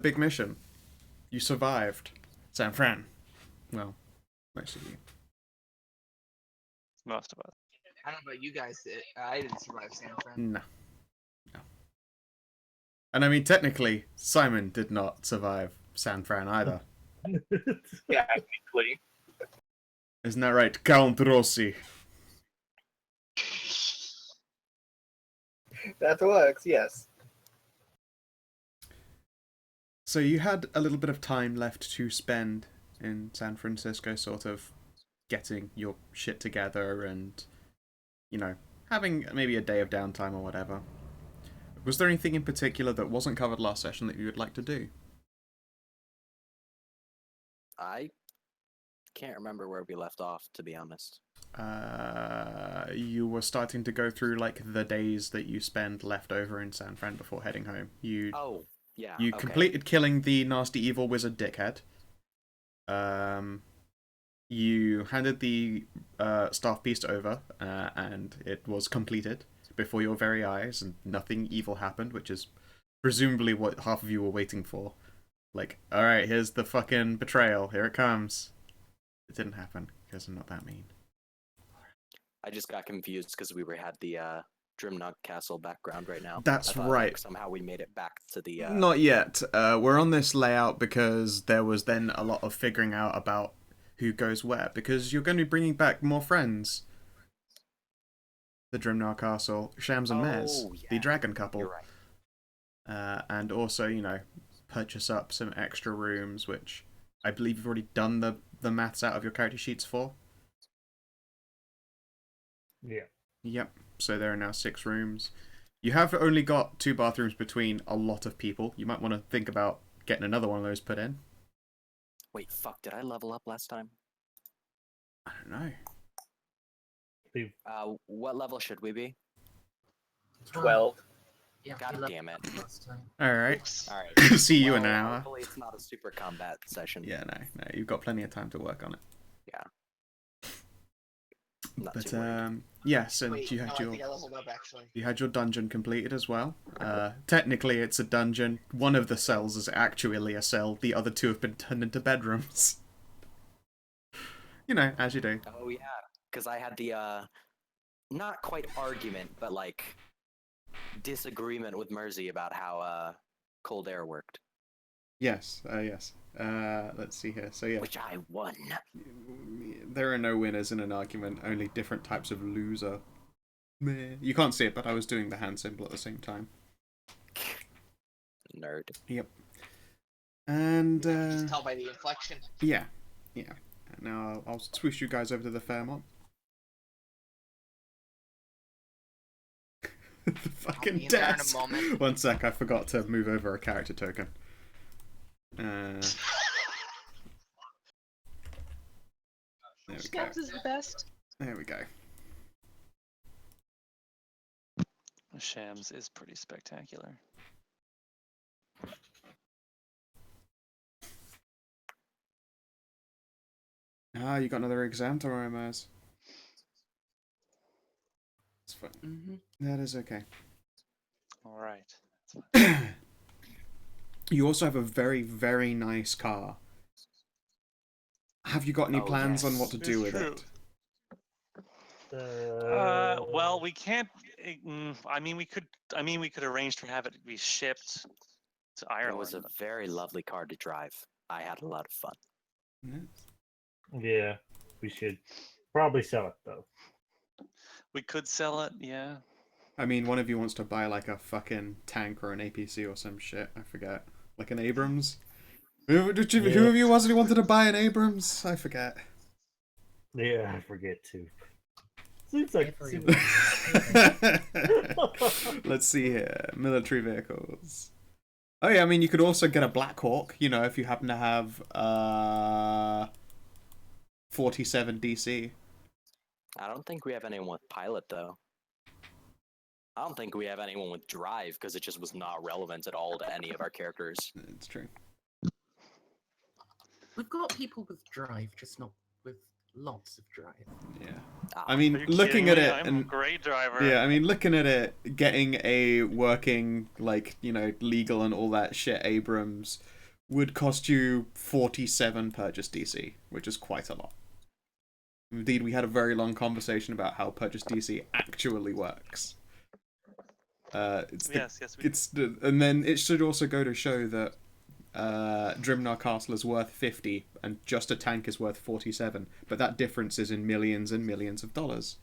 big mission. You survived. San Fran. Well, most of you. Most of us. I don't know about you guys. I didn't survive San Fran. No. And I mean, technically, Simon did not survive San Fran either. Yeah, technically. Isn't that right, Count Rossi? That works, yes. So you had a little bit of time left to spend in San Francisco, sort of getting your shit together and, you know, having maybe a day of downtime or whatever. Was there anything in particular that wasn't covered last session that you would like to do? I can't remember where we left off, to be honest. You were starting to go through, like, the days that you spend left over in San Fran before heading home. You Okay. completed killing the nasty evil wizard dickhead. You handed the staff piece over, and it was completed before your very eyes, and nothing evil happened, which is presumably what half of you were waiting for. Like, alright, here's the fucking betrayal, here it comes. It didn't happen, because I'm not that mean. I just got confused because we had the Drimnok Castle background right now. That's I thought, right. Like, somehow we made it back to the... Not yet. We're on this layout because there was then a lot of figuring out about who goes where, because you're going to be bringing back more friends. The Drimnar Castle, Shams and Mez, the dragon couple. You're right. And also, you know, purchase up some extra rooms, which I believe you've already done the maths out of your character sheets for. Yeah. Yep, so there are now 6 rooms. You have only got 2 bathrooms between a lot of people. You might want to think about getting another one of those put in. Wait, fuck, did I level up last time? I don't know. What level should we be? 12. Yeah, God damn it. last time. Alright. Alright. See you in an hour. Hopefully it's not a super combat session. Yeah, no, you've got plenty of time to work on it. Yeah. Not But too worried. yes, and Wait, you no, had I think I your leveled up actually. dungeon completed as well. Technically, it's a dungeon. One of the cells is actually a cell. The other 2 have been turned into bedrooms. You know, as you do. Oh yeah, because I had the not quite argument, but like disagreement with Mersey about how cold air worked. Yes, yes. Let's see here. So yeah, Which I won. there are no winners in an argument. Only different types of loser. Meh. You can't see it, but I was doing the hand symbol at the same time. Nerd. Yep. And Just tell by the inflection. yeah. Now I'll swoosh you guys over to the Fairmont. The fucking be in there in a desk. moment. One sec, I forgot to move over a character token. There we go. Scabs is the best. There we go. Shams is pretty spectacular. Ah, you got another exam tomorrow, Maz. It's fine. Mm-hmm. That is okay. All right. You also have a very, very nice car. Have you got any Oh, plans on yes. what to do It's with true. it? Well, we can't. I mean, we could. We could arrange to have it be shipped to It Ireland. was a very lovely car to drive. I had a lot of fun. Yeah, we should probably sell it though. We could sell it. Yeah. I mean, one of you wants to buy like a fucking tank or an APC or some shit. I forget. Like an Abrams. Who of you was it who wanted to buy an Abrams? I forget. Yeah, I forget too. Seems like Let's see here. Military vehicles. Oh yeah, I mean, you could also get a Black Hawk, you know, if you happen to have 47 DC. I don't think we have anyone with pilot though. I don't think we have anyone with drive because it just was not relevant at all to any of our characters. It's true. We've got people with drive, just not with lots of drive. Yeah. Ah, I Are mean, you looking kidding at me? it, I'm a and great driver. yeah, I mean, looking at it, getting a working, like, legal and all that shit Abrams would cost you 47 purchase DC, which is quite a lot. Indeed, we had a very long conversation about how purchase DC actually works. Yes, And then it should also go to show that Drimnar Castle is worth 50 and just a tank is worth 47, but that difference is in millions and millions of dollars.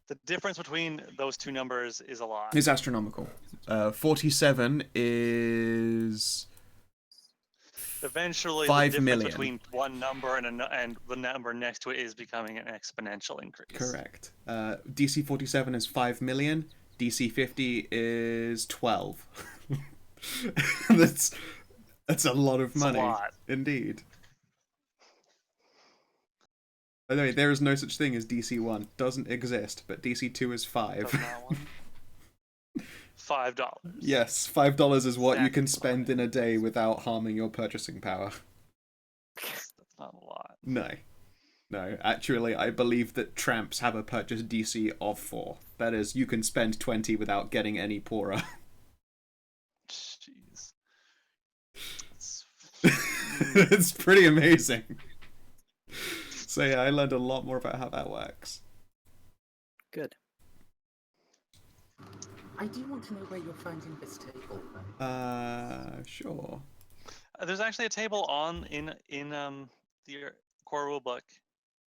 The difference between those two numbers is a lot. It's astronomical. 47 is Eventually, 5 the difference million. between one number and the number next to it is becoming an exponential increase. Correct. DC 47 is 5 million. DC 50 is 12. That's a lot of money. It's a lot. Indeed. By the way, there is no such thing as DC 1. Doesn't exist, but DC 2 is 5. Does not one. $5. Yes, $5 is what you can Exactly. spend in a day without harming your purchasing power. That's not a lot. No, actually, I believe that tramps have a purchase DC of 4. That is, you can spend 20 without getting any poorer. Jeez. It's pretty amazing. So yeah, I learned a lot more about how that works. good. I do want to know where you're finding this table. Sure. There's actually a table in the core rulebook.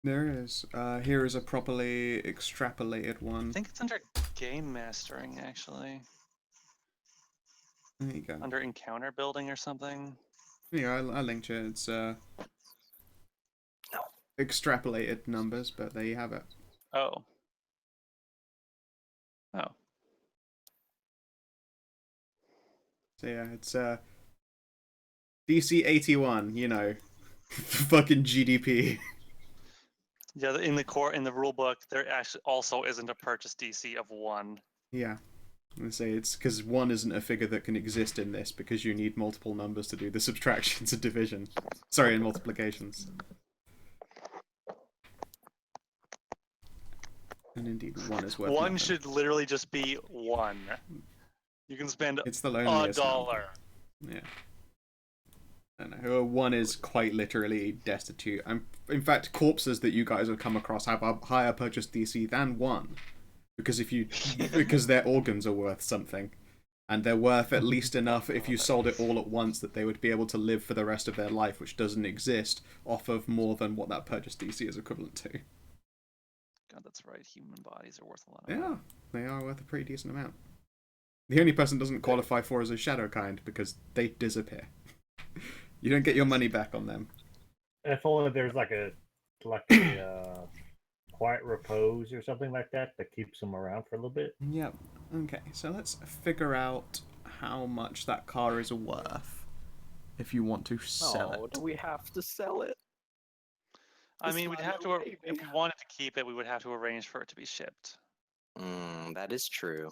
There is. Here is a properly extrapolated one. I think it's under game mastering, actually. There you go. Under encounter building or something. Yeah, I linked you. It's extrapolated numbers, but there you have it. Oh. Oh. So yeah, it's DC 81. Fucking GDP. Yeah, in the rule book, there actually also isn't a purchase DC of 1. Yeah. I say it's because 1 isn't a figure that can exist in this because you need multiple numbers to do the subtractions and division. Sorry, and multiplications. And indeed, 1 is worth 1 nothing. should literally just be 1. You can spend It's the loneliest $1. Yeah. I don't know. 1 is quite literally destitute. In fact, corpses that you guys have come across have a higher purchase DC than 1. Because their organs are worth something. And they're worth at least enough if you sold it all at once that they would be able to live for the rest of their life, which doesn't exist, off of more than what that purchase DC is equivalent to. God, that's right. Human bodies are worth a lot. Yeah, they are worth a pretty decent amount. The only person doesn't qualify for is a shadow kind because they disappear. You don't get your money back on them. If only there's like a quiet repose or something like that keeps them around for a little bit. Yep. Okay, so let's figure out how much that car is worth if you want to sell it. Do we have to sell it? I mean, we'd have to, if we wanted to keep it, we would have to arrange for it to be shipped. That is true.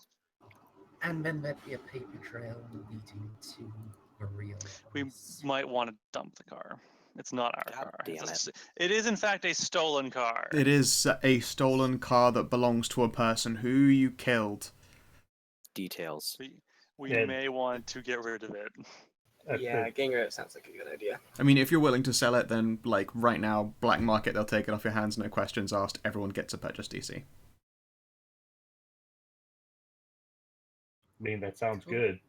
And then there'd be a paper trail leading to a real We house. might want to dump the car. It's not our God car. damn It is, in fact, a stolen car. It is a stolen car that belongs to a person who you killed. Details. We Yeah. may want to get rid of it. Yeah, getting rid of it sounds like a good idea. I mean, if you're willing to sell it, then, like, right now, black market, they'll take it off your hands, no questions asked. Everyone gets a purchase DC. I mean, that sounds good.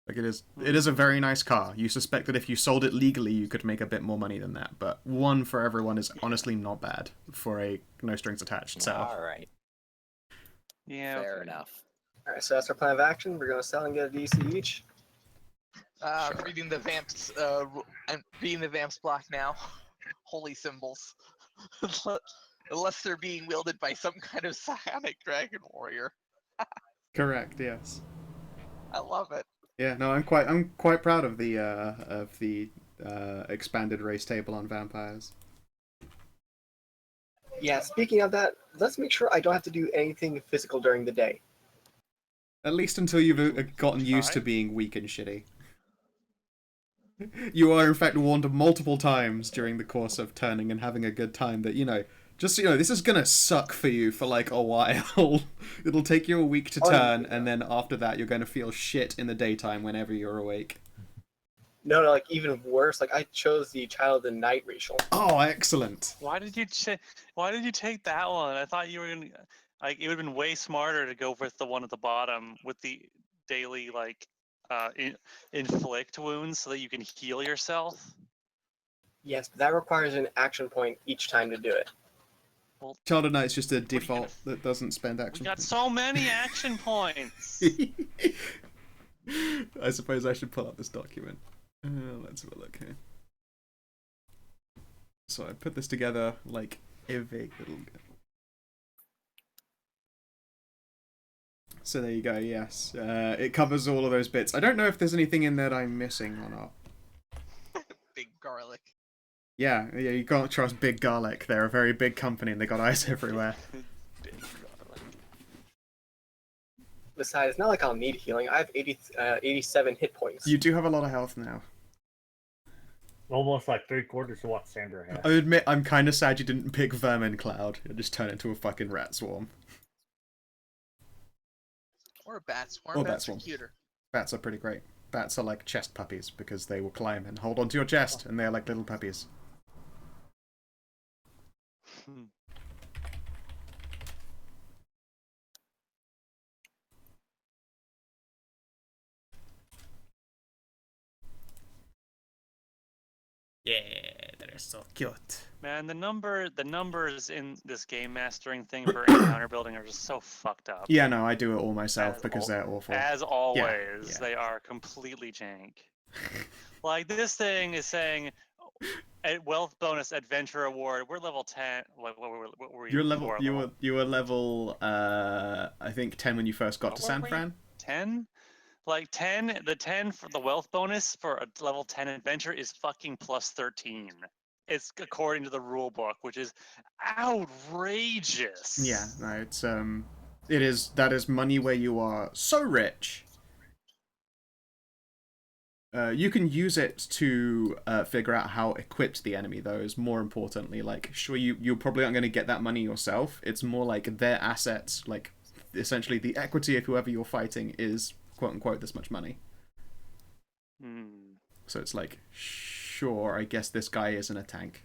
Like, it is a very nice car. You suspect that if you sold it legally, you could make a bit more money than that. But 1 for everyone is honestly not bad for a no strings attached setup. All right. Yeah. Fair okay. enough. Alright, so that's our plan of action. We're going to sell and get a DC each. Reading the vamps, I'm reading the vamps block now. Holy symbols. Unless they're being wielded by some kind of psionic dragon warrior. Correct. Yes. I love it. Yeah. No, I'm quite proud of the expanded race table on vampires. Yeah, speaking of that, let's make sure I don't have to do anything physical during the day. At least until you've gotten used to Alright. being weak and shitty. You are in fact warned multiple times during the course of turning and having a good time that, just so you know, this is gonna suck for you for like a while. It'll take you a week to turn, and then after that you're gonna feel shit in the daytime whenever you're awake. No, like even worse. Like I chose the Child of the Night racial. Oh, excellent. Why did you take that one? I thought you were gonna like it would have been way smarter to go with the one at the bottom with the daily inflict wounds so that you can heal yourself. Yes, but that requires an action point each time to do it. Well, Child of Night's just a are you gonna default that doesn't spend we action got points. so many action points. I suppose I should pull up this document. Let's have a look here. So I put this together like a vague little... So there you go, yes. It covers all of those bits. I don't know if there's anything in there that I'm missing or not. Big garlic. Yeah, you can't trust Big Garlic. They're a very big company and they got eyes everywhere. Big garlic. Besides, it's not like I'll need healing. I have 87 hit points. You do have a lot of health now. Almost like 3/4 of what Sandra had. I admit, I'm kind of sad you didn't pick Vermin Cloud. It just turned into a fucking rat swarm. Or a bat swarm. Or bat Bats are swarm. cuter. Bats are pretty great. Bats are like chest puppies because they will climb and hold onto your chest, and they're like little puppies. Yeah, they're so cute. Man, the numbers in this game mastering thing for encounter building are just so fucked up. Yeah, no, I do it all myself As because they're awful. As always, yeah. they are completely jank. Like this thing is saying, wealth bonus adventure award. We're level 10. What were we? You're level. before? You were level. I think 10 when you first got to What San were we? Fran. 10. Like 10. The 10 for the wealth bonus for a level 10 adventure is fucking plus 13. It's according to the rule book, which is outrageous. Yeah, no, it's that is money where you are so rich. You can use it to figure out how equipped the enemy, though, is more importantly. Like, sure, you probably aren't going to get that money yourself. It's more like their assets, like, essentially the equity of whoever you're fighting is, quote-unquote, this much money. So it's like, sure, I guess this guy isn't a tank.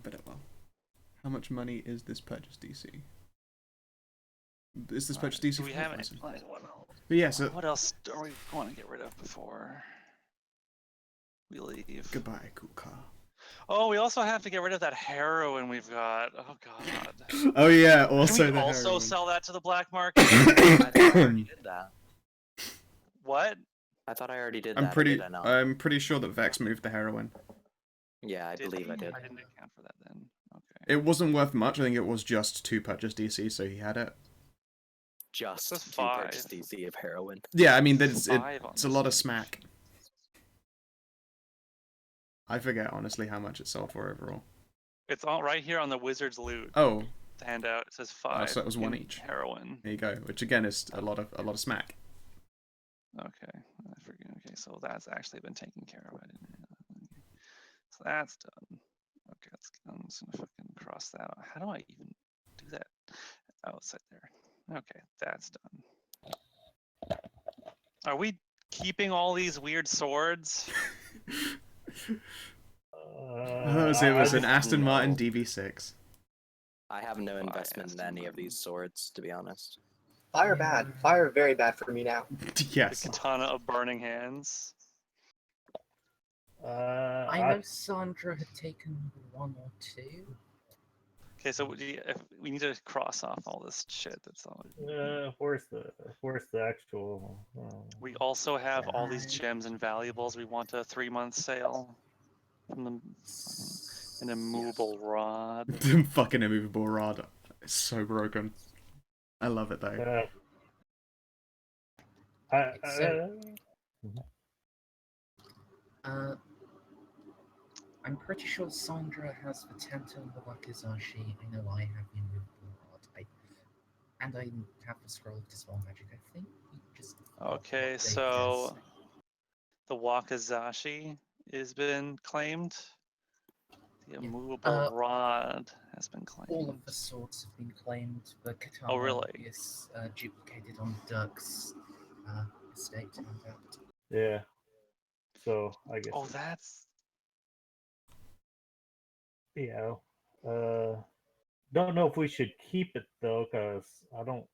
But well. How much money is this purchase DC? Is this purchase DC? Do we have any? 4,000? But yeah, so What else are we going to get rid of before we leave? goodbye, cool car. Oh, we also have to get rid of that heroin we've got. Oh god. Oh yeah, also Can we the also heroin. sell that to the black market? I thought I already did that. What? I thought I already did I'm that. pretty. Did I not? I'm pretty sure that Vex moved the heroin. Yeah, I believe I did. I didn't account for that then. Okay. It wasn't worth much. I think it was just 2 purchase DC, so he had it. Just That's 2 5. purchase DC of heroin. Yeah, I mean, it's 5 on it's a this lot of page. smack. I forget honestly how much it sold for overall. It's all right here on the wizard's loot Oh, handout. It says 5. so it was 1 in each. Heroin. there you go. Which again is a lot of smack. Okay. I forget. Okay, so that's actually been taken care of. I didn't. So that's done. Okay, I'm just gonna fucking cross that out. How do I even do that? Oh, it's right there. Okay, that's done. Are we keeping all these weird swords? It was an Aston Martin no. DB6. I have no investment in Aston any of Martin. these swords, to be honest. Fire bad. Fire very bad for me now. Yes. The katana of burning hands. I know Sandra had taken 1 or 2. Okay, so if we need to cross off all this shit. That's all. Where's the actual? We also have all these gems and valuables. We want a 3-month sale from an immovable rod. The fucking immovable rod. It's so broken. I love it though. I'm pretty sure Sandra has the Tanto and the Wakizashi. I know I have the immovable rod. And I have a scroll of dispel magic, I think. Just Okay, what so the Wakazashi has been claimed. The Yeah. immovable rod has been claimed. all of the swords have been claimed. The katana Oh, really? is duplicated on Dirk's estate, no doubt. Yeah. So I guess. Oh, that's Yeah. Don't know if we should keep it though, cause I don't.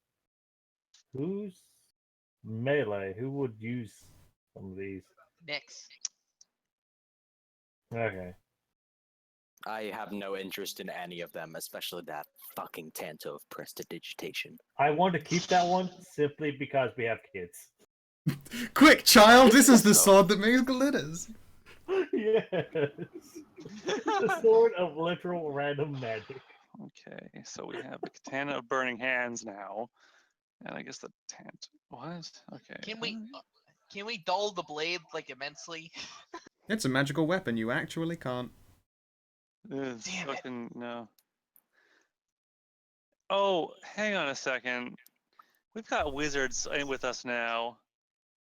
Who's melee? Who would use some of these? Nyx. Okay. I have no interest in any of them, especially that fucking Tanto of Prestidigitation. I want to keep that one simply because we have kids. Quick, child! This is the So- sword that makes glitters. Yes. The sword of literal random magic. okay. So we have the katana of burning hands now, and I guess the tant. What? Okay. Can we dull the blade like immensely? It's a magical weapon. You actually can't. It's Damn it. fucking no. Oh, hang on a second. We've got wizards with us now.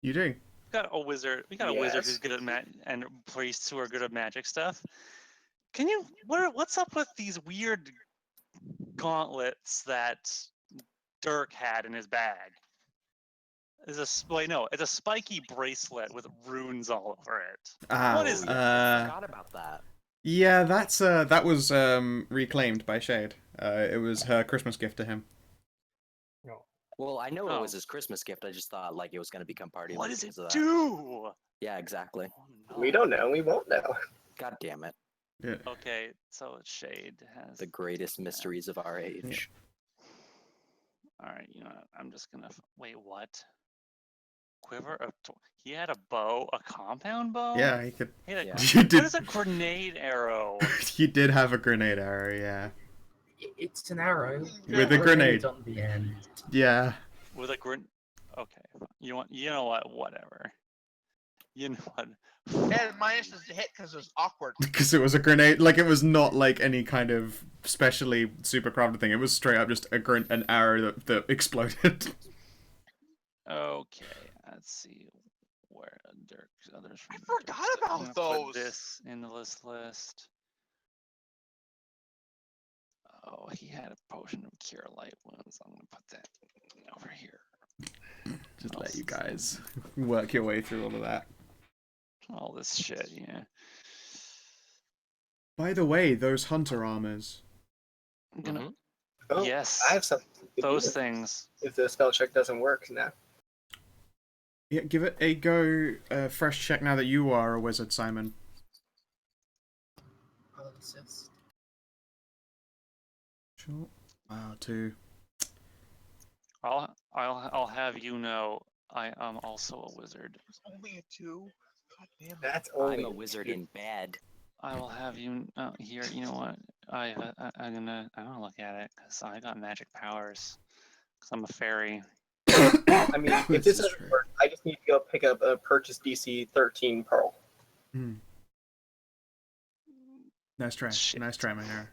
You do. We've got a wizard. We got a wizard who's Yes. good at and priests who are good at magic stuff. Can you? What's up with these weird gauntlets that Dirk had in his bag? Wait, no, it's a spiky bracelet with runes all over it. Ah, What is I that? forgot about that. Yeah, that was reclaimed by Shade. It was her Christmas gift to him. No. Well, I know Oh. it was his Christmas gift. I just thought like it was gonna become part of What it does it because of that. do? Yeah, exactly. Oh, no. We don't know. We won't know. God damn it. Yeah. Okay, so Shade has The greatest mysteries of our age. All right, you know what? I'm just gonna wait. What? Quiver of he had a bow, a compound bow. Yeah, he could. He had a, Yeah. You What did. is a grenade arrow? He did have a grenade arrow. Yeah. It's an arrow With a grenade. on the end. Yeah. With a Okay, fine. You know what? Whatever. You know what? And minus is to hit because it was awkward. Because it was a grenade. Like, it was not like any kind of specially super crafted thing. It was straight up just an arrow that exploded. Okay, let's see where Dirk's others. I from Dirk's forgot stuff. I'm about gonna put those. this in the list. Oh, he had a potion of cure light wounds. I'm gonna put that over here. Just let you guys work your way through all of that. All this shit, yeah. By the way, those hunter armors. I'm gonna. Mhm. Oh, Yes, I have something. to do those if- things. If the spell check doesn't work now. Yeah, give it a go. Fresh check now that you are a wizard, Simon. I'll assist. Sure. Wow, 2. I'll have you know, I am also a wizard. It was only a 2. God damn it. That's only. I'm a wizard in bed. I will have you here. You know what? I'm gonna look at it because I got magic powers. Because I'm a fairy. I mean, if This this is doesn't true. work, I just need to go pick up a purchase DC 13 pearl. Hmm. Nice try. Shit. Nice try, Mahara.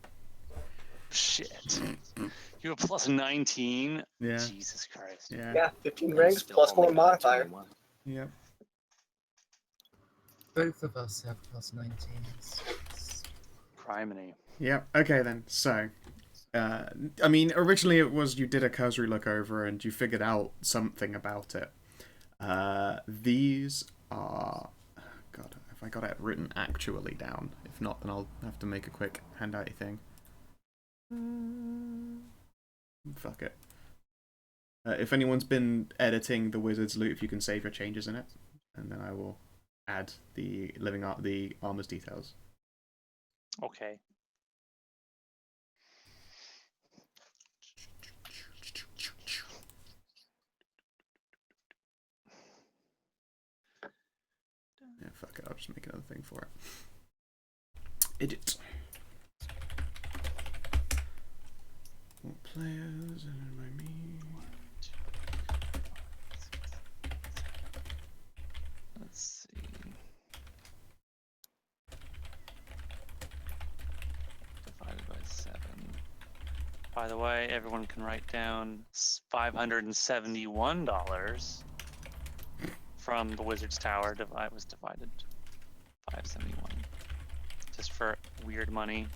Shit. You have plus 19. Yeah. Jesus Christ. Yeah. Yeah, 15 I'm ranks still plus only 1 got a modifier. 21. Yep. Both of us have plus 19s. Criminy. Yep. Okay then. So, I mean, originally it was you did a cursory look over and you figured out something about it. These are. God, have I got it written actually down? If not, then I'll have to make a quick handouty thing. Fuck it. If anyone's been editing the Wizard's Loot, if you can save your changes in it, and then I will add the the armor's details. Okay. Yeah, fuck it. I'll just make another thing for it. Edit. What players and by me? Let's see. Divided by 7. By the way, everyone can write down $571 from the Wizard's Tower. Was divided 571, just for weird money.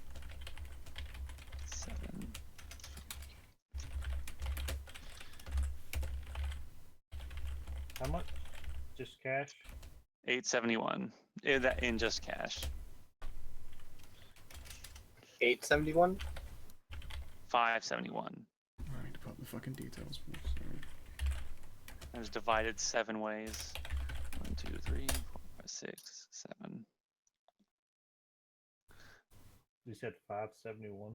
7. How much? Just cash? 871. That in just cash. 871. 571. I need to put the fucking details. Sorry. It was divided 7 ways. 1, 2, 3, 4, 5, 6, 7. You said 571.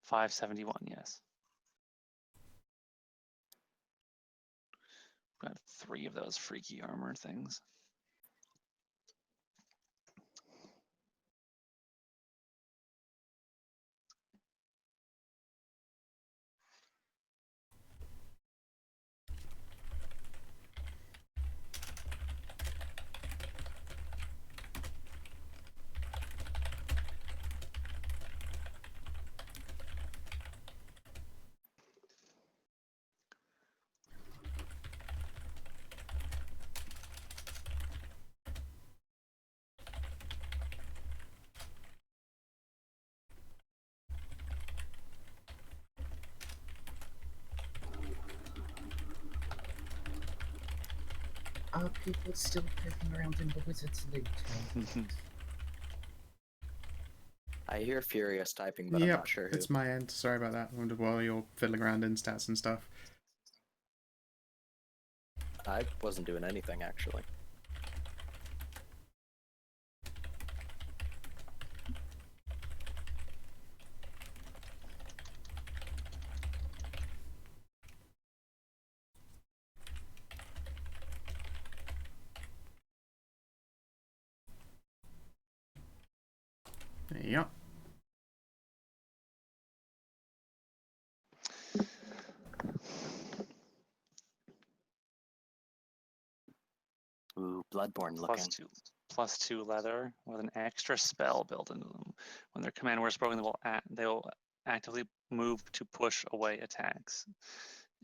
571, yes. Got 3 of those freaky armor things. Are people still poking around in the wizard's loot? I hear Furious typing, but I'm Yep, not sure who. it's my end. Sorry about that. I wondered while you're fiddling around in stats and stuff. I wasn't doing anything, actually. Yep. Ooh, Bloodborne looking. +2 leather with an extra spell built into them. When their command word is broken, they will actively move to push away attacks.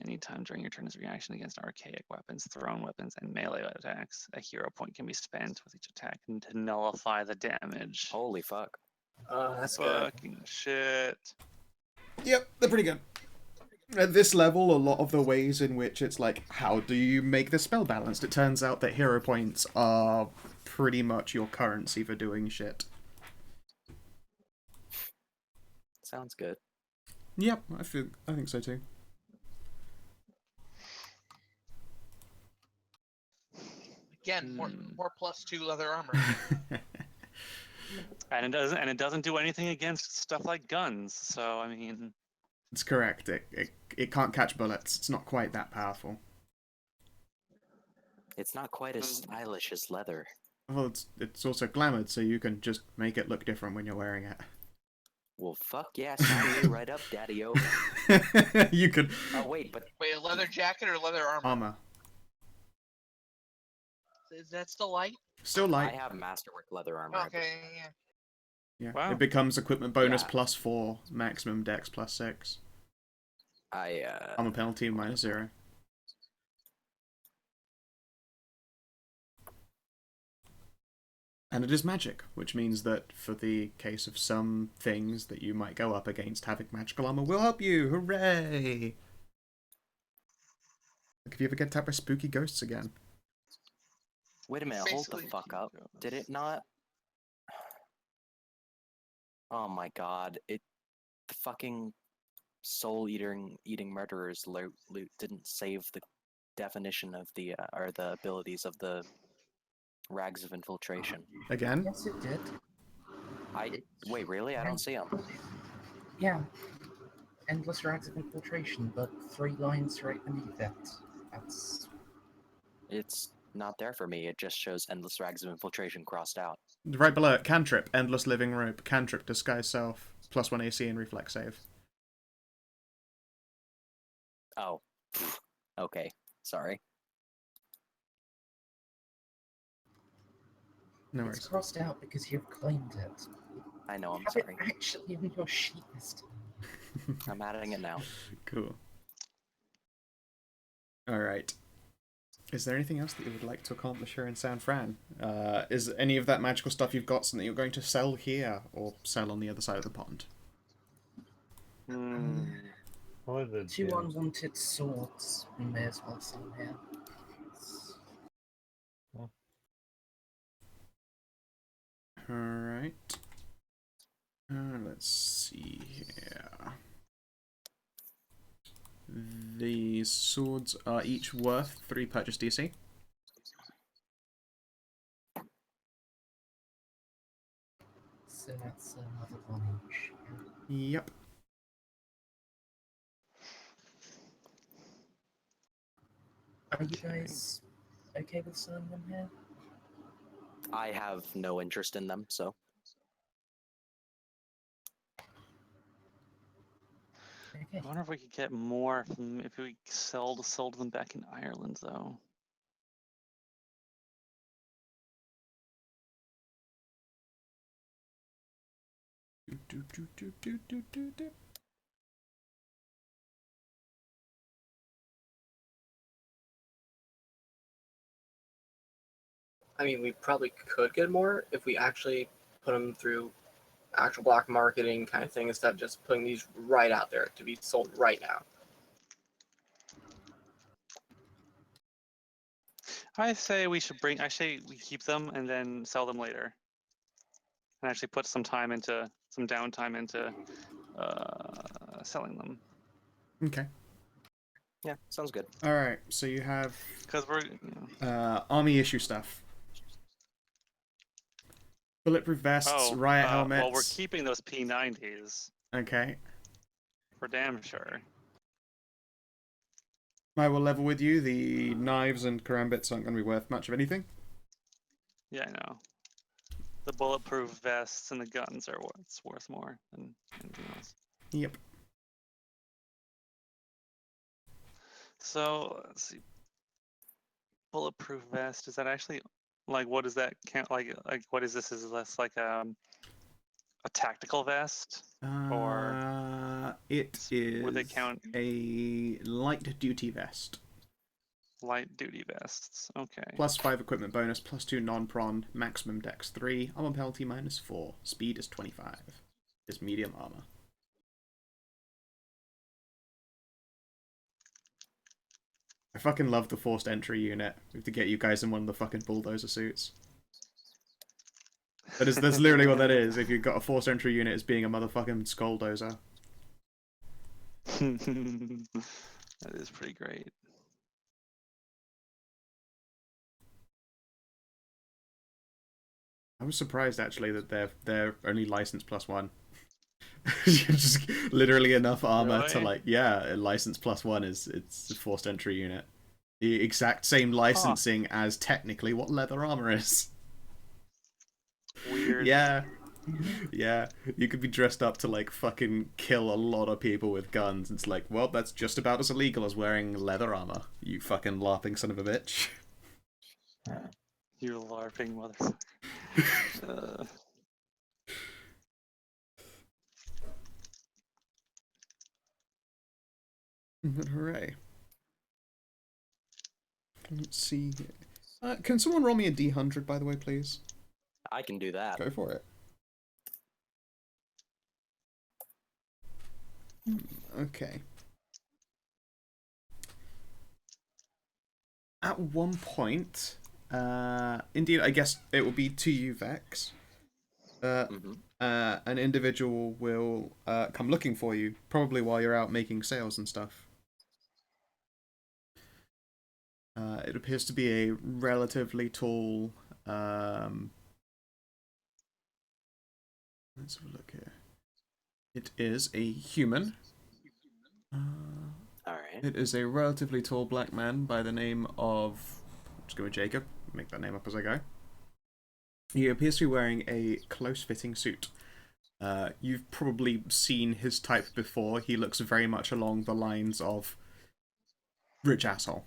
Anytime during your turn as a reaction against archaic weapons, thrown weapons, and melee attacks, a hero point can be spent with each attack to nullify the damage. Holy fuck. That's good. Fucking shit. Yep, they're pretty good. At this level, a lot of the ways in which it's like, how do you make the spell balanced? It turns out that hero points are pretty much your currency for doing shit. Sounds good. Yep, I think so too. Again, more +2 leather armor. And it doesn't do anything against stuff like guns. So I mean, It's correct. It can't catch bullets. It's not quite that powerful. It's not quite as stylish as leather. Well, it's also glamoured, so you can just make it look different when you're wearing it. Well, fuck yeah, sign me right up, daddy-o. You could... Oh, wait, but... Wait, a leather jacket or leather armor? Armor. Is that still light? Still light. I have masterwork leather armor. Okay, yeah. Yeah. Wow. It becomes equipment bonus Yeah. +4, maximum dex +6. Armor penalty -0. And it is magic, which means that for the case of some things that you might go up against, having magical armor will help you. Hooray! Like if you ever get tapped by spooky ghosts again. Wait a minute, hold the Basically- fuck up. Did it not? Oh my god, the fucking soul-eating murderers loot didn't save the definition of the, or the abilities of the rags of infiltration. Again? Yes, it did. Wait, really? I don't see them. Yeah. Endless rags of infiltration, but 3 lines right beneath it. That's... It's not there for me. It just shows endless rags of infiltration crossed out. Right below it, cantrip, endless living rope, cantrip, disguise self, +1 AC and reflex save. Oh. Okay. Sorry. No It's worries. crossed out because you've claimed it. I know, I'm Have sorry. it actually on your sheet this time. I'm adding it now. Cool. Alright. Is there anything else that you would like to accomplish here in San Fran? Is any of that magical stuff you've got something you're going to sell here, or sell on the other side of the pond? What are the Two gems? unwanted swords. We may as well sell here. Alright. Let's see here. These swords are each worth 3 purchase DC. So that's another one each. Yep. Are you guys okay with selling them here? I have no interest in them, so. Okay. I wonder if we could get more from if we sold them back in Ireland, though. I mean, we probably could get more if we actually put them through actual black marketing kind of thing instead of just putting these right out there to be sold right now. I say we should bring. I say we keep them and then sell them later, and actually put some downtime into selling them. Okay. Yeah, sounds good. Alright, so you have Because we're army issue stuff. Bulletproof vests, riot helmets. well, we're keeping those P90s Okay. for damn sure. I will level with you. The knives and karambits aren't going to be worth much of anything. Yeah, I know. The bulletproof vests and the guns are what's worth more than anything else. Yep. So let's see. Bulletproof vest, is that actually like what does that count like what is this? Is this like a tactical vest? Or it is would they count a light duty vest. light duty vests? Okay. +5 equipment bonus, +2 non-pron, maximum dex 3, armor penalty -4, speed is 25. Is medium armor. I fucking love the forced entry unit. We have to get you guys in one of the fucking bulldozer suits. That's literally what that is. If you've got a forced entry unit as being a motherfucking skulldozer. That is pretty great. I was surprised actually that they're only licensed +1. Just literally enough armor to Really? like, yeah, license +1 it's a forced entry unit. The exact same licensing as technically what leather armor is. Weird. Yeah. Yeah. You could be dressed up to like fucking kill a lot of people with guns. It's like, well, that's just about as illegal as wearing leather armor. You fucking LARPing son of a bitch. You LARPing motherfucker. Hooray. Let's see. Can someone roll me a D100, by the way, please? I can do that. Go for it. Okay. At one point, indeed, I guess it will be to you, Vex. An individual will come looking for you, probably while you're out making sales and stuff. It appears to be a relatively tall. Let's have a look here. It is a human. Alright. It is a relatively tall black man by the name of... Let's go with Jacob. Make that name up as I go. He appears to be wearing a close-fitting suit. You've probably seen his type before. He looks very much along the lines of rich asshole.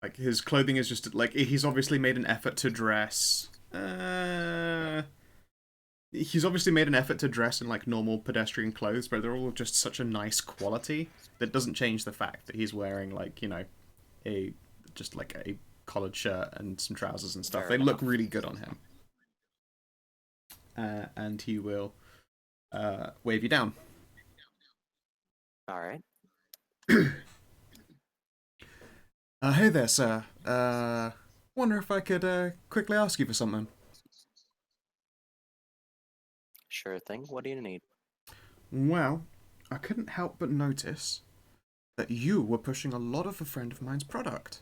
Like, his clothing is just, like, he's obviously made an effort to dress He's obviously made an effort to dress in like normal pedestrian clothes, but they're all just such a nice quality that doesn't change the fact that he's wearing like, you know, a just like a collared shirt and some trousers and stuff. Fair They look enough. really good on him. And he will wave you down. All right. Hey there, sir. Wonder if I could quickly ask you for something. Sure thing. What do you need? Well, I couldn't help but notice that you were pushing a lot of a friend of mine's product.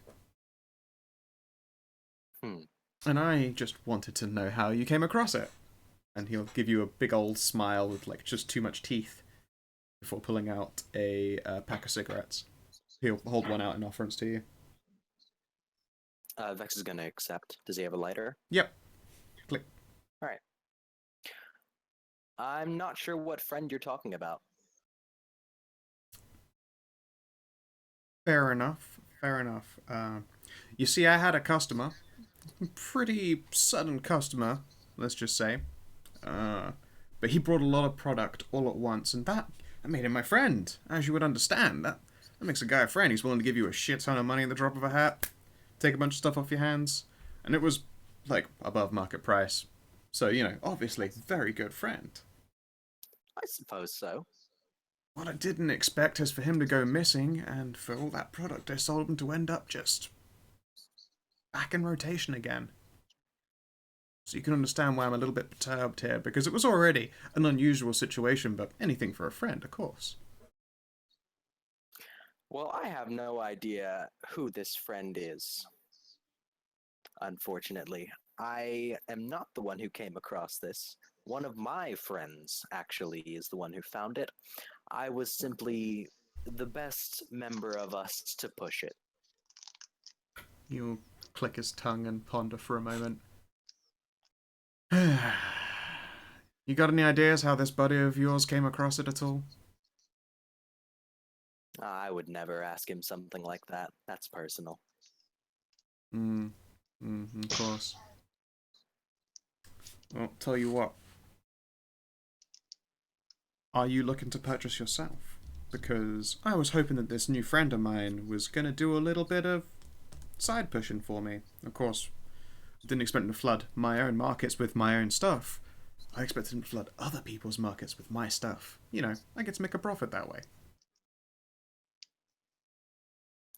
And I just wanted to know how you came across it. And he'll give you a big old smile with like just too much teeth before pulling out a pack of cigarettes. He'll hold one out and offer it to you. Vex is gonna accept. Does he have a lighter? Yep. Click. All right. I'm not sure what friend you're talking about. Fair enough. Fair enough. You see, I had a customer. Pretty sudden customer, let's just say. But he brought a lot of product all at once, and that made him my friend, as you would understand. That makes a guy a friend. He's willing to give you a shit ton of money in the drop of a hat, take a bunch of stuff off your hands, and it was, like, above market price. So, you know, obviously, very good friend. I suppose so. What I didn't expect is for him to go missing, and for all that product I sold him to end up just back in rotation again. So you can understand why I'm a little bit perturbed here, because it was already an unusual situation, but anything for a friend, of course. Well, I have no idea who this friend is. Unfortunately, I am not the one who came across this. One of my friends, actually, is the one who found it. I was simply the best member of us to push it. You'll click his tongue and ponder for a moment. You got any ideas how this buddy of yours came across it at all? I would never ask him something like that. That's personal. Of course. Well, tell you what. Are you looking to purchase yourself? Because I was hoping that this new friend of mine was going to do a little bit of side pushing for me. Of course, I didn't expect him to flood my own markets with my own stuff. I expected him to flood other people's markets with my stuff. You know, I get to make a profit that way.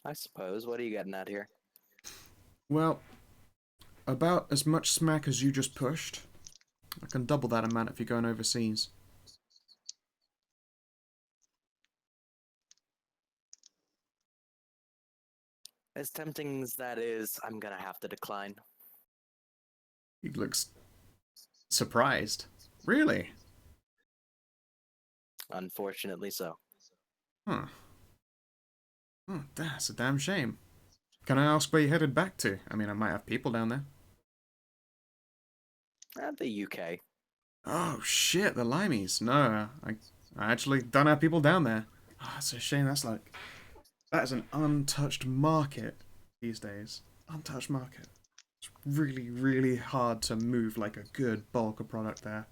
I suppose. What are you getting at here? Well, about as much smack as you just pushed. I can double that amount if you're going overseas. As tempting as that is, I'm gonna have to decline. He looks surprised. Really? Unfortunately so. Huh. Oh, that's a damn shame. Can I ask where you headed back to? I mean, I might have people down there. The UK. Oh, shit, the Limeys. No, I actually don't have people down there. Oh, it's a shame. That is an untouched market these days. Untouched market. It's really, really hard to move like a good bulk of product there.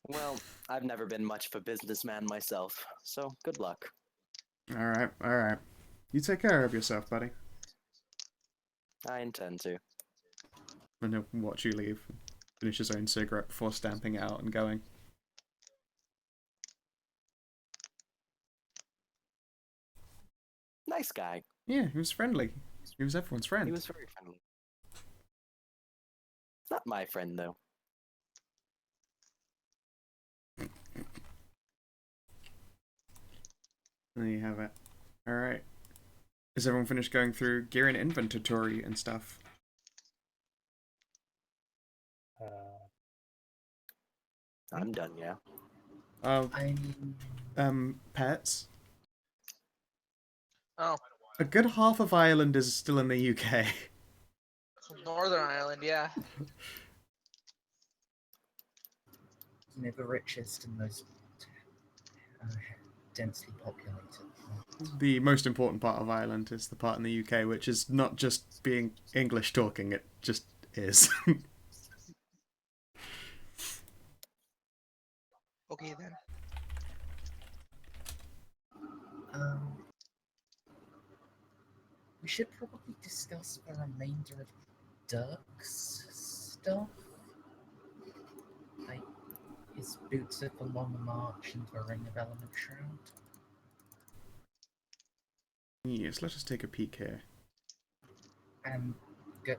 Well, I've never been much of a businessman myself, so good luck. Alright. You take care of yourself, buddy. I intend to. And he'll watch you leave. Finish his own cigarette before stamping it out and going. Nice guy. Yeah, he was friendly. He was everyone's friend. He was very friendly. Not my friend, though. There you have it. Alright. Is everyone finished going through gear and inventory and stuff? I'm done, yeah. I mean, Pets? Oh, A good half of Ireland is still in the UK. Northern Ireland, yeah. you know, the richest and most densely populated. The most important part of Ireland is the part in the UK, which is not just being English talking, it just is. Okay then. We should probably discuss the remainder of Dirk's stuff. Like his boots of the Long March and the Ring of Element Shroud. Yes, let us take a peek here. And the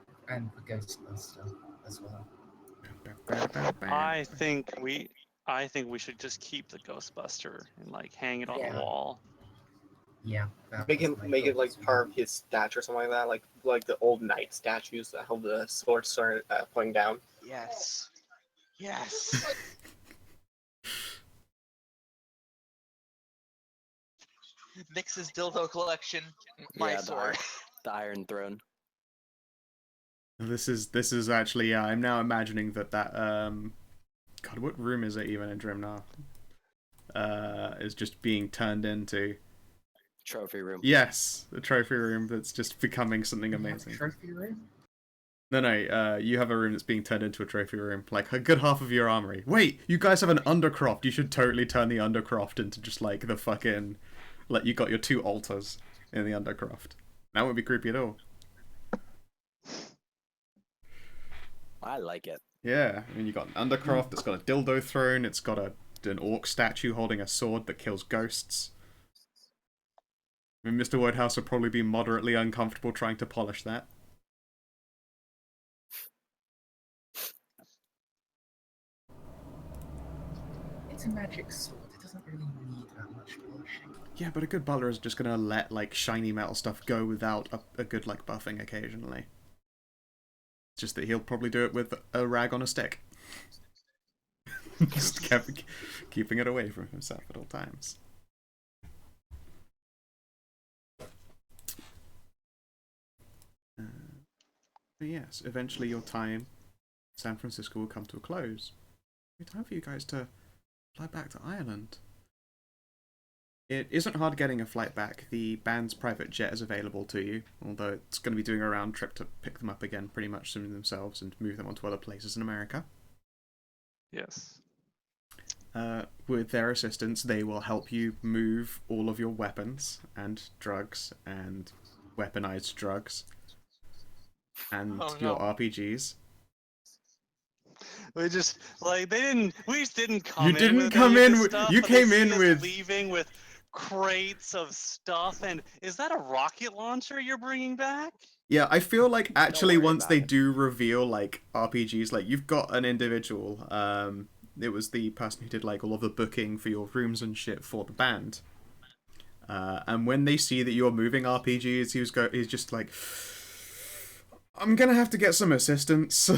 Ghostbuster as well. I think we should just keep the Ghostbuster and like hang it on the Yeah. wall. Yeah. Make it like part of his statue or something like that, like the old knight statues that hold the sword started pointing down. Yes. Yes. Nix's dildo collection. My Yeah, sword. The Iron Throne. This is actually, yeah, I'm now imagining that God, what room is it even in Drimnar? Is just being turned into Trophy room. yes, the trophy room that's just becoming something You have a amazing. trophy room? No, you have a room that's being turned into a trophy room, like a good half of your armory. Wait, you guys have an undercroft. You should totally turn the undercroft into just like the fucking, like you got your 2 altars in the undercroft. That wouldn't be creepy at all. I like it. Yeah, I mean you got an undercroft. It's got a dildo throne. It's got an orc statue holding a sword that kills ghosts. I mean, Mr. Woodhouse would probably be moderately uncomfortable trying to polish that. It's a magic sword. It doesn't really need that much polishing. Yeah, but a good butler is just gonna let like shiny metal stuff go without a good like buffing occasionally. It's just that he'll probably do it with a rag on a stick. Just keeping it away from himself at all times. But yes, eventually your time in San Francisco will come to a close. It's time for you guys to fly back to Ireland. It isn't hard getting a flight back. The band's private jet is available to you, although it's going to be doing a round trip to pick them up again pretty much soon themselves and move them on to other places in America. Yes. With their assistance, they will help you move all of your weapons and drugs and weaponized drugs and Oh, your no. RPGs. We just like we just didn't come You in didn't with come any of in this with- stuff, you but came they see in us with- leaving with crates of stuff. And is that a rocket launcher you're bringing back? Yeah, I feel like actually worry once about they it. do reveal like RPGs, like you've got an individual, it was the person who did like all of the booking for your rooms and shit for the band. And when they see that you're moving RPGs, he's just like, I'm gonna have to get some assistance.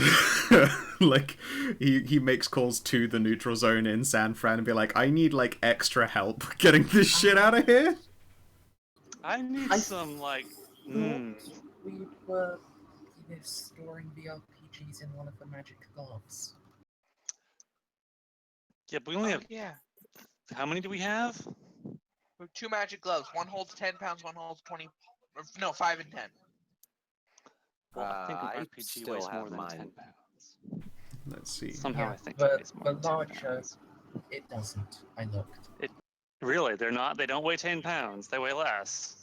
Like he makes calls to the neutral zone in San Fran and be like, I need like extra help getting this shit out of here. I need I some like. We were, storing the RPGs in one of the magic gloves. Yeah, but we only Oh, have. yeah. How many do we have? We have 2 magic gloves. One holds 10 pounds. One holds 20. No, 5 and 10. Well, I think I an RPG still weighs have more than mine. 10 pounds. Let's see. Somehow Yeah, I think but it weighs more the than 10 larger, pounds. it doesn't. I looked. Really, they're not. They don't weigh 10 pounds. They weigh less.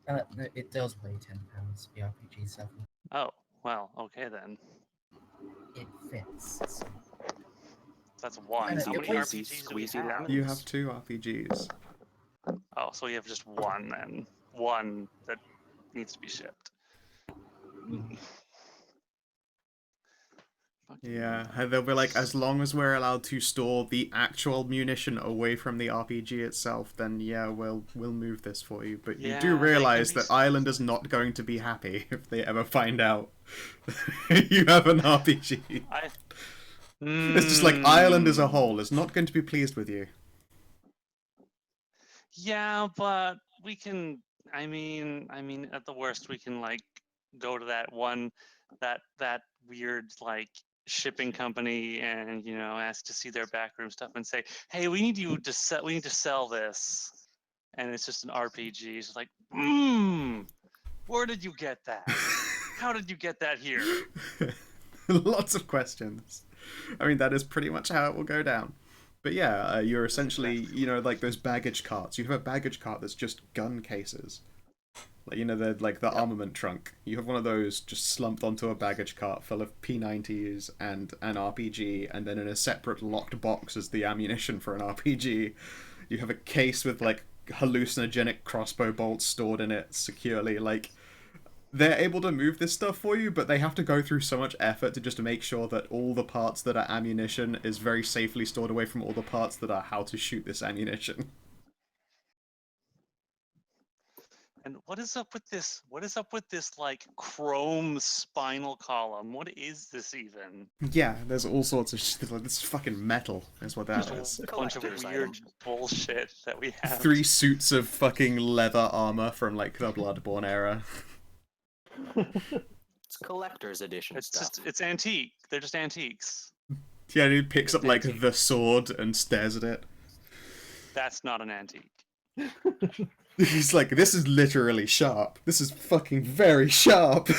No, it does weigh 10 pounds. The RPG 7. Oh, well, okay then. It fits. So. That's one. And How it many weighs RPGs do we squeezy have? lemons. You have 2 RPGs. Oh, so we have just one then. One that needs to be shipped. Yeah, and they'll be like, as long as we're allowed to store the actual munition away from the RPG itself, then yeah, we'll move this for you. But Yeah, you they do can realize be that Ireland is not going to be happy if they ever find out you have an RPG. It's just like Ireland as a whole is not going to be pleased with you. Yeah, but we can. I mean, at the worst, we can like go to that one, that weird like shipping company and ask to see their backroom stuff and say, hey, we need you to sell. We need to sell this, and it's just an RPG. It's like, where did you get that? How did you get that here? Lots of questions. I mean, that is pretty much how it will go down. But yeah, you're essentially, you know, like those baggage carts. You have a baggage cart that's just gun cases. Like, you know, the Yep. armament trunk. You have one of those just slumped onto a baggage cart full of P90s and an RPG, and then in a separate locked box is the ammunition for an RPG. You have a case with like hallucinogenic crossbow bolts stored in it securely. Like, they're able to move this stuff for you, but they have to go through so much effort to just make sure that all the parts that are ammunition is very safely stored away from all the parts that are how to shoot this ammunition. And what is up with this? What is up with this like chrome spinal column? What is this even? Yeah, there's all sorts of shit. Like, this is fucking metal, is what that Just is. a bunch of Collector's weird item. bullshit that we have. 3 suits of fucking leather armor from like the Bloodborne era. It's collector's edition It's stuff. just it's antique. They're just antiques. Yeah, he picks up like Antique. the sword and stares at it. That's not an antique. He's like, this is literally sharp. This is fucking very sharp.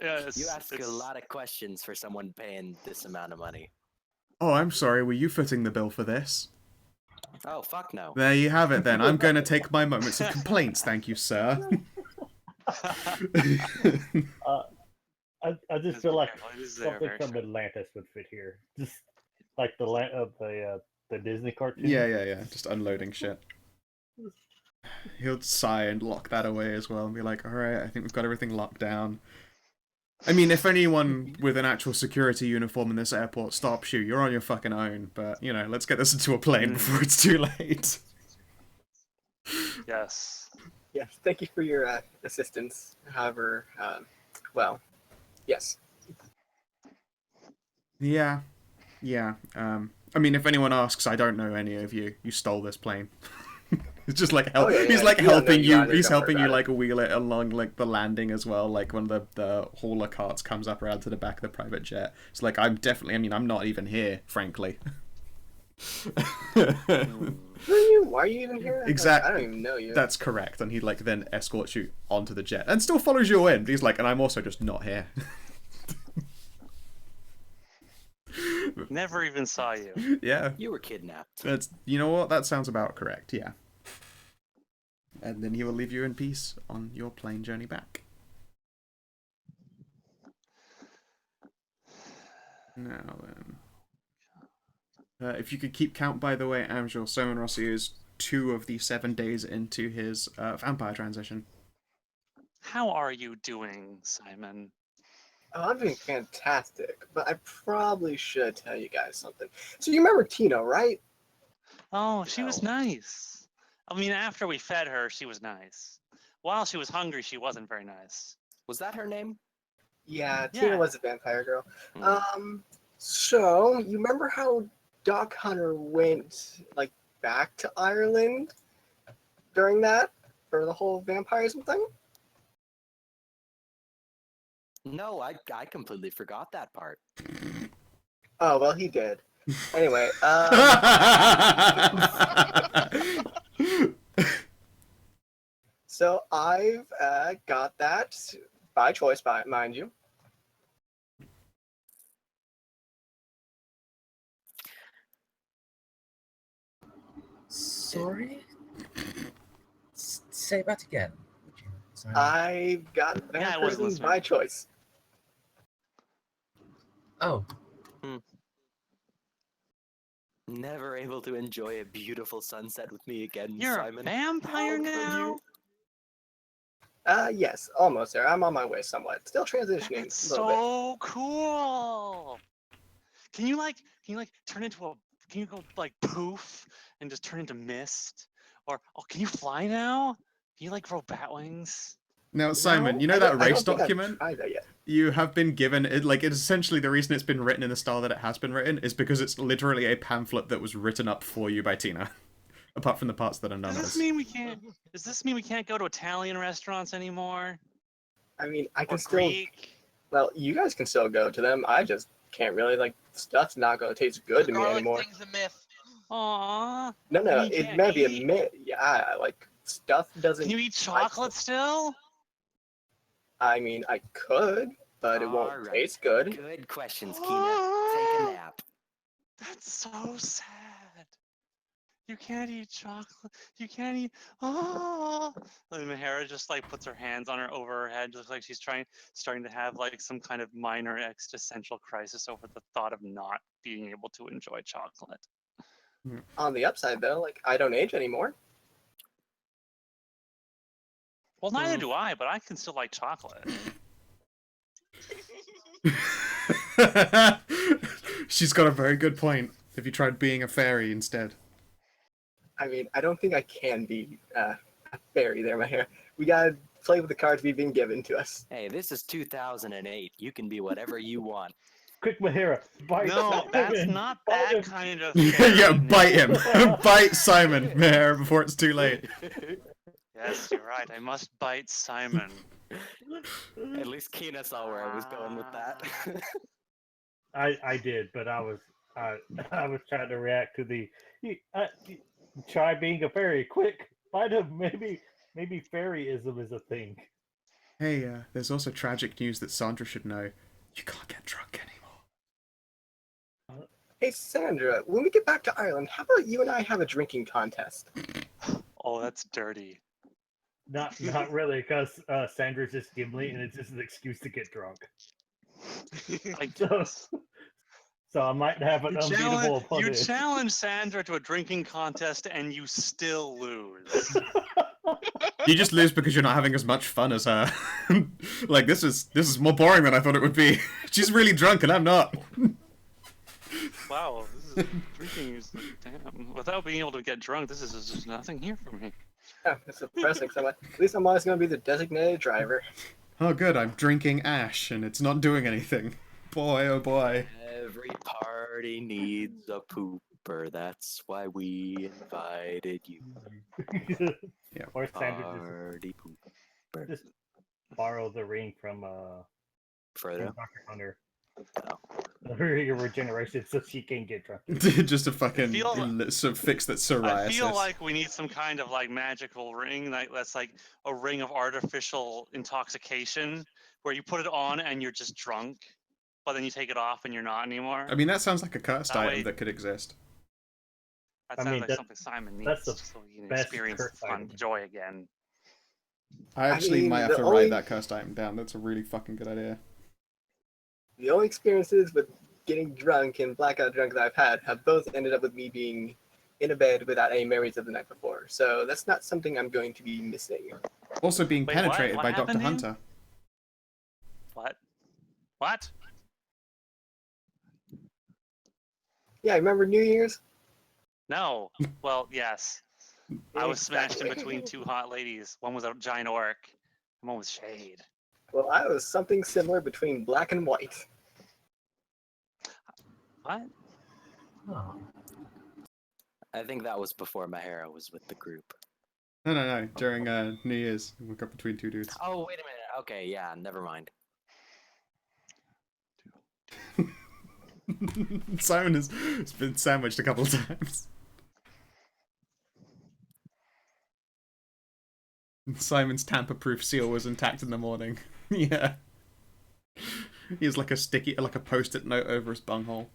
Yeah, You ask a lot of questions for someone paying this amount of money. Oh, I'm sorry, were you footing the bill for this? Oh, fuck no. There you have it then. I'm going to take my moments of complaints, thank you, sir. I just Just feel be like careful, it is there something very from sharp. Atlantis would fit here. Just like the Disney cartoon. Yeah. Just unloading shit. He'll sigh and lock that away as well and be like, alright, I think we've got everything locked down. I mean, if anyone with an actual security uniform in this airport stops you, you're on your fucking own. But, you know, let's get this into a plane before it's too late. Yes. Yes, thank you for your assistance. However, well, yes. Yeah. I mean, if anyone asks, I don't know any of you. You stole this plane. It's just like help. Oh, yeah, He's yeah. like You don't know helping you you. either, He's don't worry helping you about like wheel it along like the landing as well. Like when the hauler carts comes up around to the back of the private jet. It's like I'm definitely. I mean, I'm not even here, frankly. Who are you? Why are you even here? Like, Exactly. I don't even know you. That's correct. And he like then escorts you onto the jet and still follows you in. He's like, and I'm also just not here. Never even saw you. Yeah. You were kidnapped. That's, you know what? That sounds about correct, yeah. And then he will leave you in peace on your plane journey back. Now then. If you could keep count, by the way, Amjul, Simon Rossi is 2 of the 7 days into his vampire transition. How are you doing, Simon? Oh, I'm doing fantastic, but I probably should tell you guys something. So you remember Tino, right? Oh, she was No. nice. I mean, after we fed her, she was nice. While she was hungry, she wasn't very nice. Was that her name? Yeah, Yeah. Tina was a vampire girl. Hmm. So you remember how Doc Hunter went like back to Ireland during that for the whole vampirism thing? No, I completely forgot that part. Oh well, he did. Anyway, so I've got that by choice, mind you. Sorry? Say that again. Would you? Sorry. I've got Yeah, I wasn't vampirism listening. by choice. Oh, Never able to enjoy a beautiful sunset with me again, You're Simon. a vampire How could now? you? Yes, almost there. I'm on my way somewhat. Still transitioning It's a little bit. so cool. Can you turn into a? Can you go like poof and just turn into mist? Or can you fly now? Can you like grow bat wings? Now, Simon, No, you know I that don't- I race don't think I've document? tried that yet. You have been given it, like, it's essentially the reason it's been written in the style that it has been written is because it's literally a pamphlet that was written up for you by Tina. Apart from the parts that are Does none this mean we can't? Does this mean we can't go to Italian restaurants anymore? I mean, I Or can still. Greek? Well, you guys can still go to them. I just can't really like stuff's not going to taste good The to me garlic anymore. thing's a myth. Aww. No, You it can't may be a eat? myth. Yeah, like stuff doesn't. Can you eat chocolate still? I mean, I could, but it won't Alright. taste good. Good questions, Kina. Take a nap. That's so sad. You can't eat chocolate. You can't eat. Oh. And Mahara just like puts her hands on her over her head, looks like she's starting to have like some kind of minor existential crisis over the thought of not being able to enjoy chocolate. On the upside, though, like I don't age anymore. Well, neither do I, but I can still like chocolate. She's got a very good point. Have you tried being a fairy instead? I mean, I don't think I can be a fairy there, my hair. We gotta play with the cards we've been given to us. Hey, this is 2008. You can be whatever you want. Quick, Mahira, bite No, that's Simon. not Bite that him. kind of. Yeah, fairy bite him. name. Bite Simon, Mayor, before it's too late. Yes, you're right. I must bite Simon. At least Kina saw where I was going with that. I did, but I was trying to react to the try being a fairy. Quick, find him. Maybe fairyism is a thing. Hey, there's also tragic news that Sandra should know. You can't get drunk anymore. Hey, Sandra, when we get back to Ireland, how about you and I have a drinking contest? Oh, that's dirty. Not really, because Sandra's just Gimli, and it's just an excuse to get drunk. I So, guess. so I might have an unbeatable You opponent. challenge Sandra to a drinking contest and you still lose. You just lose because you're not having as much fun as her. Like, this is more boring than I thought it would be. She's really drunk and I'm not. Wow, drinking is damn. Without being able to get drunk, this is just nothing here for me. Yeah, it's depressing. So at least I'm always going to be the designated driver. Oh good, I'm drinking ash and it's not doing anything. Boy, oh boy. Every party needs a pooper. That's why we invited you. Yeah. Or Sandra Party pooper. just borrow the ring from Frodo. Dr. Hunter. Oh. The ring of regeneration, so she can get drunk. Just to fucking fix that psoriasis. I feel like we need some kind of like magical ring, like that's like a ring of artificial intoxication, where you put it on and you're just drunk, but then you take it off and you're not anymore. I mean, that sounds like a cursed That item way- that could exist. That I sounds mean, like that- something Simon that's needs, the so he can best experience the curse fun item. joy again. I actually mean, might have the to only- write that cursed item down. That's a really fucking good idea. The only experiences with getting drunk and blackout drunk that I've had have both ended up with me being in a bed without any memories of the night before. So that's not something I'm going to be missing. Also being Wait, penetrated what by Dr. happened to you? Hunter. What? What? Yeah, remember New Year's? No. Well, yes. I was smashed in Exactly. between two hot ladies. One was a giant orc, and one was Shade. Well, I was something similar between black and white. What? Oh. I think that was before Mahara was with the group. No. During New Year's, we got between two dudes. Oh, wait a minute. Okay, yeah, never mind. Simon has been sandwiched a couple of times. Simon's tamper-proof seal was intact in the morning. Yeah. He has like a post-it note over his bunghole.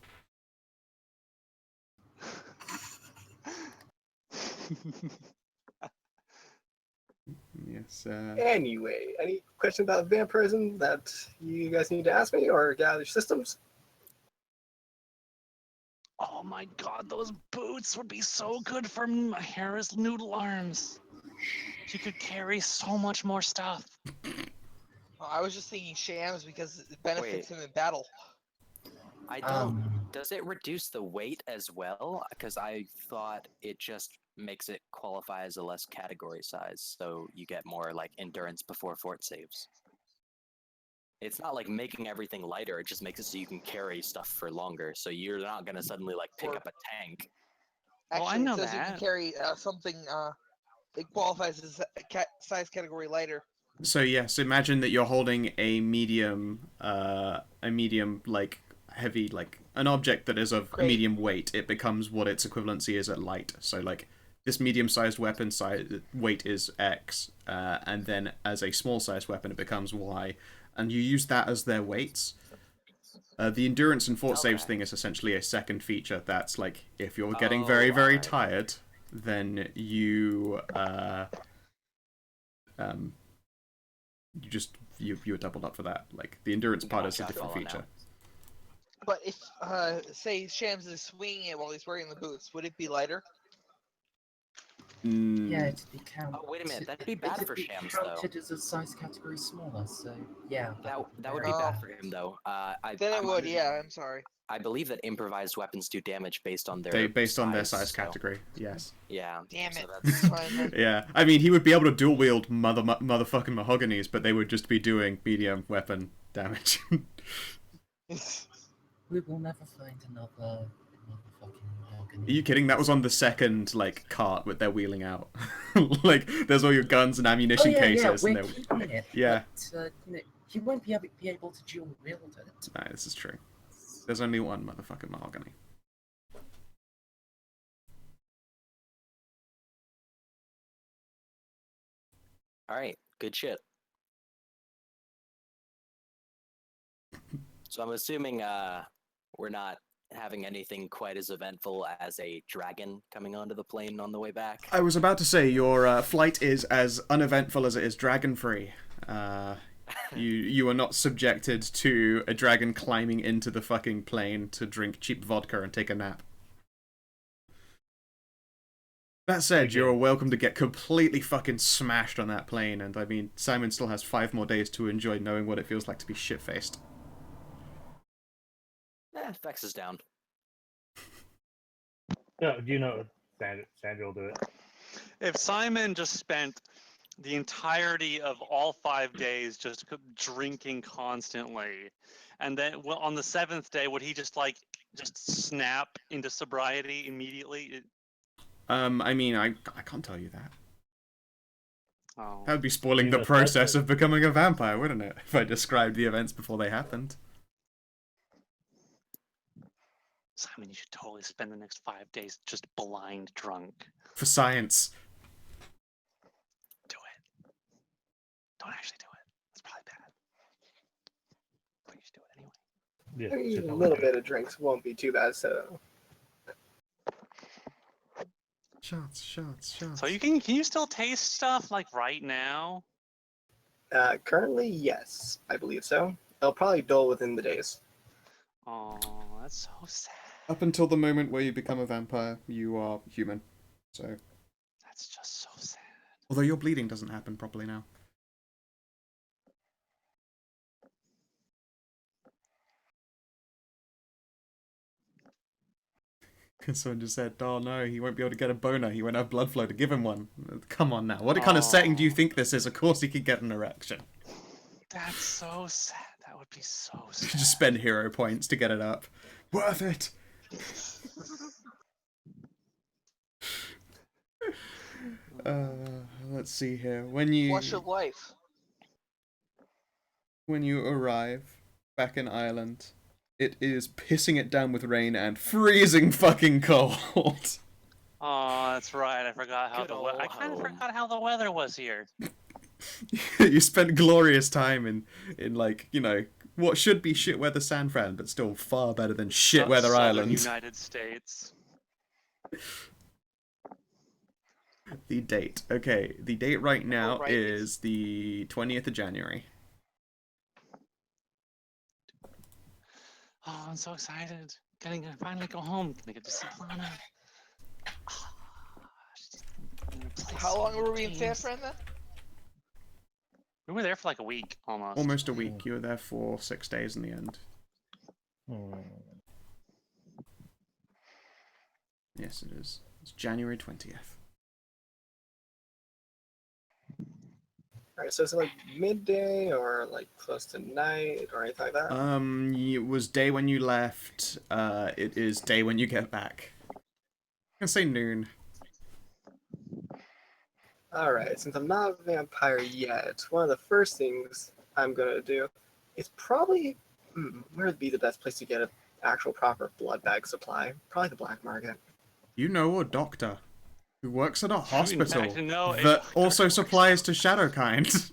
Yes. Anyway, any questions about vampirism that you guys need to ask me or gather systems? Oh my god, those boots would be so good for Mahara's noodle arms. She could carry so much more stuff. Oh, I was just thinking shams because it benefits Wait. him in battle. I don't. Does it reduce the weight as well? Because I thought it just makes it qualify as a less category size, so you get more like endurance before fort saves. It's not like making everything lighter, it just makes it so you can carry stuff for longer, so you're not gonna suddenly like pick Or- up a tank. Well, I Actually, know it says you that. can carry something. It qualifies as a size category lighter. So yes, imagine that you're holding a medium like heavy, like an object that is of Great. medium weight. It becomes what its equivalency is at light. So like this medium-sized weapon weight is X, and then as a small-sized weapon it becomes Y, and you use that as their weights. The endurance and fort saves Okay. thing is essentially a second feature. That's like if you're getting very, very alright. tired, then you you're doubled up for that. Like the endurance part is a Gotcha, different follow now. feature. But if, say, Shams is swinging it while he's wearing the boots, would it be lighter? Yeah, it'd be counted. Oh, wait a minute, that'd be bad for Shams, though. Counted as a size category smaller, so yeah. That would be Oh. bad for him, though. Then it would, yeah, I'm sorry. I believe that improvised weapons do damage based on their size so- category. Yes. Yeah. Damn so it. that's- Fine, then. Yeah. I mean, he would be able to dual wield motherfucking mahoganies, but they would just be doing medium weapon damage. We will never find another motherfucking mahogany. Are you kidding? That was on the second like cart that they're wheeling out. Like, there's all your guns and ammunition cases. We're and they're... keeping it. Yeah. But, he won't be able to dual wield it. No, this is true. There's only one motherfucking mahogany. Alright, good shit. So I'm assuming we're not having anything quite as eventful as a dragon coming onto the plane on the way back. I was about to say, your flight is as uneventful as it is dragon-free. You are not subjected to a dragon climbing into the fucking plane to drink cheap vodka and take a nap. That said, you're welcome to get completely fucking smashed on that plane, and I mean, Simon still has 5 more days to enjoy knowing what it feels like to be shit-faced. Vex is down. No, you know, Sandra will do it. If Simon just spent the entirety of all 5 days just drinking constantly, and then on the 7th day, would he just snap into sobriety immediately? I mean, I can't tell you that. Oh. That would be spoiling the process of becoming a vampire, wouldn't it? If I described the events before they happened. Simon, you should totally spend the next 5 days just blind drunk. For science. Do it. Don't actually do it. It's probably bad. But you should do it anyway. Yeah, I mean, a little bit of drinks won't be too bad, so... Shots. So can you still taste stuff like right now? Currently, yes, I believe so. It'll probably dull within the days. Oh, that's so sad. Up until the moment where you become a vampire, you are human. So, That's just so sad. although your bleeding doesn't happen properly now. Someone just said, "Oh no, he won't be able to get a boner. He won't have blood flow to give him one." Come on now. What kind of setting do you think this is? Of course he could get an erection. That's so sad. That would be so You sad. should just spend hero points to get it up. Worth it. Let's see here. Flush of life. When you arrive back in Ireland, it is pissing it down with rain and freezing fucking cold. Oh, that's right. I forgot how Good old I kind of home. forgot how the weather was here. You spent glorious time in like, you know, what should be shit weather San Fran, but still far better than shit weather Southern Ireland. United States. The date. Okay, the date right now Right. is the 20th of January. Oh, I'm so excited. Gonna finally go home. Gonna get to see Lana. How long were we in San Fran then? We were there for like a week almost. Almost a week. You were there for 6 days in the end. Yes, it is. It's January 20th. Alright, so is it like midday or like close to night or anything like that? It was day when you left. It is day when you get back. I'm gonna say noon. Alright, since I'm not a vampire yet, one of the first things I'm gonna do is probably... where would be the best place to get an actual proper blood bag supply? Probably the black market. You know a doctor who works at a hospital fact know a that doctor also who works- supplies to Shadowkind.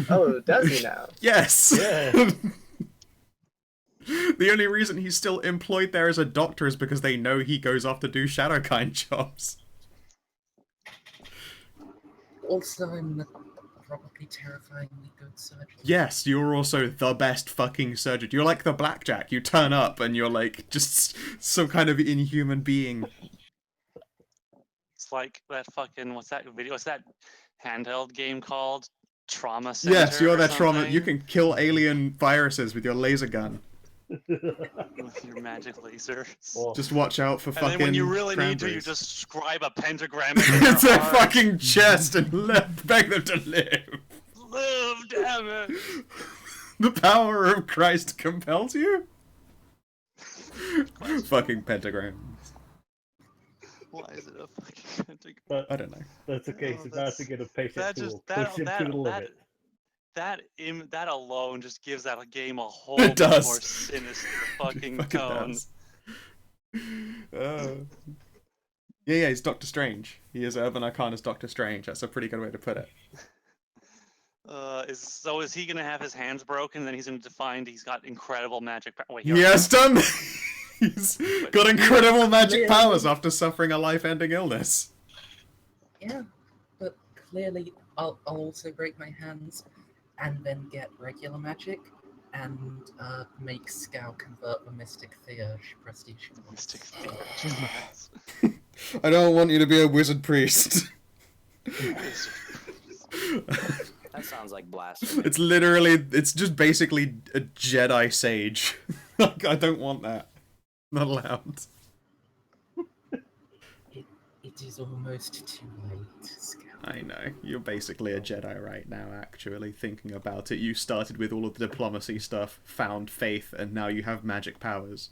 Oh, does he now? Yes. Yeah. The only reason he's still employed there as a doctor is because they know he goes off to do Shadowkind jobs. Also, I'm probably terrifyingly good surgeon. Yes, you're also the best fucking surgeon. You're like the Blackjack. You turn up and you're like just some kind of inhuman being. It's like that fucking what's that video? What's that handheld game called? Trauma Center. Yes, you're or that trauma. You something? can kill alien viruses with your laser gun. With your magic laser. Well, Just watch out for And fucking then when you really need to, you cranberries. just scribe a pentagram in It's their heart. fucking chest and beg them to live. Live, damn it! The power of Christ compels you? Fucking pentagram. Why is it a fucking pentagram? but I don't know. that's okay. Oh, He's about to get a patient that who just will push him to the limit. that alone just gives that game a whole It much does. more sinister fucking Fucking tone. does. Yeah, he's Doctor Strange. He is Urban Arcana's Doctor Strange. That's a pretty good way to put it. Is he gonna have his hands broken? And then he's gonna find he's got incredible magic power. Wait, He already has does. done. He's got incredible magic powers after suffering a life-ending illness. Yeah, but clearly I'll also break my hands and then get regular magic and make Scout convert the Mystic Theurge prestige. Mystic Theurge. I don't want you to be a wizard priest. That sounds like blasphemy. It's just basically a Jedi sage. Like, I don't want that. Not allowed. It is almost too late, Scout. I know. You're basically a Jedi right now, actually, thinking about it. You started with all of the diplomacy stuff, found faith, and now you have magic powers.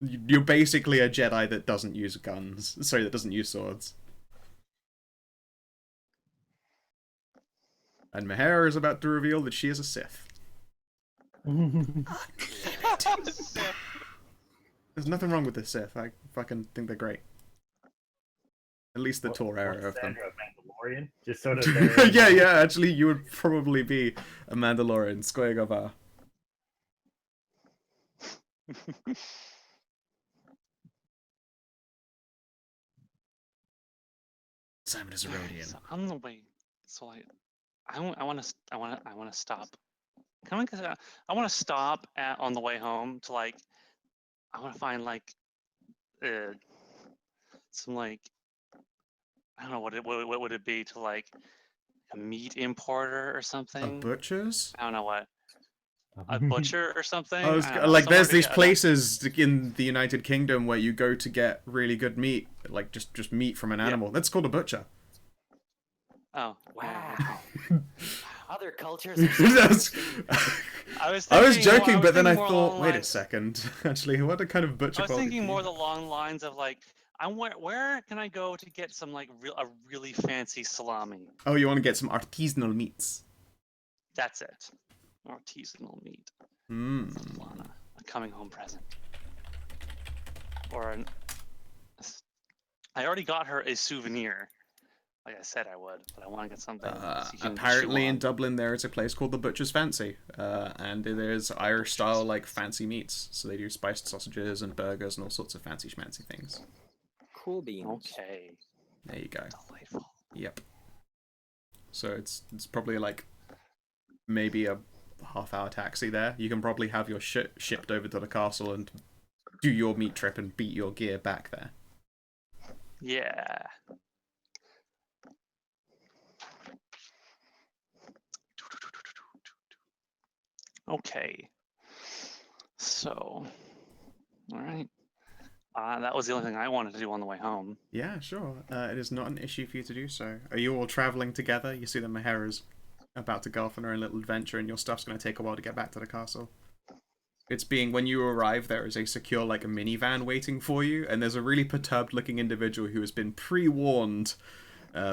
You're basically a Jedi that doesn't use guns. Sorry, that doesn't use swords. And Mahara is about to reveal that she is a Sith. There's nothing wrong with the Sith. I fucking think they're great. At least the Tor era of them. Sandra a Mandalorian? Just sort of there. yeah, actually, you would probably be a Mandalorian. Skoyagava. Simon is a Rhodian. So on the way, so I want to stop. I want to stop on the way home to I want to find some I don't know what would it be to a meat importer or A something. butcher's? I don't know what. A butcher or something. I was, I don't know, like, somewhere there's to these get- places in the United Kingdom where you go to get really good meat, like just meat from an animal. That's called a butcher. Oh Wow. Other cultures. That's- I was I was thinking joking, but then I thinking more thought, along wait a lines- second. Actually, what kind of butcher? I was quality thinking do you more have? along the lines of where can I go to get some a really fancy salami? Oh, you want to get some artisanal meats? That's it. Artisanal meat. Hmm. For Lana, a coming home present. Or I already got her a souvenir. Like I said I would, but I want to get something. she can Apparently chew in on. Dublin there is a place called the Butcher's Fancy, and it is Irish style like fancy meats. So they do spiced sausages and burgers and all sorts of fancy schmancy things. Cool beans. Okay. There you go. Delightful. Yep. So it's probably like maybe a half-hour taxi there. You can probably have your shit shipped over to the castle and do your meat trip and beat your gear back there. Yeah. Okay. So, all right. That was the only thing I wanted to do on the way home. Yeah, sure. It is not an issue for you to do so. Are you all traveling together? You see that Mahara's about to go off on her own little adventure, and your stuff's going to take a while to get back to the castle. When you arrive, there is a secure, like, a minivan waiting for you, and there's a really perturbed-looking individual who has been pre-warned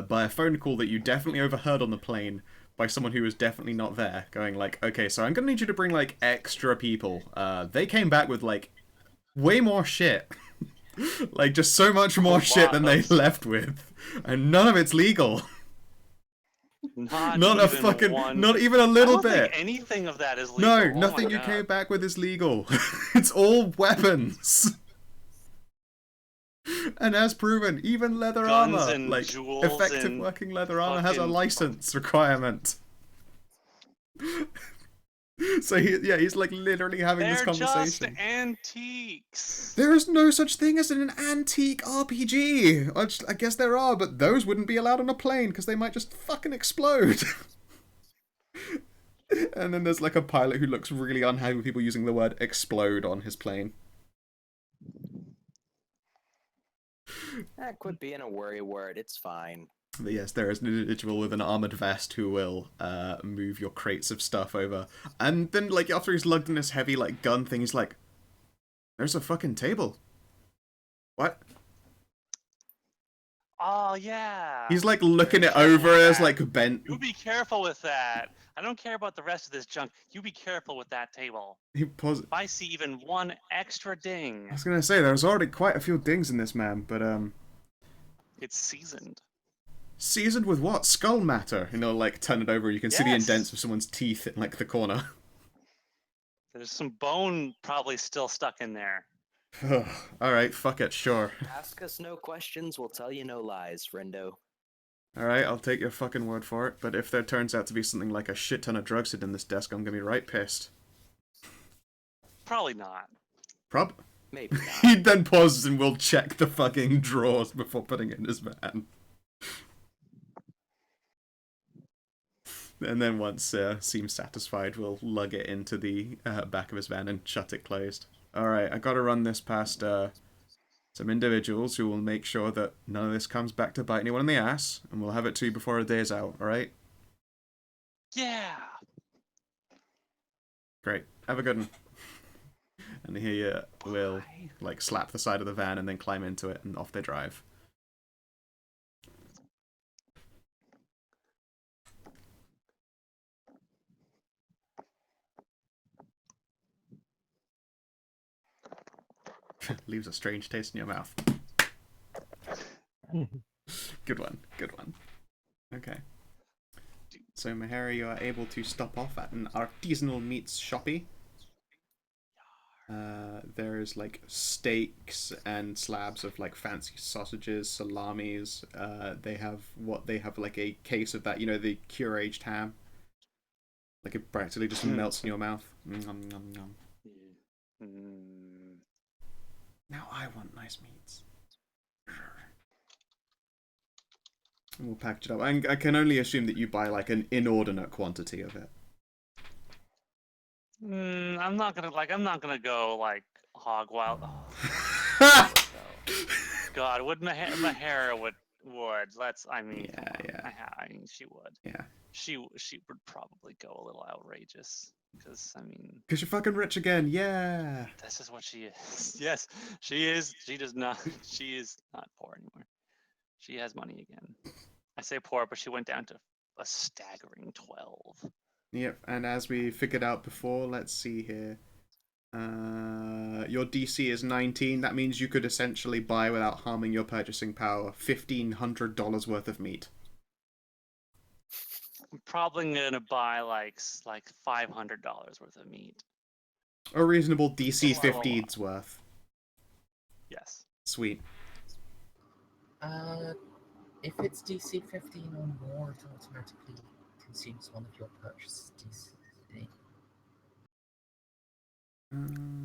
by a phone call that you definitely overheard on the plane by someone who was definitely not there, going like, okay, so I'm going to need you to bring, like, extra people. They came back with, like, way more shit. Like, just so much more shit than they left with. And none of it's legal. Not Not a even fucking, one. not even a I little don't think bit. anything of that is legal. No, Oh my nothing you God. came back with is legal. It's all weapons. And as proven, even leather Guns armor, and like jewels effective and working leather armor, has a fucking- license requirement. So he's like literally having this They're just conversation. antiques. There is no such thing as an antique RPG. I guess there are, but those wouldn't be allowed on a plane because they might just fucking explode. And then there's like a pilot who looks really unhappy with people using the word explode on his plane. Quit being a worry word. It's fine. But yes, there is an individual with an armored vest who will move your crates of stuff over. And then, like, after he's lugged in this heavy, like, gun thing, he's like, there's a fucking table. What? Oh yeah. He's, like, looking Very it over careful with as, that. like, bent. You be careful with that. I don't care about the rest of this junk. You be careful with that table. He pos- If I see even one extra ding, I was gonna say, there's already quite a few dings in this man, but, it's seasoned. seasoned with what? Skull matter. You know, like, turn it over, you can see the Yes. indents of someone's teeth in, like, the corner. There's some bone probably still stuck in there. Alright, fuck it, sure. Ask us no questions, we'll tell you no lies, friendo. Alright, I'll take your fucking word for it, but if there turns out to be something like a shit ton of drugs hidden in this desk, I'm gonna be right pissed. Probably not. Maybe not. He then pauses and will check the fucking drawers before putting it in his van. And then once seems satisfied, we'll lug it into the back of his van and shut it closed. Alright, I gotta run this past some individuals who will make sure that none of this comes back to bite anyone in the ass, and we'll have it to you before a day's out, alright? Yeah. Great. Have a good one. And here you will, like, slap the side of the van and then climb into it, and off they drive. Leaves a strange taste in your mouth. Good one, good one. Okay. So, Mahara, you are able to stop off at an artisanal meats shoppy. There's like steaks and slabs of like fancy sausages, salamis. They have like a case of that, you know, the cure-aged ham. Like it practically just melts in your mouth. Nom, nom, nom. Now I want nice meats. And we'll package it up. I can only assume that you buy like an inordinate quantity of it. I'm not gonna go like hog wild. Oh, God, would Mahara would. Let's. I mean, Yeah, come on. yeah. I mean, she would. Yeah. She would probably go a little outrageous because I mean, Because you're fucking rich again, yeah. this is what she is. Yes, she is. She does not. She is not poor anymore. She has money again. I say poor, but she went down to a staggering 12. Yep, and as we figured out before, let's see here. Your DC is 19. That means you could essentially buy, without harming your purchasing power, $1,500 worth of meat. I'm probably gonna buy like $500 worth of meat. A reasonable DC It's a lot. 15's worth. Yes. Sweet. If it's DC 15 or more, it automatically consumes one of your purchase DC.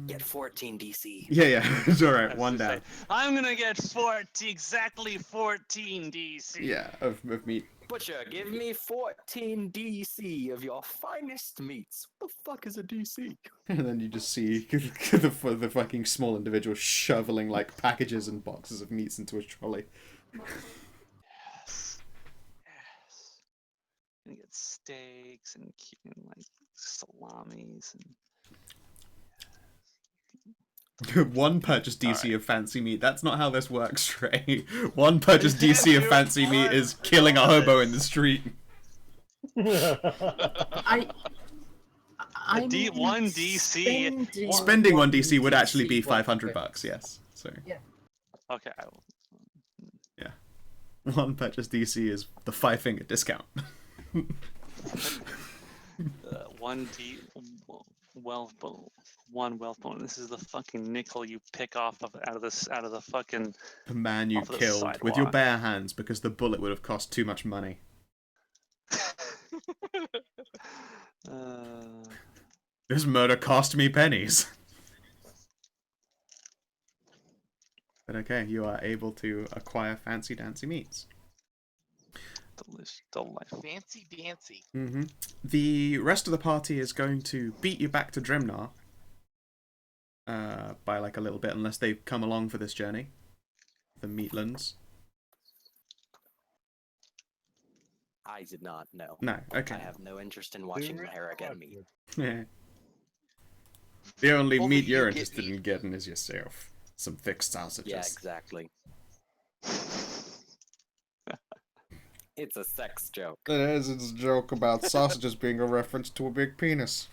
Get 14 DC. Yeah, it's alright, I was one gonna down. say, I'm gonna get exactly 14 DC. Yeah, of meat. Butcher, give me 14 DC of your finest meats. What the fuck is a DC? And then you just see the fucking small individual shoveling like packages and boxes of meats into a trolley. Yes. Yes. And get steaks and like salamis and. One purchase DC of fancy meat. That's not how this works, Trey. One purchase DC of fancy meat is killing a hobo in the street. I mean, one DC. Spending one DC would actually be $500, yes. So Okay. one purchase DC is the 5-finger discount. One wealth bonus. This is the fucking nickel you pick off of out of the fucking The man you off the killed with your sidewalk. bare hands because the bullet would have cost too much money. This murder cost me pennies. But okay, you are able to acquire fancy dancy meats. Delightful. Fancy dancy. The rest of the party is going to beat you back to Drimnar. By like a little bit, unless they've come along for this journey. The Meatlands. I did not know. No, okay. I have no interest in watching Mahara get meat. Yeah. The only Only meat you you're get interested meat. in getting is yourself. Some thick sausages. Yeah, exactly. It's a sex joke. It is. It's a joke about sausages being a reference to a big penis.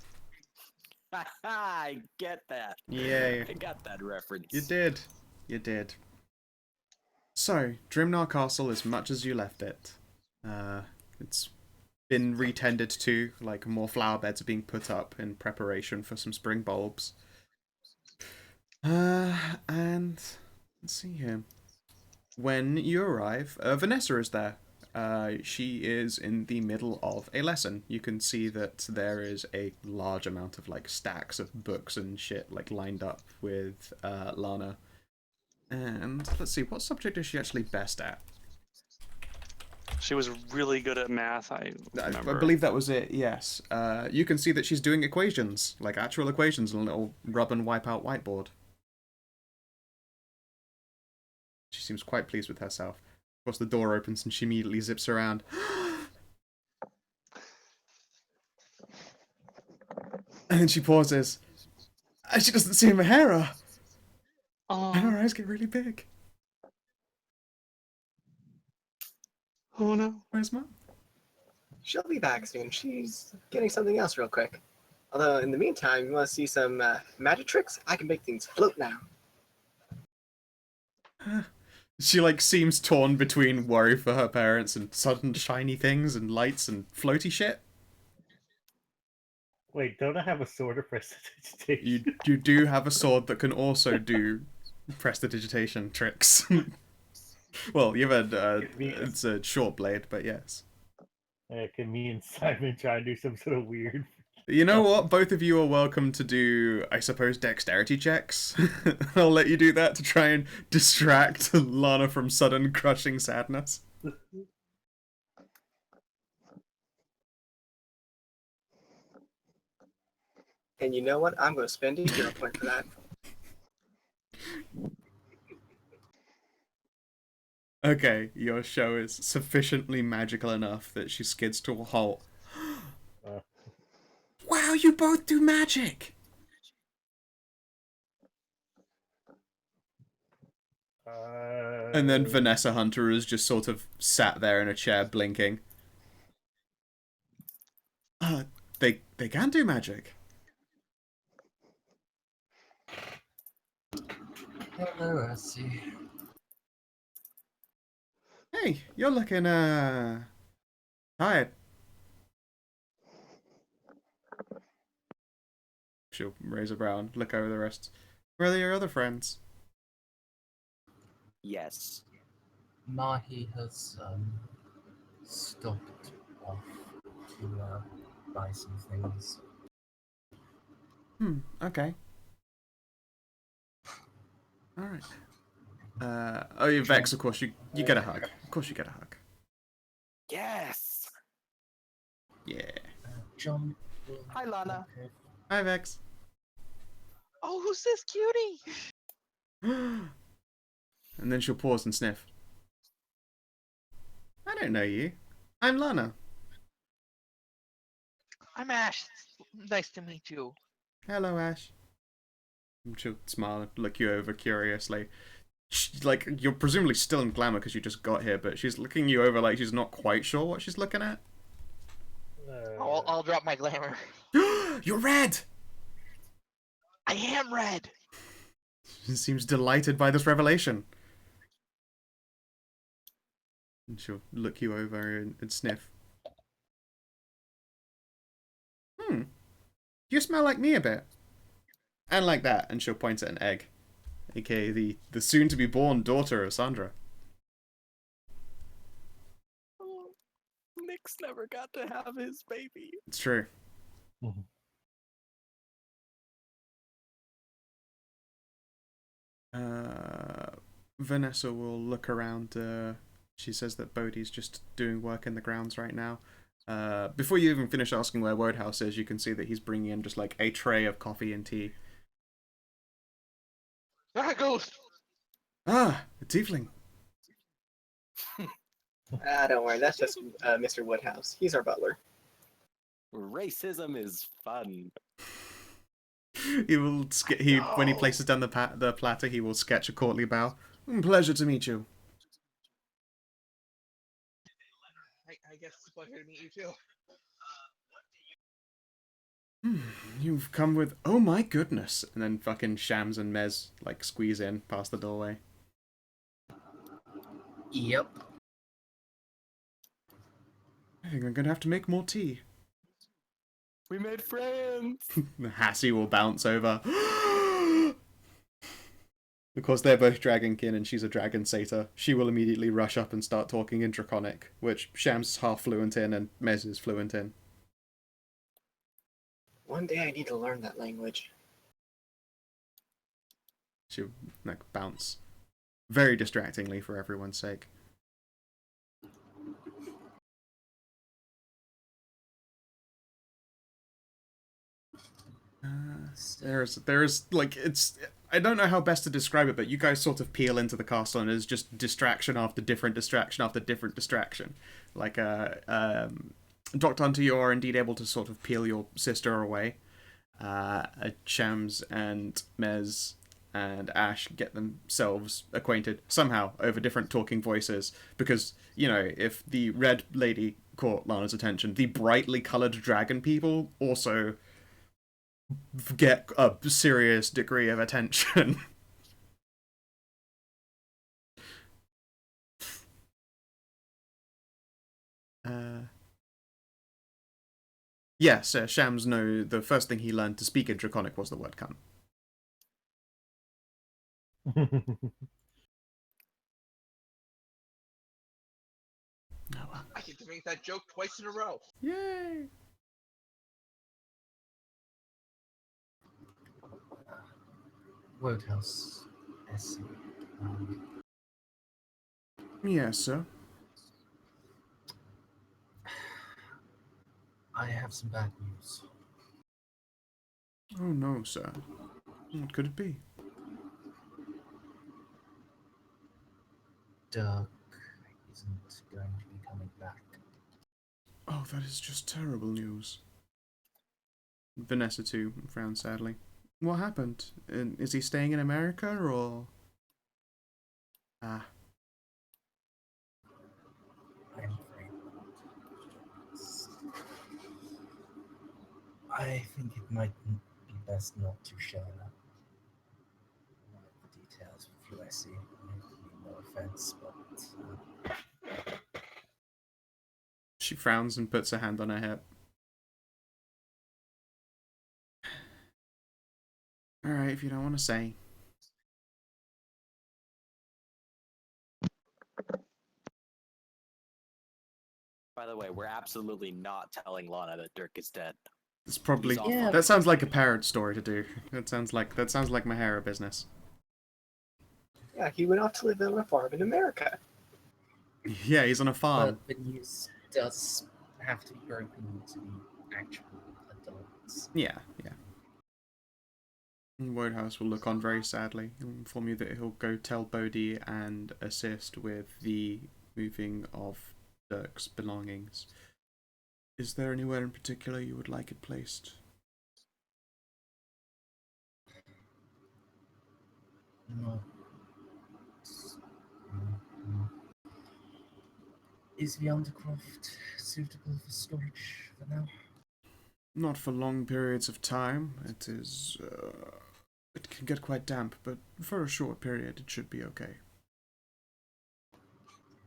I get that. Yay. I got that reference. You did. You did. So, Drimnar Castle is much as you left it. It's been retended to, like more flower beds are being put up in preparation for some spring bulbs. And let's see here. When you arrive, Vanessa is there. She is in the middle of a lesson. You can see that there is a large amount of like stacks of books and shit like lined up with Lana. And let's see, what subject is she actually best at? She was really good at math. I remember. believe that was it, yes. You can see that she's doing equations, like actual equations on a little rub and wipe out whiteboard. She seems quite pleased with herself. Of course, the door opens and she immediately zips around. And then she pauses. And she doesn't see Mahara. And her eyes get really big. Oh no. Where's Mom? She'll be back soon. She's getting something else real quick. Although, in the meantime, you want to see some magic tricks? I can make things float now. She, like, seems torn between worry for her parents and sudden shiny things and lights and floaty shit. Wait, don't I have a sword of prestidigitation? You do have a sword that can also do prestidigitation tricks. Well, you've had, it's a short blade, but yes. Can me and Simon try and do some sort of weird... You know what? Both of you are welcome to do, I suppose, dexterity checks. I'll let you do that to try and distract Lana from sudden crushing sadness. And you know what? I'm going to spend a hero point for that. Okay, your show is sufficiently magical enough that she skids to a halt. Wow, you both do magic! And then Vanessa Hunter is just sort of sat there in a chair blinking. They can do magic. Hello, Essie. Hey, you're looking, tired. She'll raise a brow and look over the rest. Where are your other friends? Yes. Mahi has stopped off to buy some things. Okay. Alright. Oh, you Vex, of course, you get a hug. Of course you get a hug. Yes. Yeah. John. Hi, Lana. Okay. Hi, Vex. Oh, who's this cutie? And then she'll pause and sniff. I don't know you. I'm Lana. I'm Ash. Nice to meet you. Hello, Ash. And she'll smile and look you over curiously. Like, you're presumably still in glamour because you just got here, but she's looking you over like she's not quite sure what she's looking at. I'll drop my glamour. You're red! I am red. She seems delighted by this revelation. And she'll look you over and sniff. You smell like me a bit. And like that, and she'll point at an egg. aka the soon-to-be-born daughter of Sandra. Oh, Nick's never got to have his baby. It's true. Mhm. Vanessa will look around. She says that Bodhi's just doing work in the grounds right now. Before you even finish asking where Wodehouse is, you can see that he's bringing in just like a tray of coffee and tea. Ah, ghost! Ah, a tiefling. Don't worry, that's just Mr. Woodhouse. He's our butler. Racism is fun. He will when he places down the platter, he will sketch a courtly bow. Pleasure to meet you. I guess it's a pleasure to meet you too. You've come with, oh my goodness, and then fucking Shams and Mez like squeeze in past the doorway. Yep. I think I'm gonna have to make more tea. We made friends. Hassie will bounce over. Because they're both dragonkin and she's a dragon satyr, she will immediately rush up and start talking in Draconic, which Shams is half fluent in and Mez is fluent in. One day I need to learn that language. She'll like bounce very distractingly for everyone's sake. There's like, it's, I don't know how best to describe it, but you guys sort of peel into the castle and it's just distraction after different distraction after different distraction. Like Dr. Hunter, you are indeed able to sort of peel your sister away. Shams and Mez and Ash get themselves acquainted somehow over different talking voices, because, you know, if the red lady caught Lana's attention, the brightly coloured dragon people also get a serious degree of attention. Yes, Shams know the first thing he learned to speak in Draconic was the word cunt. Oh, well. I get to make that joke twice in a row. Yay! Wodehouse. SC. Yes, sir. I have some bad news. Oh no, sir. What could it be? Dirk isn't going to be coming back. Oh, that is just terrible news. Vanessa too frowns sadly. What happened? Is he staying in America or? Ah. I'm afraid not. I think it might be best not to share the details with you. I see. No offense, but She frowns and puts her hand on her hip. Alright, if you don't want to say. By the way, we're absolutely not telling Lana that Dirk is dead. It's probably He's off Yeah. on- that sounds like a parrot story to do. That sounds like Mahara business. Yeah, he went off to live on a farm in America. Yeah, he's on a farm. but the news does have to be broken to the actual adults. Yeah. Wodehouse will look on very sadly and inform you that he'll go tell Bodhi and assist with the moving of Dirk's belongings. Is there anywhere in particular you would like it placed? No. Is the Undercroft suitable for storage for now? Not for long periods of time. It is. It can get quite damp, but for a short period, it should be okay.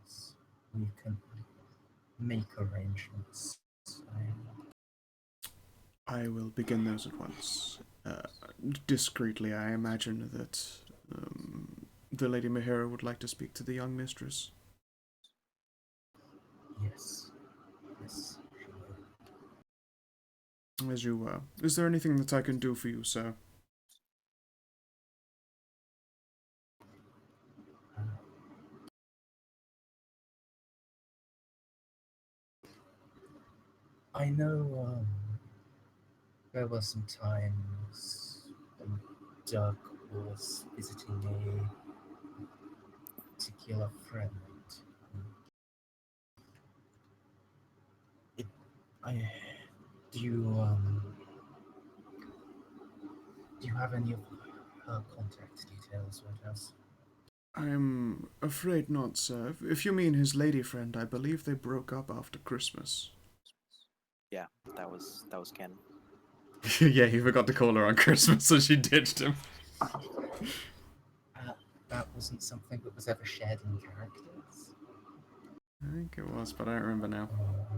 Yes. We can make arrangements. I will begin those at once. Discreetly, I imagine that the Lady Mahira would like to speak to the young mistress. Yes. Yes, sure. As you were. Is there anything that I can do for you, sir? Uh, I know there were some times when Doug was visiting a particular friend. It, I, do you have any of her contact details with us? I'm afraid not, sir. If you mean his lady friend, I believe they broke up after Christmas. Yeah, that was canon. Yeah, he forgot to call her on Christmas, so she ditched him. That wasn't something that was ever shared in characters. I think it was, but I don't remember now.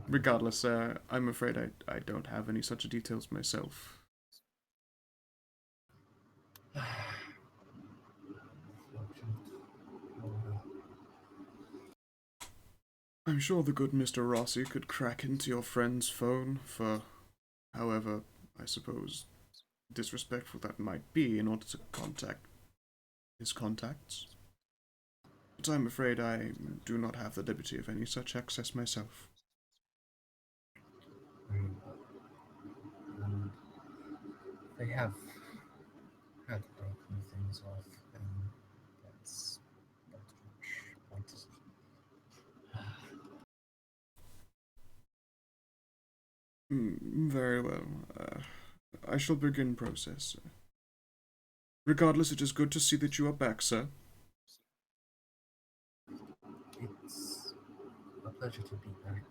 Regardless, I'm afraid I don't have any such details myself. I'm sure the good Mr. Rossi could crack into your friend's phone for however, I suppose, disrespectful that might be in order to contact his contacts. But I'm afraid I do not have the liberty of any such access myself. And they have had broken things off, and that's not much point. Very well. I shall begin process. Regardless, it is good to see that you are back, sir. It's a pleasure to be back,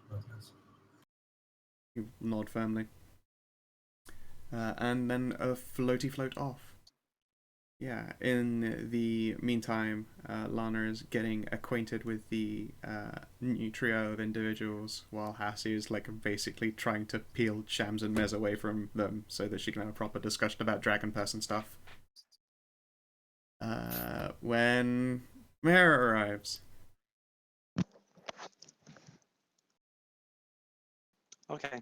brothers. You nod firmly. And then a floaty float off. Yeah, in the meantime, Lana is getting acquainted with the new trio of individuals, while Hassie is basically trying to peel Shams and Mez away from them so that she can have a proper discussion about dragon person stuff. When Mara arrives. Okay.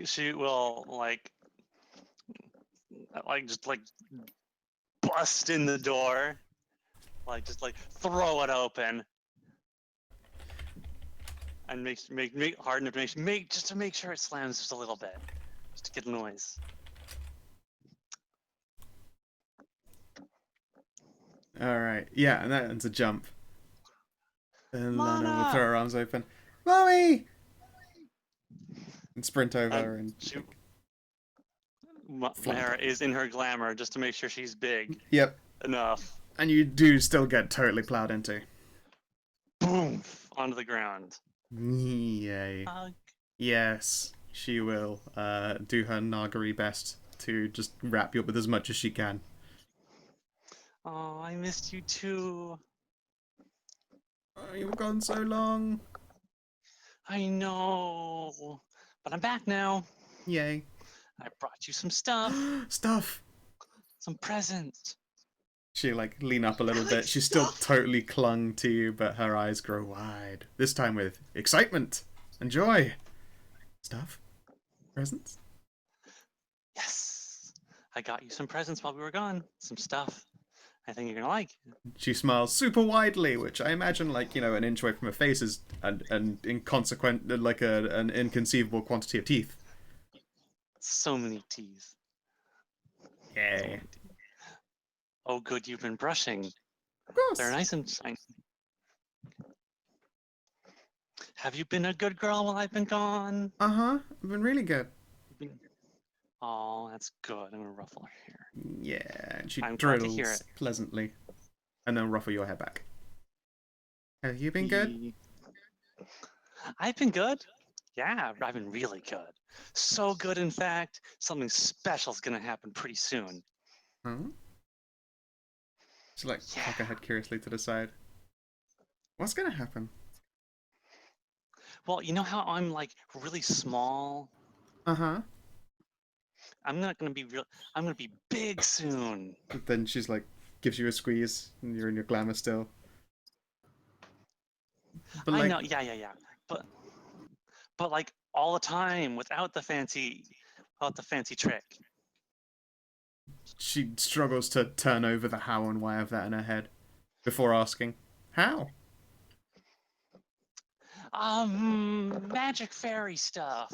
She will just bust in the door, just throw it open, and make hard enough to make sure it slams just a little bit, just to get a noise. Alright, yeah, and that's a jump. Then Lana will Lana! throw her arms open. Mommy! And sprint over and Mahara is in her glamour just to make sure she's big Yep. enough. And you do still get totally plowed into. Boom! Onto the ground. Yay. Yes, she will do her Nagari best to just wrap you up with as much as she can. Oh, I missed you too. Oh, you've gone so long. I know. But I'm back now. Yay. I brought you some stuff. Stuff. Some presents. She lean up a little bit. She's still totally clung to you, but her eyes grow wide. This time with excitement and joy. Stuff? Presents? Yes. I got you some presents while we were gone. Some stuff I think you're gonna like. She smiles super widely, which I imagine, an inch away from her face is an inconsequent, an inconceivable quantity of teeth. So many teeth. Yay. Oh, good, you've been brushing. Of course. They're nice and shiny. Have you been a good girl while I've been gone? Uh-huh. I've been really good. Oh, that's good. I'm gonna ruffle her hair. Yeah, and she I'm glad to hear drills it. pleasantly. And then ruffle your hair back. Have you been good? I've been good. Yeah, I've been really good. So good, in fact, something special's gonna happen pretty soon. Huh? She cock her head curiously to the side. What's gonna happen? Well, you know how I'm like really small? Uh-huh. I'm not gonna be real. I'm gonna be big soon. Then she's like, gives you a squeeze, and you're in your glamour still. But I like, know. Yeah. But like all the time without the fancy trick. she struggles to turn over the how and why of that in her head before asking, how? Magic fairy stuff.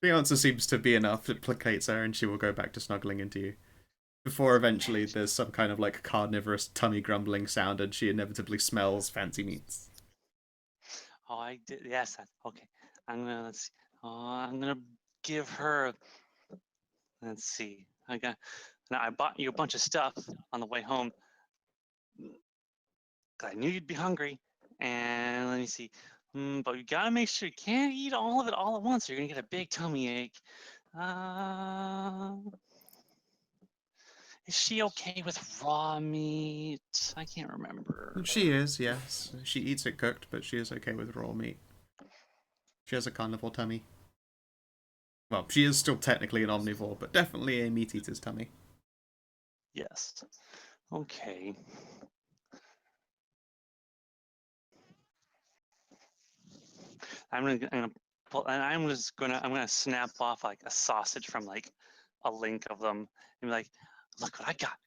The answer seems to be enough. It placates her, and she will go back to snuggling into you. Before eventually there's some kind of like carnivorous tummy grumbling sound, and she inevitably smells fancy meats. Oh, I did. Yes. Okay. Let's see. I'm gonna give her. Let's see. Now I bought you a bunch of stuff on the way home. 'Cause I knew you'd be hungry. And let me see. But you gotta make sure you can't eat all of it all at once. Or you're gonna get a big tummy ache. Uh, is she okay with raw meat? I can't remember. She is, yes. She eats it cooked, but she is okay with raw meat. She has a carnivore tummy. Well, she is still technically an omnivore, but definitely a meat eater's tummy. Yes. Okay. I'm gonna pull, and I'm gonna snap off like a sausage from like a link of them and be like, look what I got.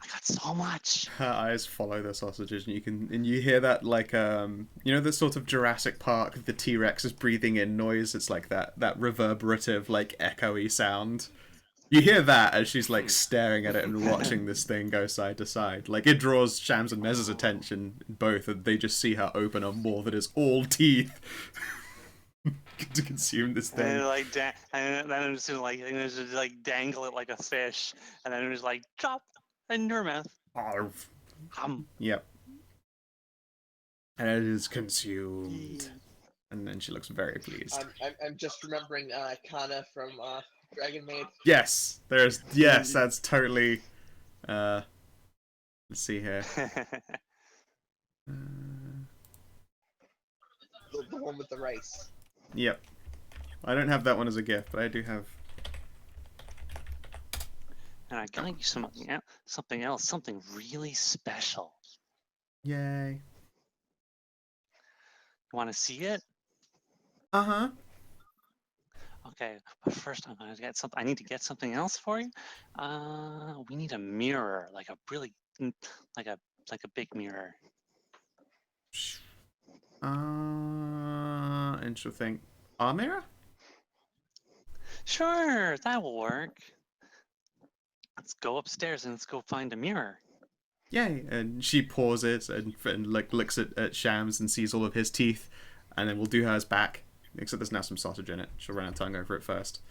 I got so much. Her eyes follow the sausages, and you hear that like you know the sort of Jurassic Park the T-Rex is breathing in noise. It's like that reverberative like echoey sound. You hear that as she's like staring at it and watching this thing go side to side. Like it draws Shams and Mez's attention both, and they just see her open a maw that is all teeth to consume this And then thing. like and then I'm just like dangle it like a fish, and then just like chop in her mouth. Arf. Um. Yep. And it is consumed. And then she looks very pleased. I'm just remembering Arcana from Dragon Maid. Yes, that's totally. Let's see here. The one with the rice. Yep. I don't have that one as a gift, but I do have. And I got you something else, something really special. Yay. You want to see it? Uh-huh. Okay, but first I'm gonna get something. I need to get something else for you. We need a mirror, like a really, like a big mirror. Interesting. Our mirror? Sure, that will work. Let's go upstairs and let's go find a mirror. Yay. And she pauses and like looks at Shams and sees all of his teeth, and then we'll do hers back. Except there's now some sausage in it. She'll run her tongue over it first.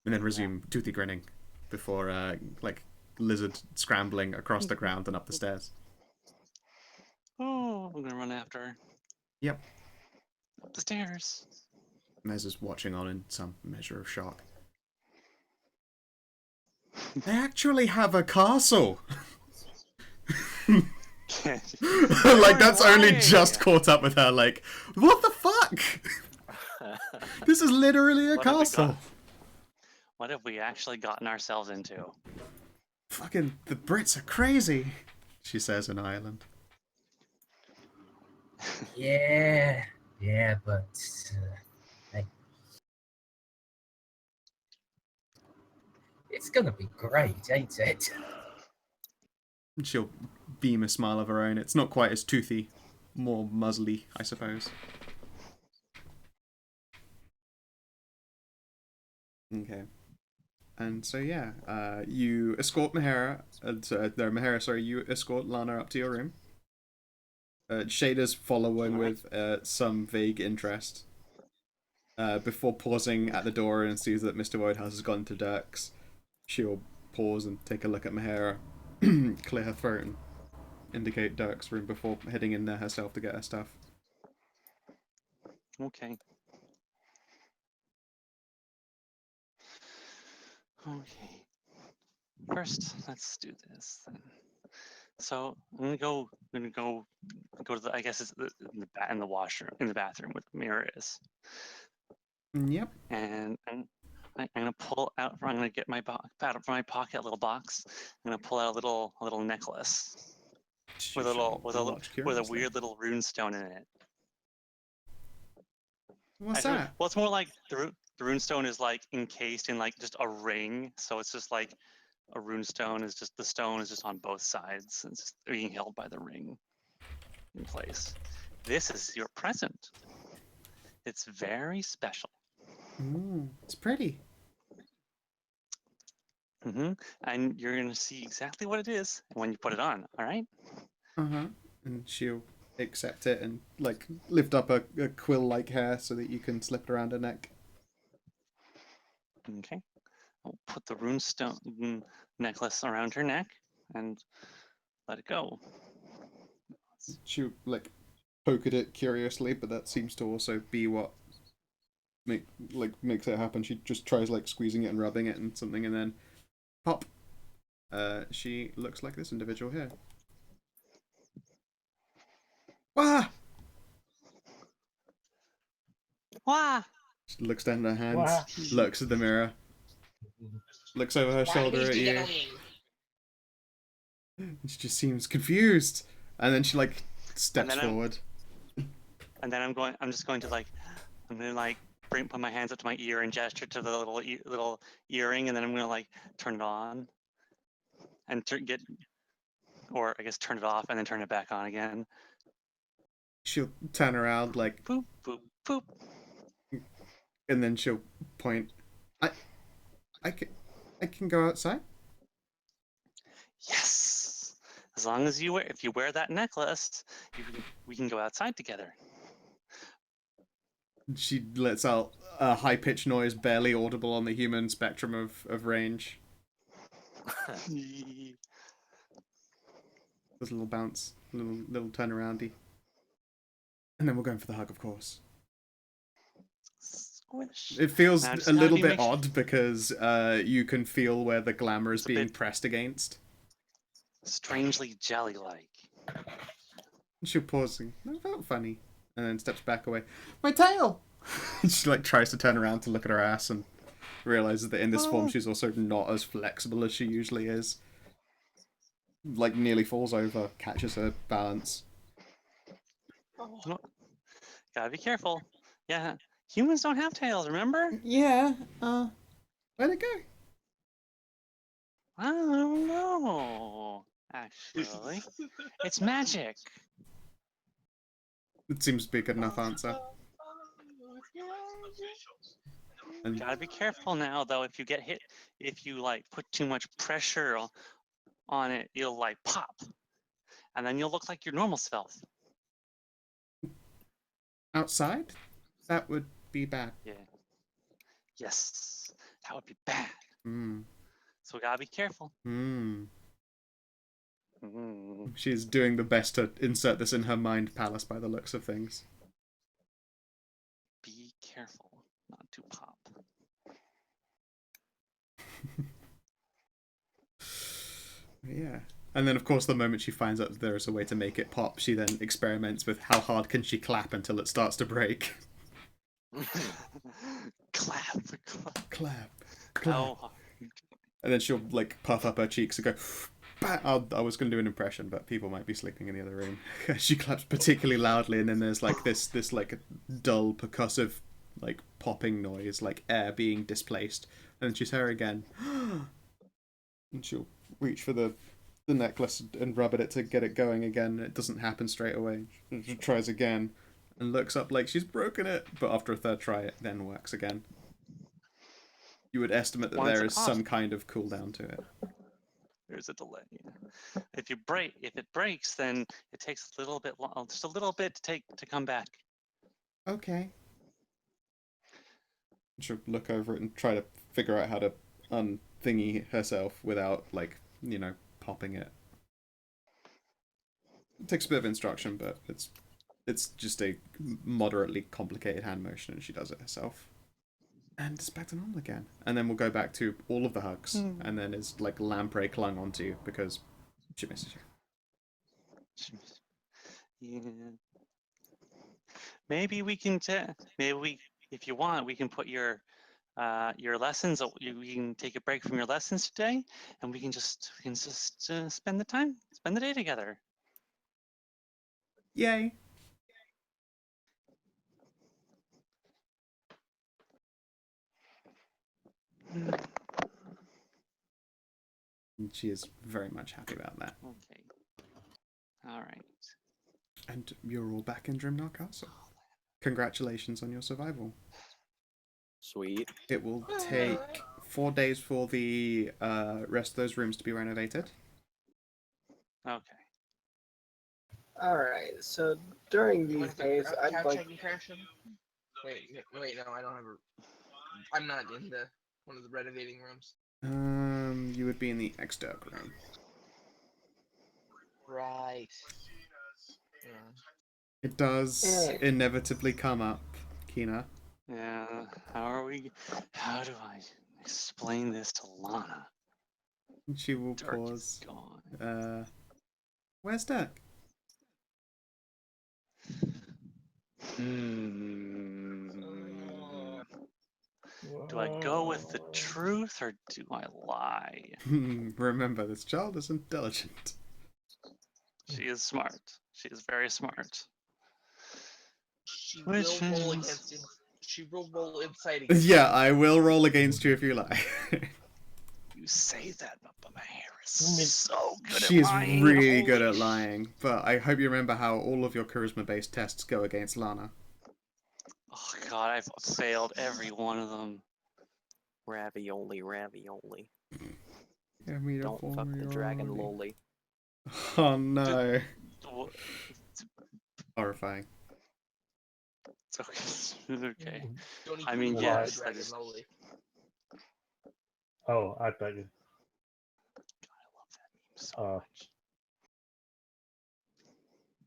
And then resume toothy grinning before like lizard scrambling across the ground and up the stairs. Oh, I'm gonna run after her. Yep. Up the stairs. Mez is watching on in some measure of shock. They actually have a castle! Like, that's only just caught up with her, like, what the fuck? This is literally a castle! What have we actually gotten ourselves into? Fucking, the Brits are crazy, she says in Ireland. Yeah, but it's gonna be great, ain't it? And she'll beam a smile of her own. It's not quite as toothy, more muzzly, I suppose. Okay. And so yeah, you escort Mahara, you escort Lana up to your room. Shada's following with some vague interest. Before pausing at the door and sees that Mr. Wodehouse has gone to Dirk's, she'll pause and take a look at Mahara, clear her throat, and indicate Dirk's room before heading in there herself to get her stuff. Okay. Okay. First, let's do this then. So I'm gonna go to the, I guess it's in the washroom, in the bathroom where the mirror is. Yep. And I'm gonna pull out. I'm gonna get my out from my pocket a little box. I'm gonna pull out a little necklace with a weird little rune stone in it. What's Actually, that? well, it's more like the rune stone is like encased in like just a ring, so it's just like a rune stone is just the stone is just on both sides. It's just being held by the ring in place. This is your present. It's very special. Ooh, it's pretty. And you're gonna see exactly what it is when you put it on. All right. Uh-huh. And she'll accept it and like lift up a quill-like hair so that you can slip it around her neck. Okay. I'll put the runestone necklace around her neck and let it go. She'll like poke at it curiously, but that seems to also be what makes it happen. She just tries like squeezing it and rubbing it and something, and then pop. She looks like this individual here. Wah! Wah! She looks down at her hands, Wah. looks at the mirror, looks over her shoulder at you. And she just seems confused, and then she like steps forward. And then I'm just going to like, I'm gonna like put my hands up to my ear and gesture to the little earring, and then I'm gonna like turn it on, and turn it off, and then turn it back on again. She'll turn around like boop boop boop, and then she'll point. I can go outside. Yes, as long as if you wear that necklace, we can go outside together. She lets out a high-pitched noise barely audible on the human spectrum of range. There's a little bounce, little turnaroundy. And then we're going for the hug, of course. Squish. It feels a little bit odd because you can feel where the glamour is being pressed against. Strangely jelly-like. She'll pause and, that felt funny. And then steps back away. My tail! She like tries to turn around to look at her ass and realizes that in this form she's also not as flexible as she usually is. Like nearly falls over, catches her balance. Gotta be careful. Yeah, humans don't have tails, remember? Yeah, where'd it go? I don't know, actually. It's magic. It seems to be a good enough answer. And gotta be careful now, though. If you get hit, if you like put too much pressure on it, you'll like pop, and then you'll look like your normal self. Outside? That would be bad. Yeah. Yes, that would be bad. Mm. So we gotta be careful. Mm. She's doing the best to insert this in her mind palace by the looks of things. Be careful not to pop. Yeah. And then, of course, the moment she finds out that there is a way to make it pop, she then experiments with how hard can she clap until it starts to break. Clap. Clap. Oh. And then she'll, like, puff up her cheeks and go... I was going to do an impression, but people might be sleeping in the other room. She claps particularly loudly, and then there's, like, this like, dull, percussive, like, popping noise, like air being displaced. And then she's her again. And she'll reach for the necklace and rub at it to get it going again. It doesn't happen straight away. She tries again and looks up like she's broken it, but after a third try it then works again. You would estimate that there is some kind of cooldown to it. There's a delay. If it breaks, then it takes a little bit long, just a little bit to come back. Okay. She'll look over it and try to figure out how to unthingy herself without, like, you know, popping it. It takes a bit of instruction, but it's just a moderately complicated hand motion, and she does it herself. And it's back to normal again. And then we'll go back to all of the hugs, and then it's like lamprey clung onto you because she misses you. Yeah. Maybe we can. If you want, we can put your lessons. We can take a break from your lessons today, and we can just spend the day together. Yay. And she is very much happy about that. Okay. All right. And you're all back in Drimnar Castle. Congratulations on your survival. Sweet. It will take 4 days for the rest of those rooms to be renovated. Okay. Alright, so during You these want to days, I'm couch going. I can crash him? Wait, no, I don't have a. I'm not in the one of the renovating rooms. You would be in the Exdirk room. Right. Yeah. It does inevitably come up, Kina. Yeah. How do I explain this to Lana? She will Dirk pause. is gone. Where's Dirk? Do I go with the truth or do I lie? Remember, this child is intelligent. She is smart. She is very smart. She Which will roll is- against. She will roll insight against. Yeah, I will roll against you if you lie. You say that, but my hair is so good She at is lying. really good Holy at lying, but I hope you remember how all of your charisma-based tests go against Lana. Oh god, I've failed every one of them. Ravioli, ravioli. Don't Don't fuck the dragon loli. Oh no. Wha- Horrifying. It's okay. Okay. Don't I mean, equally yes, the that dragon is- loli. Oh, I thought you. God, I love that meme so much.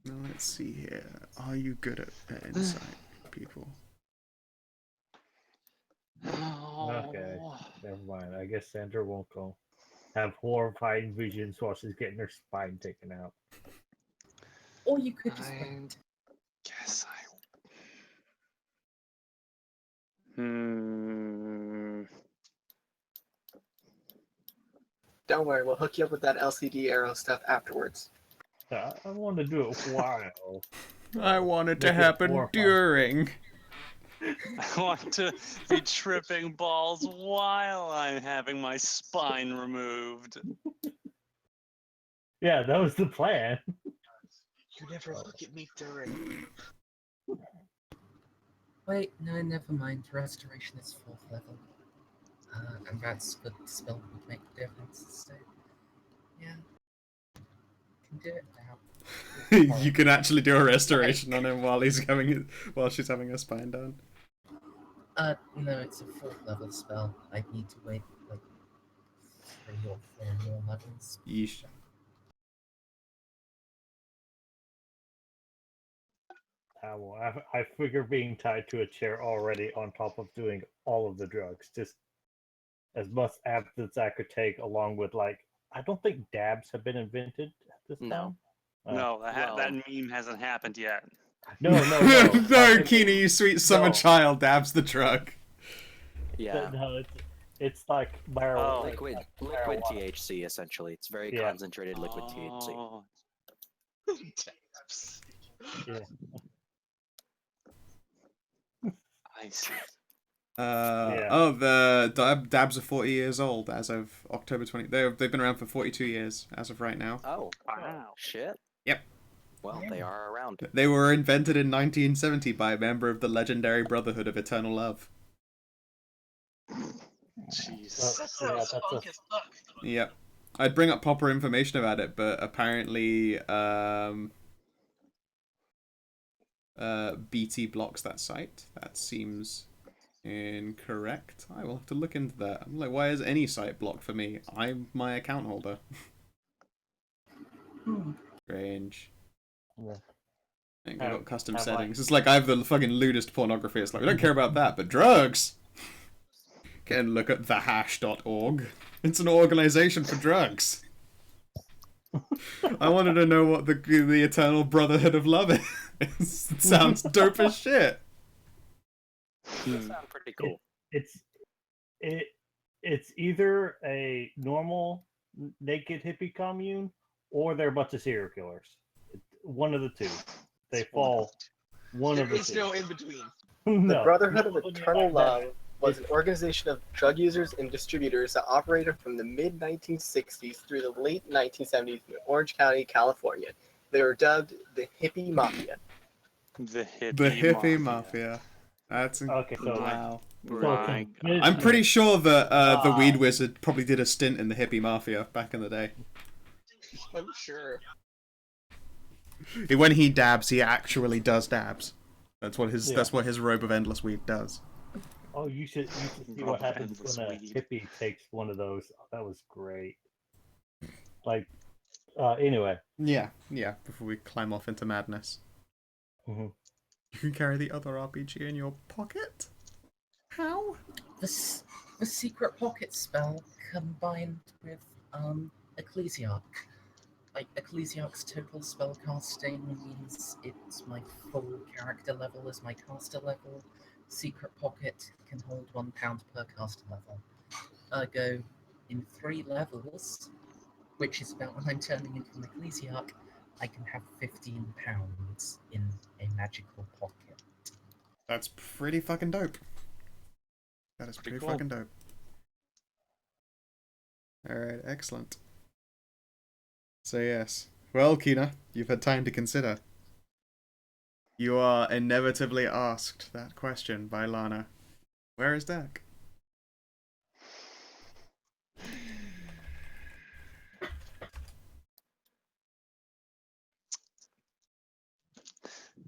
Now let's see here. Are you good at insight, people? Okay. Oh. Never mind. I guess Sandra won't go. Have horrifying visions while she's getting her spine taken out. Or you could just I wait. guess I. Hmm. Don't worry, we'll hook you up with that LCD arrow stuff afterwards. I want to do it while. I want it to Make it happen horrifying. during. I want to be tripping balls while I'm having my spine removed. Yeah, that was the plan. You never look at me during. Wait, no, never mind. Restoration is 4th level. And that's the spell that would make the difference. So, yeah. Can do it now. You can actually do a restoration on him while she's having her spine down. No, it's a 4th level spell. I need to wait like 3 or 4 more levels. Yeesh. I figure being tied to a chair already on top of doing all of the drugs, just as much absence I could take, along with like, I don't think dabs have been invented at this No. time. No, that well- meme hasn't happened yet. No. No, Kina, you sweet summer No. child, dabs the drug. Yeah. No, it's like marijuana. Oh. Liquid Marijuana. THC essentially. It's very Yeah. concentrated liquid THC. Oh, Yeah. I see. Yeah. Oh, the dabs are 40 years old as of October 20. They've been around for 42 years as of right now. Oh, Wow. shit. Yep. Well, they are around. They were invented in 1970 by a member of the legendary Brotherhood of Eternal Love. Jeez. That Yeah, sounds that's a- funk as fuck. Yep. I'd bring up proper information about it, but apparently BT blocks that site. That seems incorrect. I will have to look into that. I'm like, why is any site blocked for me? I'm my account holder. Strange. Yeah. I think I've got custom have, settings. It's like I have the fucking lewdest pornography. It's like, we don't care about that, but drugs! Can look at thehash.org. It's an organization for drugs. I wanted to know what the Eternal Brotherhood of Love is. It sounds dope as shit. That sounds pretty cool. It's either a normal naked hippie commune or they're a bunch of serial killers. One of the two. They It's one of fall one There of the is two. no in between. The No, Brotherhood of no, when you Eternal like that, Love was an organization of drug users and distributors that operated from the mid-1960s through the late 1970s in Orange County, California. They were dubbed the Hippie Mafia. The hippie, The hippie mafia. mafia. That's Okay, so wow. so My to I'm pretty sure that the Ah. Weed Wizard probably did a stint in the hippie mafia back in the day. I'm sure. When he dabs, he actually does dabs. That's what his Yeah. that's what his robe of endless weed does. Oh, you should see Rob what happens Endless when a Weed. hippie takes one of those. Oh, that was great. Like, anyway. Yeah. Before we climb off into madness, Mhm. you can carry the other RPG in your pocket. How? The secret pocket spell combined with Ecclesiarch. Like Ecclesiarch's total spellcasting means it's my full character level as my caster level. Secret pocket can hold £1 per caster level. Ergo, in 3 levels, which is about when I'm turning into an Ecclesiarch, I can have £15 in a magical pocket. That's pretty fucking dope. That is pretty cool. fucking dope. Alright, excellent. So yes. Well, Kina, you've had time to consider. You are inevitably asked that question by Lana. Where is Dak?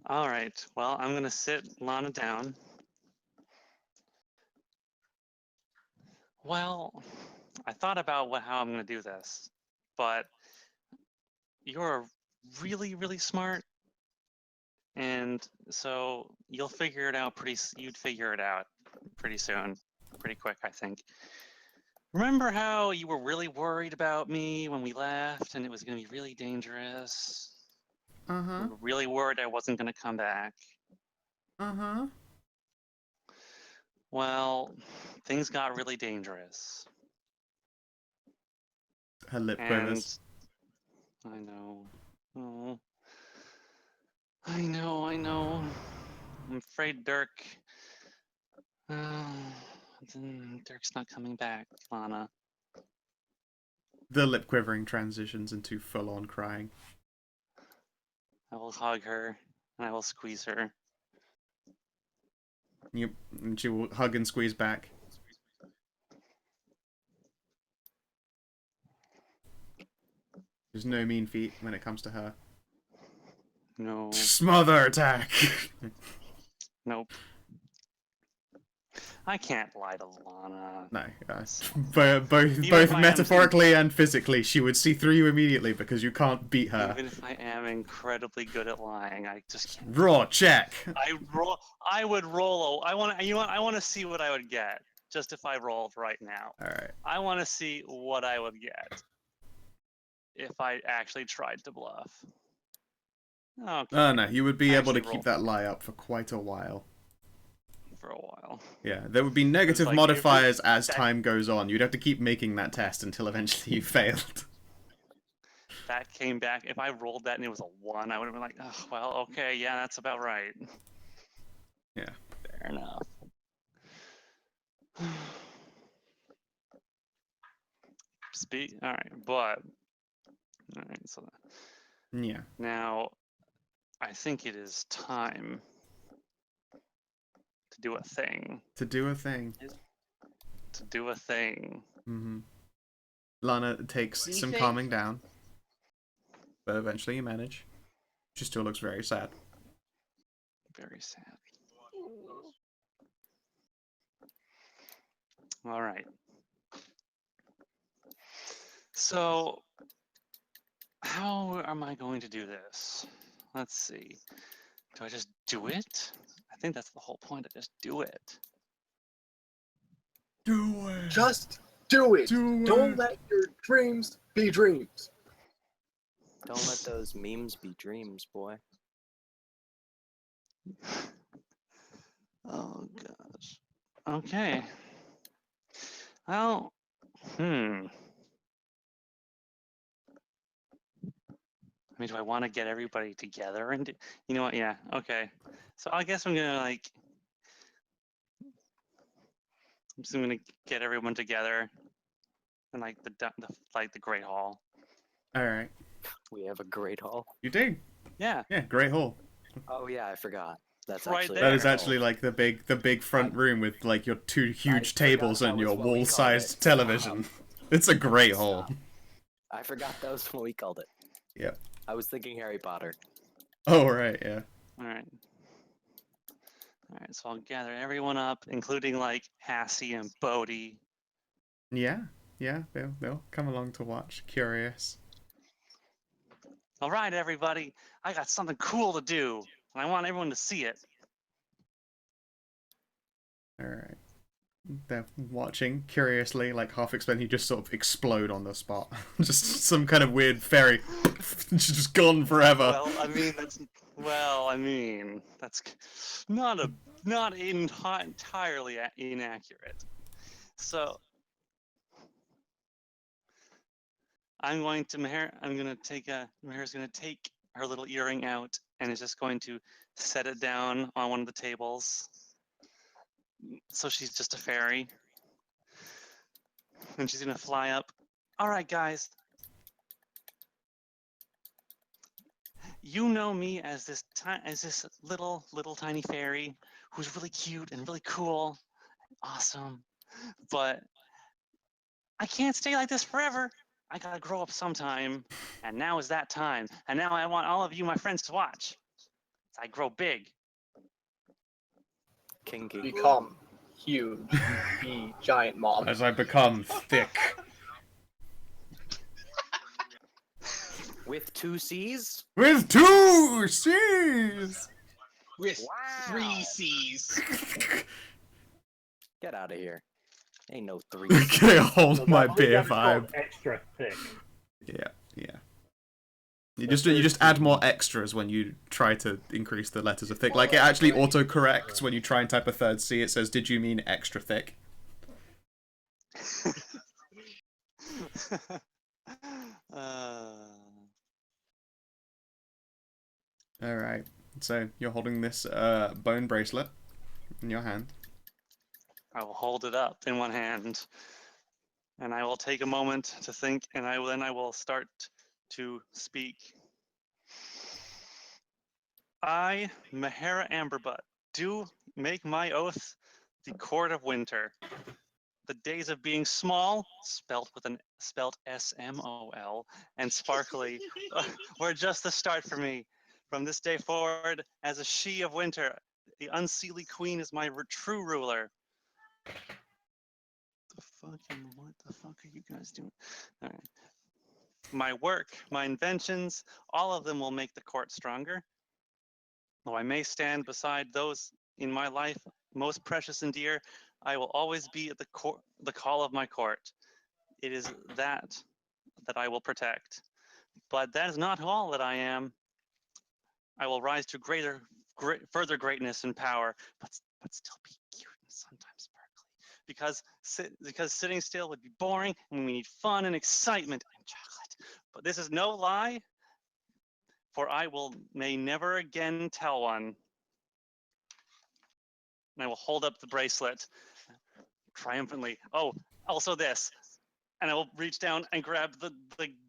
All right. Well, I'm gonna sit Lana down. Well, I thought about how I'm gonna do this, but you're really, really smart, and so you'll figure it out you'd figure it out pretty soon, pretty quick, I think. Remember how you were really worried about me when we left, and it was gonna be really dangerous? Uh-huh. You were really worried I wasn't gonna come back. Uh-huh. Well, things got really dangerous. Her lip And quivers. I know. Oh. I know. I'm afraid Dirk. Dirk's not coming back, Lana. The lip quivering transitions into full-on crying. I will hug her and I will squeeze her. Yep, and she will hug and squeeze back. There's no mean feat when it comes to her. No. Smother attack! Nope. I can't lie to Lana. No, both if I am metaphorically and physically, she would see through you immediately because you can't beat her. Even if I am incredibly good at lying, I just can't. Raw check. I would roll. I want to. You know what? I want to see what I would get. Just if I rolled right now. All right. I want to see what I would get if I actually tried to bluff. Okay. Oh no, you would be able to Actually keep that lie up for quite a while. For a while. Yeah, there would be negative like, modifiers as that- time goes on. You'd have to keep making that test until eventually you failed. That came back. If I rolled that and it was a 1, I would have been like, oh, well, okay, yeah, that's about right. Yeah. Fair enough. All right, but all right. So Yeah. now, I think it is time to do a thing. To do a thing. To do a thing. Mm-hmm. Lana takes What do you some think? calming down, but eventually you manage. She still looks very sad. Very sad. All right. So, how am I going to do this? Let's see. Do I just do it? I think that's the whole point. I just do it. Do it. Just do it. Do Don't it. let your dreams be dreams. Don't let those memes be dreams, boy. Oh gosh. Okay. Well, I mean, do I want to get everybody together and you know what? Yeah. Okay. So I guess I'm gonna I'm just gonna get everyone together in like the Great Hall. All right. We have a great hall. You do. Yeah. Yeah, Great Hall. Oh yeah, I forgot. That's Right actually there. That is what we actually call like the big front room with like your two huge forgot tables that and was your what we called wall-sized it. television. It's a great hall. Stop. I forgot that was what we called it. Yep. I was thinking Harry Potter. Oh right, yeah. All right. All right. So I'll gather everyone up, including like Hassie and Bodhi. Yeah, yeah. They'll come along to watch. Curious. All right, everybody. I got something cool to do, and I want everyone to see it. All right. They're watching curiously, like half expecting you just sort of explode on the spot. Just some kind of weird fairy, just gone forever. Well, I mean, that's not entirely inaccurate. So Meher's gonna take her little earring out and is just going to set it down on one of the tables. So she's just a fairy. And she's gonna fly up. All right, guys. You know me as this little tiny fairy who's really cute and really cool, awesome. But I can't stay like this forever. I gotta grow up sometime, and now is that time. And now I want all of you, my friends, to watch. As I grow big. Kinky. Become huge. Be giant mob. As I become thick. With 2 C's? With 2 C's! With Wow. 3 C's. Get out of here. Ain't no 3 Okay, hold So my that beer is called vibe. Extra thick. Yeah. You just add more extras when you try to increase the letters of thick. Like it actually autocorrects when you try and type a third C. It says, "Did you mean extra thick?" All right. So you're holding this bone bracelet in your hand. I will hold it up in one hand, and I will take a moment to think, and I will start to speak. I, Mahara Amberbutt, do make my oath the court of winter. The days of being small, spelt SMOL, and sparkly, were just the start for me. From this day forward, as a she of winter, the unseelie queen is my true ruler. What the fuck are you guys doing? All right. My work, my inventions, all of them will make the court stronger. Though I may stand beside those in my life most precious and dear, I will always be at the call of my court. It is that I will protect. But that is not all that I am. I will rise to further greatness and power, but still be cute and sometimes sparkly. Because sitting still would be boring, and we need fun and excitement and chocolate. But this is no lie, for I may never again tell one. And I will hold up the bracelet triumphantly. Oh, also this. And I will reach down and grab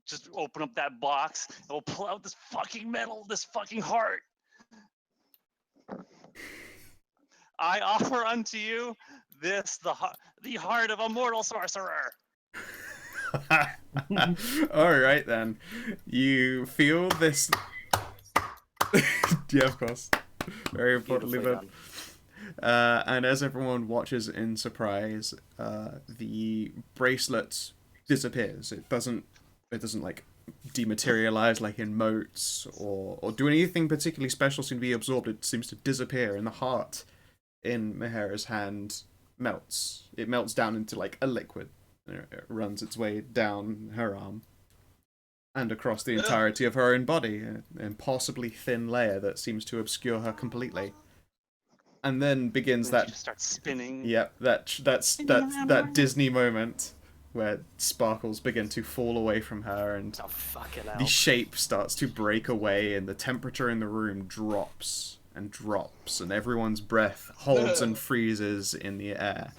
just open up that box. I will pull out this fucking metal, this fucking heart. I offer unto you this, the heart of a mortal sorcerer. All right then. You feel this. Yeah, of course. Very importantly, Beautifully then. done. And as everyone watches in surprise, the bracelet disappears. It doesn't like dematerialize like in motes or do anything particularly special seem to be absorbed. It seems to disappear, and the heart in Mahara's hand melts. It melts down into like a liquid. It runs its way down her arm. and across the entirety of her own body, an impossibly thin layer that seems to obscure her completely. And then begins And then she that just starts spinning. Yep, that Disney moment where sparkles begin to fall away from her and Oh, fucking hell. the shape starts to break away and the temperature in the room drops and drops and everyone's breath holds and freezes in the air.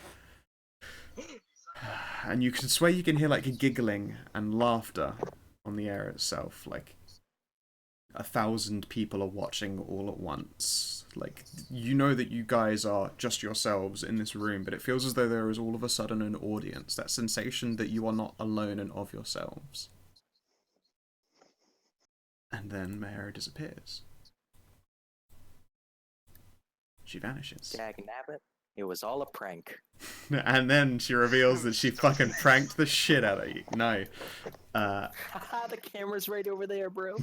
And you can swear you can hear like giggling and laughter on the air itself, like 1,000 people are watching all at once. Like, you know that you guys are just yourselves in this room, but it feels as though there is all of a sudden an audience. That sensation that you are not alone and of yourselves. And then Mayra disappears. She vanishes. Dag nabbit. It was all a prank. And then she reveals that she fucking pranked the shit out of you. No. Haha, the camera's right over there, bro.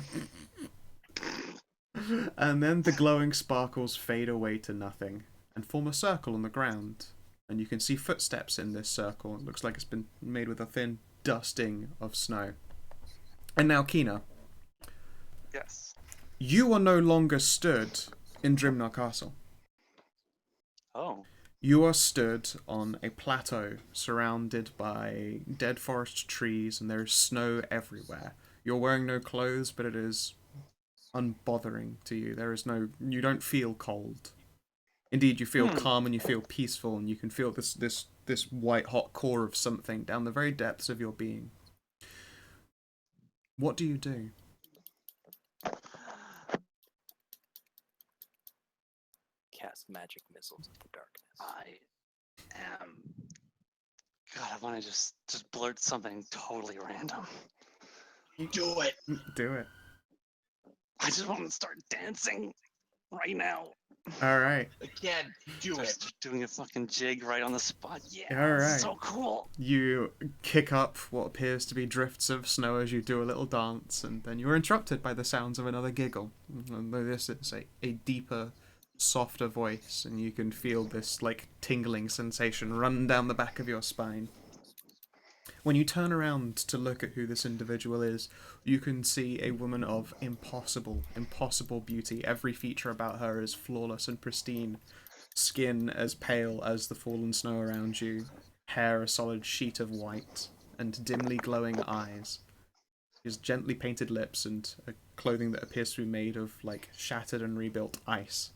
And then the glowing sparkles fade away to nothing and form a circle on the ground. And you can see footsteps in this circle. It looks like it's been made with a thin dusting of snow. And now, Kina, Yes. you are no longer stood in Drimnar Castle. Oh. You are stood on a plateau surrounded by dead forest trees, and there is snow everywhere. You're wearing no clothes, but it is unbothering to you. You don't feel cold. Indeed, you feel calm and you feel peaceful, and you can feel this white hot core of something down the very depths of your being. What do you do? Cast magic missiles in the darkness. I am. God, I want to just blurt something totally random. Do it. Do it. I just want to start dancing right now. Alright. Again, do it. Just doing a fucking jig right on the spot. Yeah, All this is right. so cool. You kick up what appears to be drifts of snow as you do a little dance, and then you're interrupted by the sounds of another giggle. And this is a deeper, softer voice, and you can feel this like tingling sensation run down the back of your spine. When you turn around to look at who this individual is, you can see a woman of impossible beauty. Every feature about her is flawless and pristine. Skin as pale as the fallen snow around you, hair a solid sheet of white, and dimly glowing eyes. She has gently painted lips and a clothing that appears to be made of like shattered and rebuilt ice.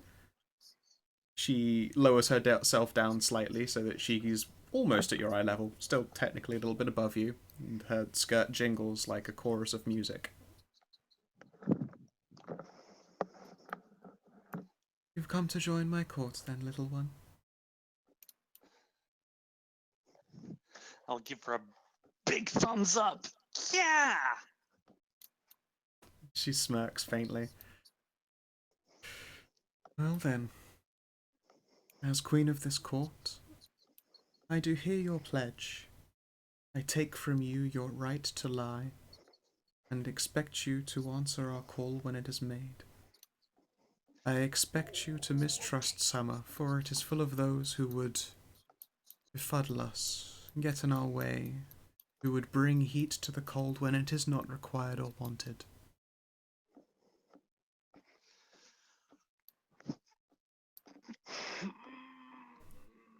She lowers herself down slightly so that she is almost at your eye level, still technically a little bit above you, and her skirt jingles like a chorus of music. You've come to join my court then, little one. I'll give her a big thumbs up. Yeah! She smirks faintly. Well then, as queen of this court, I do hear your pledge. I take from you your right to lie, and expect you to answer our call when it is made. I expect you to mistrust summer, for it is full of those who would befuddle us, get in our way, who would bring heat to the cold when it is not required or wanted.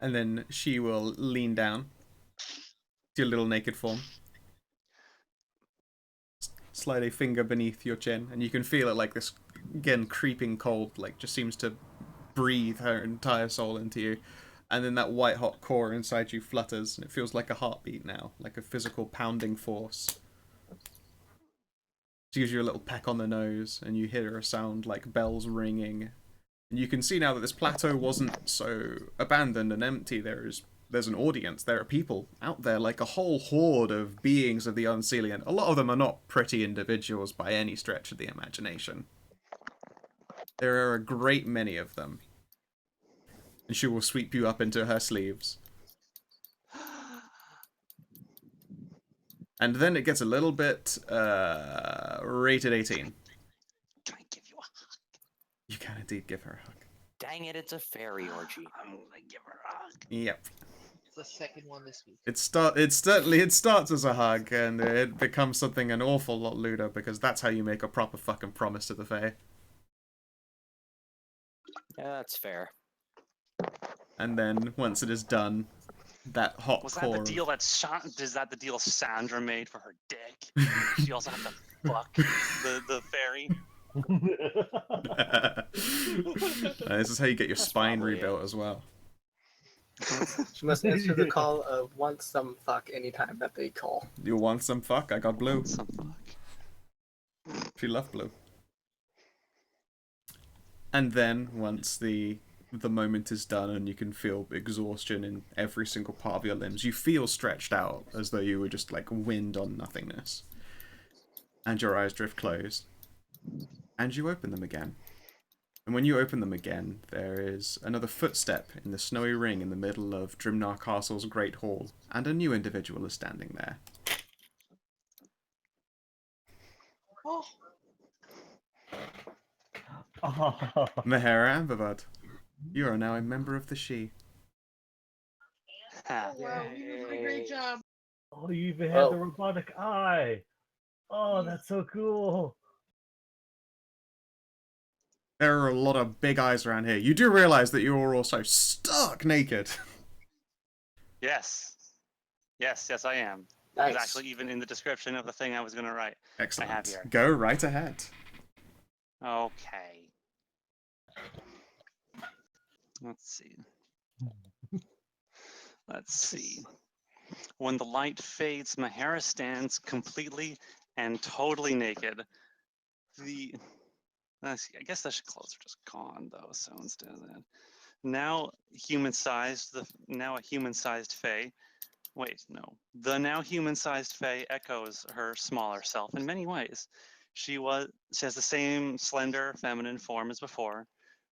And then she will lean down to your little naked form, slide a finger beneath your chin, and you can feel it like this, again, creeping cold, like just seems to breathe her entire soul into you. And then that white hot core inside you flutters, and it feels like a heartbeat now, like a physical pounding force. She gives you a little peck on the nose, and you hear a sound like bells ringing. And you can see now that this plateau wasn't so abandoned and empty. There's an audience. There are people out there, like a whole horde of beings of the Unseelie. A lot of them are not pretty individuals by any stretch of the imagination. There are a great many of them. And she will sweep you up into her sleeves. And then it gets a little bit rated 18. Can I give you a hug? You can indeed give her a hug. Dang it, it's a fairy orgy. I'm gonna give her a hug. Yep. the second one this week. It starts as a hug, and it becomes something an awful lot lewder, because that's how you make a proper fucking promise to the Fae. Yeah, that's fair. And then once it is done, that hot Was core. that the deal that is that the deal Sandra made for her dick? She also had to fuck the fairy. This is how you get your That's spine probably rebuilt as well. She must answer the call of want some fuck anytime that they call. You want some fuck? I got blue. Some fuck. She loved blue. And then once the moment is done and you can feel exhaustion in every single part of your limbs, you feel stretched out as though you were just like wind on nothingness. And your eyes drift closed. And you open them again. And when you open them again, there is another footstep in the snowy ring in the middle of Drimnar Castle's Great Hall, and a new individual is standing there. Oh, Mahera Amberbud, you are now a member of the She. Ha. wow, you did a great job. Oh, you even had the robotic eye. Oh, that's so cool. There are a lot of big eyes around here. You do realize that you are also stark naked. Yes. Yes, I am. Nice. It's actually even in the description of the thing I was going to write. Excellent. I have here. Go right ahead. Okay. Let's see. Let's see. When the light fades, Mahara stands completely and totally naked. Let's see, I guess the clothes are just gone though, so instead of that. Now human-sized, now a human-sized Fae. Wait, no. The now human-sized Fae echoes her smaller self in many ways. She has the same slender, feminine form as before.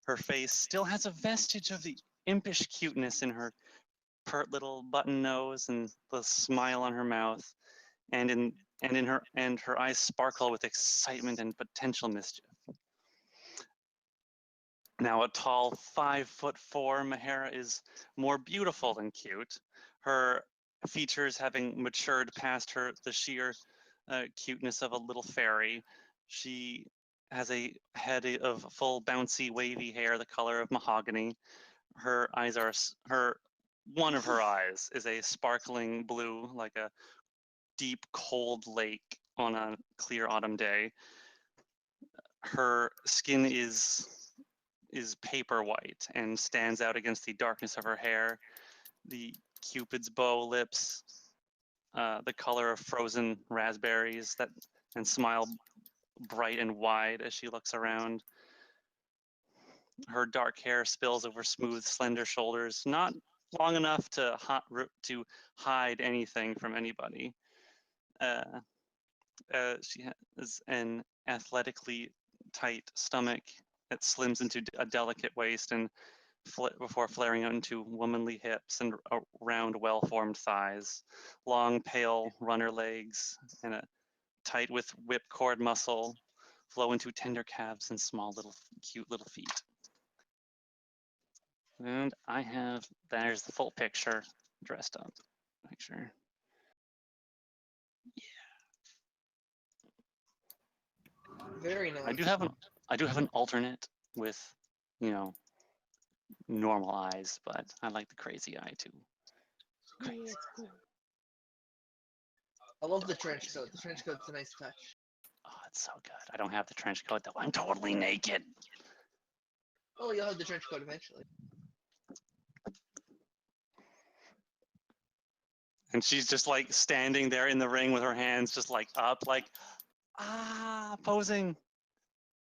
Her face still has a vestige of the impish cuteness in her pert little button nose and the smile on her mouth, and her eyes sparkle with excitement and potential mischief. Now a tall 5'4" Mahara is more beautiful than cute. Her features having matured past the sheer cuteness of a little fairy. She has a head of full bouncy wavy hair the color of mahogany. Her eyes are one of her eyes is a sparkling blue, like a deep cold lake on a clear autumn day. Her skin is paper white and stands out against the darkness of her hair. The Cupid's bow lips, the color of frozen raspberries and smile bright and wide as she looks around. Her dark hair spills over smooth, slender shoulders, not long enough to hide anything from anybody. She has an athletically tight stomach that slims into a delicate waist and before flaring out into womanly hips and round, well-formed thighs, long, pale runner legs, and a tight with whipcord muscle flow into tender calves and small little cute little feet. And there's the full picture, dressed up picture. Very nice. I do have an alternate with, normal eyes, but I like the crazy eye too. Yeah, it's cool. I love the trench coat. The trench coat's a nice touch. Oh, it's so good. I don't have the trench coat though. I'm totally naked. Oh, you'll have the trench coat eventually. And she's just like standing there in the ring with her hands just like up, like, posing.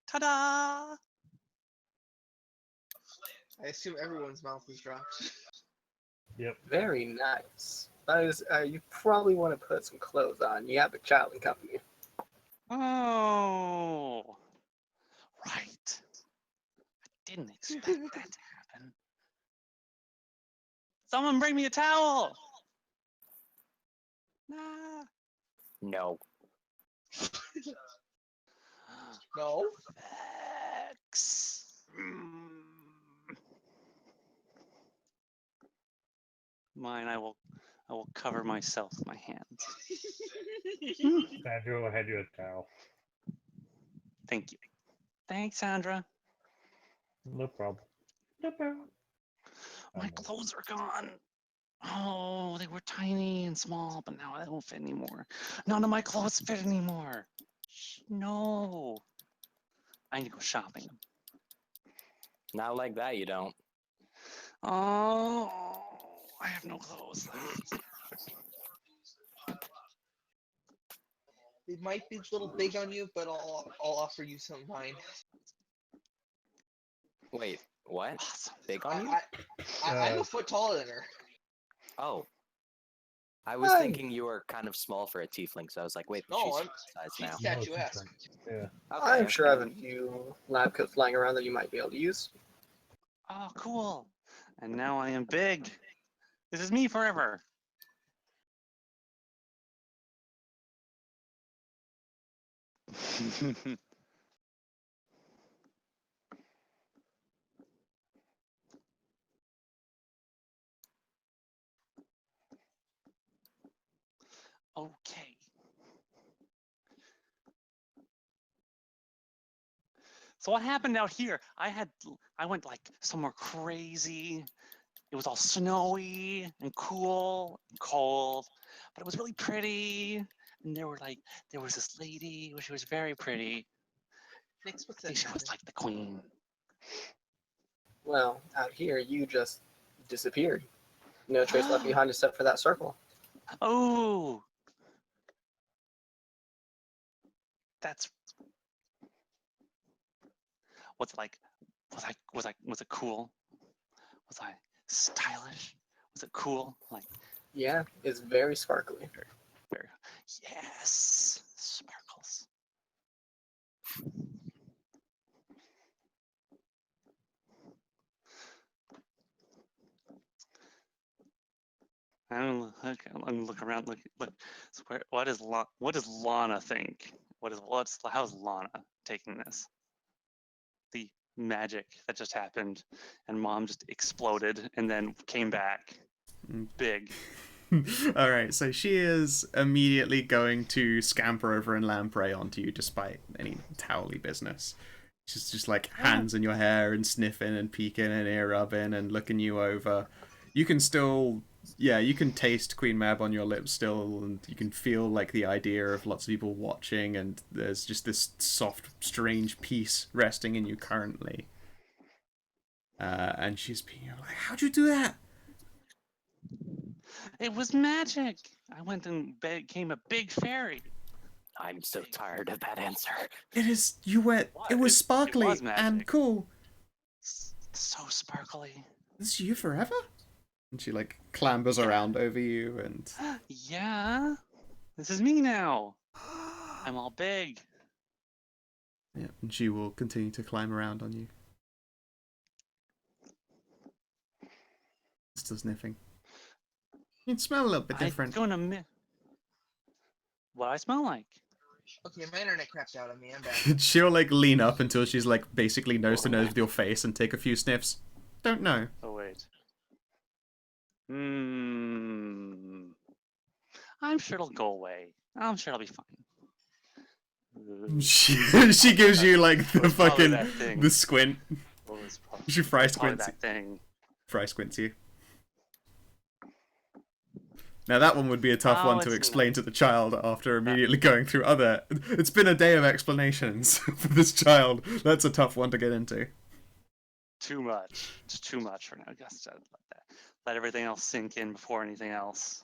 Ta-da! I assume everyone's mouth is dropped. Yep. Very nice. That is, you probably want to put some clothes on. You have a child in company. Oh, right. I didn't expect that to happen. Someone bring me a towel. Ah. No. No? mind, I will cover myself with my hands. Sandra will hand you a towel. Thank you. Thanks, Sandra. No problem. No problem. My clothes are gone. Oh, they were tiny and small, but now they don't fit anymore. None of my clothes fit anymore. No. I need to go shopping. Not like that, you don't. Oh, I have no clothes. It might be a little big on you, but I'll offer you some of mine. Wait, what? Awesome. Big on you? I'm a foot taller than her. Oh. I was Hi. thinking you were kind of small for a tiefling, so I was like, wait, but No, she's I'm- size she's now. statuesque. Yeah. Okay, I'm sure I have okay. a few lab coats lying around that you might be able to use. Oh, cool. And now I am big. This is me forever. Okay. So what happened out here? I went like somewhere crazy. It was all snowy and cool and cold, but it was really pretty. And there was this lady. She was very pretty. Nix, what's I think that she was matter? like the queen. Well, out here, you just disappeared. No trace left behind except for that circle. Oh, that's what's it like? Was it cool? Was I stylish? Was it cool? Like Yeah, it's very sparkly. very yes, sparkles. I don't okay, I'm gonna look around. Look. So what does Lana think? How's Lana taking this? The magic that just happened, and Mom just exploded and then came back Mm. big. All right, so she is immediately going to scamper over and lamprey onto you, despite any towely business. She's just like hands in your hair and sniffing and peeking and ear rubbing and looking you over. You can still, yeah, you can taste Queen Mab on your lips still, and you can feel like the idea of lots of people watching, and there's just this soft, strange peace resting in you currently. And she's being like, "How'd you do that?" It was magic. I went and became a big fairy. I'm so tired of that answer. It is. You went. What? It was It sparkly was magic. and cool. So sparkly. This is you forever? And she like clambers around over you and Yeah, this is me now. I'm all big. yeah, and she will continue to climb around on you. Still sniffing. You smell a little bit different. I'm gonna what I smell like. Okay, my internet crapped out on me. I'm back. She'll like lean up until she's like basically nose to nose with your face and take a few sniffs. Don't know. Oh wait. I'm sure it'll go away. I'm sure it'll be fine. She gives you like the It's probably that fucking thing. the squint. Oh, it's She fry probably squints. that thing. Fry squints you. Now that one would be a tough Oh, one to it's explain to the child after immediately going through other... It's been a day of explanations for this child. That's a tough one to get into. Too much. It's too much for now. Just let everything else sink in before anything else.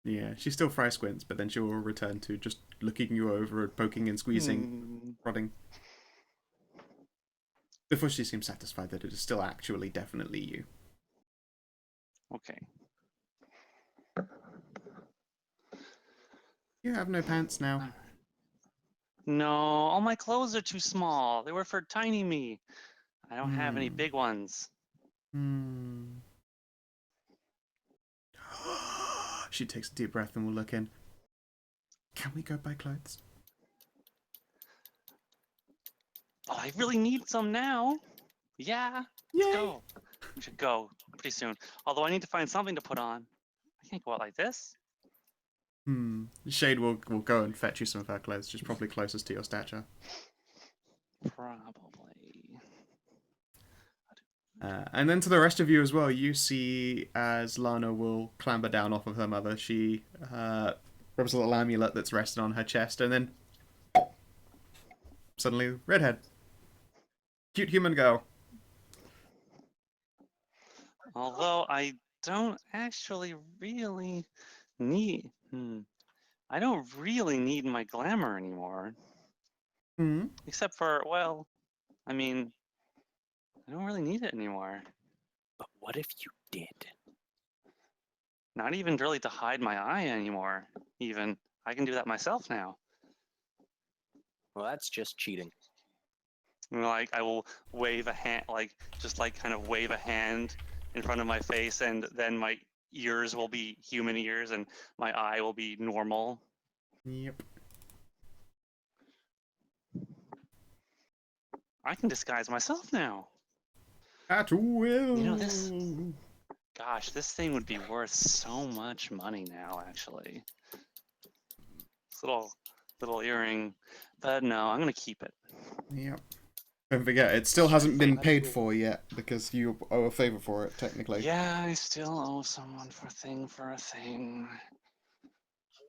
Yeah, she still fry squints, but then she will return to just looking you over and poking and squeezing, prodding. Before she seems satisfied that it is still actually definitely you. Okay. You have no pants now. No, all my clothes are too small. They were for tiny me. I don't have any Hmm. big ones. She takes a deep breath and will look in. Can we go buy clothes? Oh, I really need some now. Yeah, let's Yay. go. We should go pretty soon. Although I need to find something to put on. I can't go out like this. Shade will go and fetch you some of her clothes. She's probably closest to your stature. Probably. And then to the rest of you as well, you see as Lana will clamber down off of her mother, she rubs a little amulet that's resting on her chest, and then suddenly, redhead. Cute human girl. Although I don't actually really need. I don't really need my glamour anymore. Hmm. Except for, well, I mean, I don't really need it anymore. But what if you did? Not even really to hide my eye anymore. Even I can do that myself now. Well, that's just cheating. Like I will wave a hand, like just like kind of wave a hand in front of my face, and then my ears will be human ears, and my eye will be normal. Yep. I can disguise myself now. At will. You know this. Gosh, this thing would be worth so much money now. Actually, this little earring, but no, I'm gonna keep it. Yep. Don't forget, it still hasn't been paid for yet because you owe a favor for it, technically. Yeah, I still owe someone for a thing.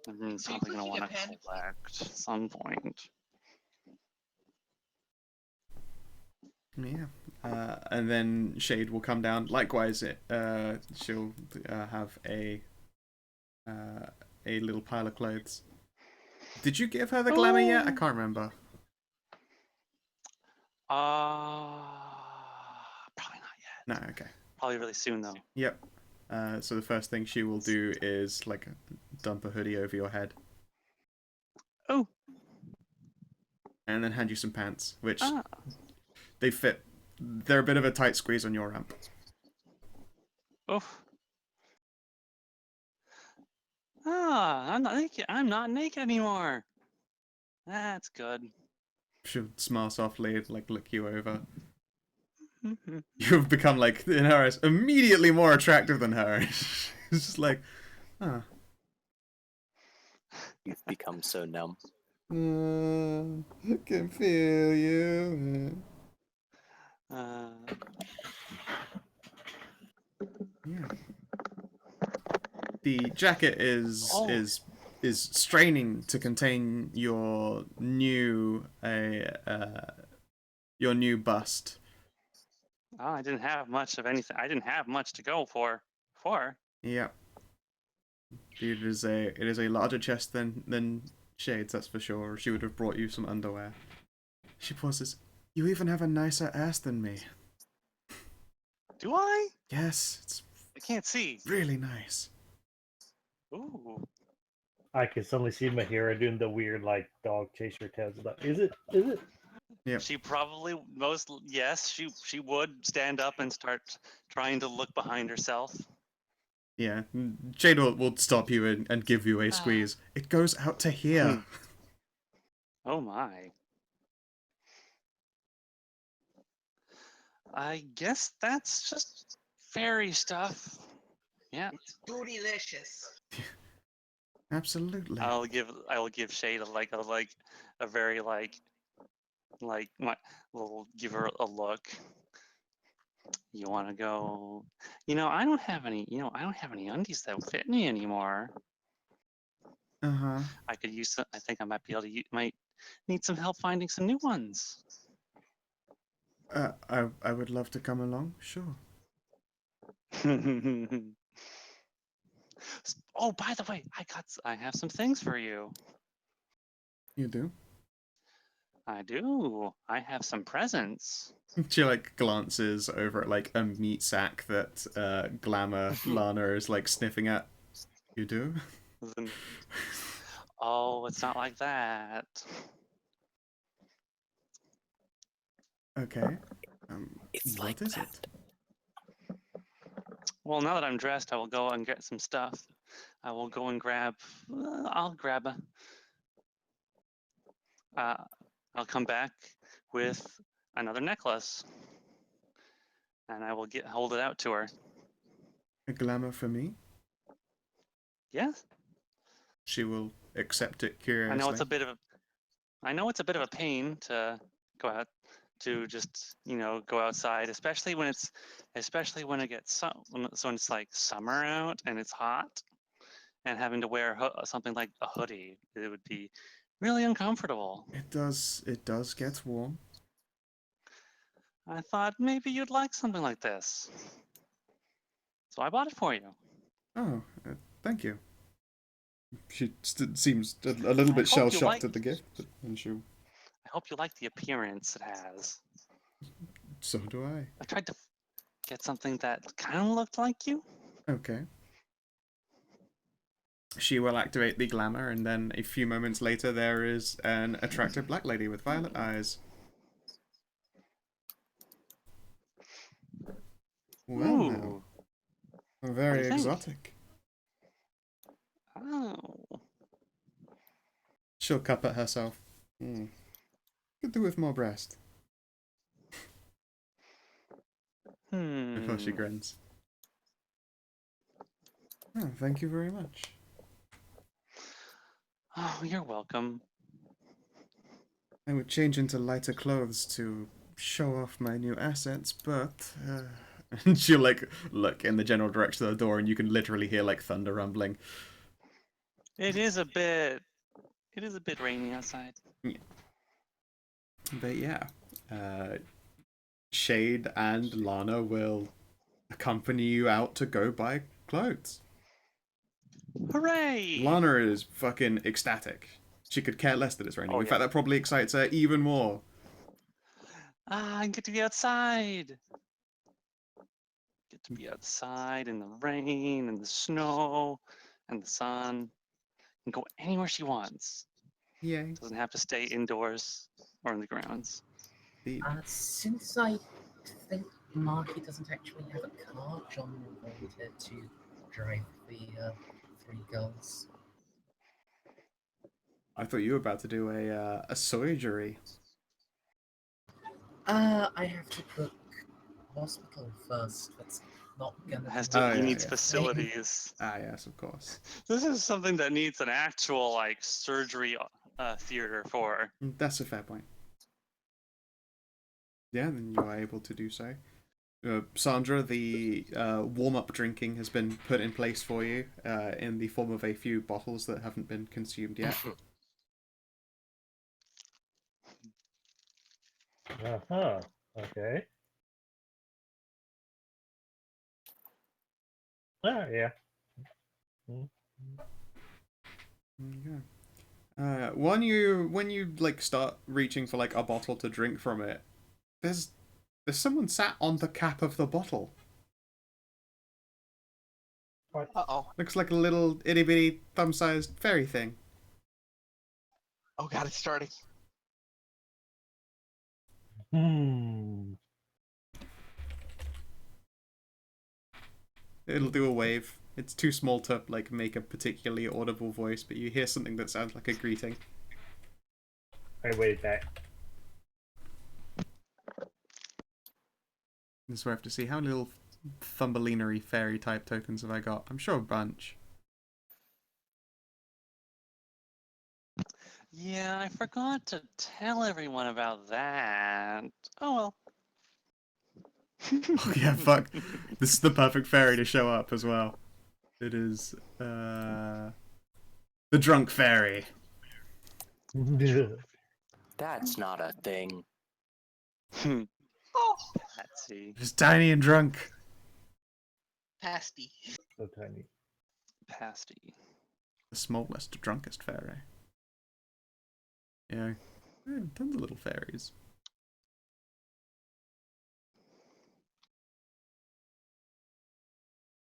I'm probably gonna want to collect at some point. Yeah. And then Shade will come down. Likewise, she'll have a little pile of clothes. Did you give her the glamour yet? I can't remember. Probably not yet. No, okay. Probably really soon though. Yep. So the first thing she will do is like dump a hoodie over your head. Oh. And then hand you some pants, which they fit. They're a bit of a tight squeeze on your ramp. Oof. I'm not naked. I'm not naked anymore. That's good. She'll smile softly, like look you over. You've become like in her eyes immediately more attractive than her. It's just like, ah. You've become so numb. I can feel you. Yeah. The jacket is straining to contain your new bust. Oh, I didn't have much of anything. I didn't have much to go for. Yeah. It is a larger chest than Shade's, that's for sure. She would have brought you some underwear. She pauses. You even have a nicer ass than me. Do I? Yes, it's I can't see. really nice. Ooh. I can suddenly see Mahira doing the weird like dog chaser tails. Is it? Is it? Yeah. She probably she would stand up and start trying to look behind herself. Yeah. Jade will stop you and give you a squeeze. It goes out to here. Oh my. I guess that's just fairy stuff. Yeah. It's bootylicious. Absolutely. I will give Shade a very give her a look. You want to go? I don't have any. I don't have any undies that fit me anymore. I could use. I think I might be able to. Might need some help finding some new ones. I would love to come along. Sure. Oh, by the way, I have some things for you. You do? I do. I have some presents. She like glances over at like a meat sack that Glamour Lana is like sniffing at. You do? Oh, it's not like that. Okay. It's what like is that. it? Well, now that I'm dressed, I will go and get some stuff. I will go and grab. I'll grab I'll come back with another necklace, and I will hold it out to her. A glamour for me? Yes. She will accept it I curiously. know it's a bit of a I know it's a bit of a pain to go out to just, go outside, especially when it gets when it's like summer out and it's hot and having to wear something like a hoodie. It would be really uncomfortable. It does get warm. I thought maybe you'd like something like this. So I bought it for you. Oh, thank you. She seems a little bit I hope you shell-shocked like- at the gift, and I hope you like the appearance it has. so do I. I tried to get something that kind of looked like you. Okay. She will activate the glamour, and then a few moments later, there is an attractive black lady with violet eyes. Well, now, Ooh. very you think? exotic. Oh. She'll cup at herself. Could do with more breast. Before she grins. Oh, thank you very much. Oh, you're welcome. I would change into lighter clothes to show off my new assets, but and she'll like look in the general direction of the door, and you can literally hear like thunder rumbling. It is a bit rainy outside. But yeah, Shade and Lana will accompany you out to go buy clothes. Hooray! Lana is fucking ecstatic. She could care less that it's raining. Oh, In yeah. fact, that probably excites her even more. I get to be outside. Get to be outside in the rain and the snow and the sun and go anywhere she wants. Yay. Doesn't have to stay indoors or in the grounds. Since I think Marky doesn't actually have a car, John will volunteer to drive the three girls. I thought you were about to do a surgery. I have to book hospital first. That's not gonna. Oh, He yeah, needs yeah. facilities. Ah, yes, of course. This is something that needs an actual surgery theater for. That's a fair point. Yeah, then you are able to do so. Sandra, the warm-up drinking has been put in place for you in the form of a few bottles that haven't been consumed yet. Uh-huh. Okay. Ah, yeah. Yeah. When you like start reaching for like a bottle to drink from it, there's someone sat on the cap of the bottle. What? Uh-oh. Looks like a little itty bitty thumb-sized fairy thing. Oh god, it's starting. Hmm. It'll do a wave. It's too small to like make a particularly audible voice, but you hear something that sounds like a greeting. I wave back. This is where I have to see how little Thumbelinery fairy type tokens have I got. I'm sure a bunch. Yeah, I forgot to tell everyone about that. Oh well. Oh yeah, fuck. This is the perfect fairy to show up as well. It is the drunk fairy. That's not a thing. Oh, Patsy. Just tiny and drunk. pasty. So tiny. Pasty. The smallest, drunkest fairy. Yeah. Tons of little fairies.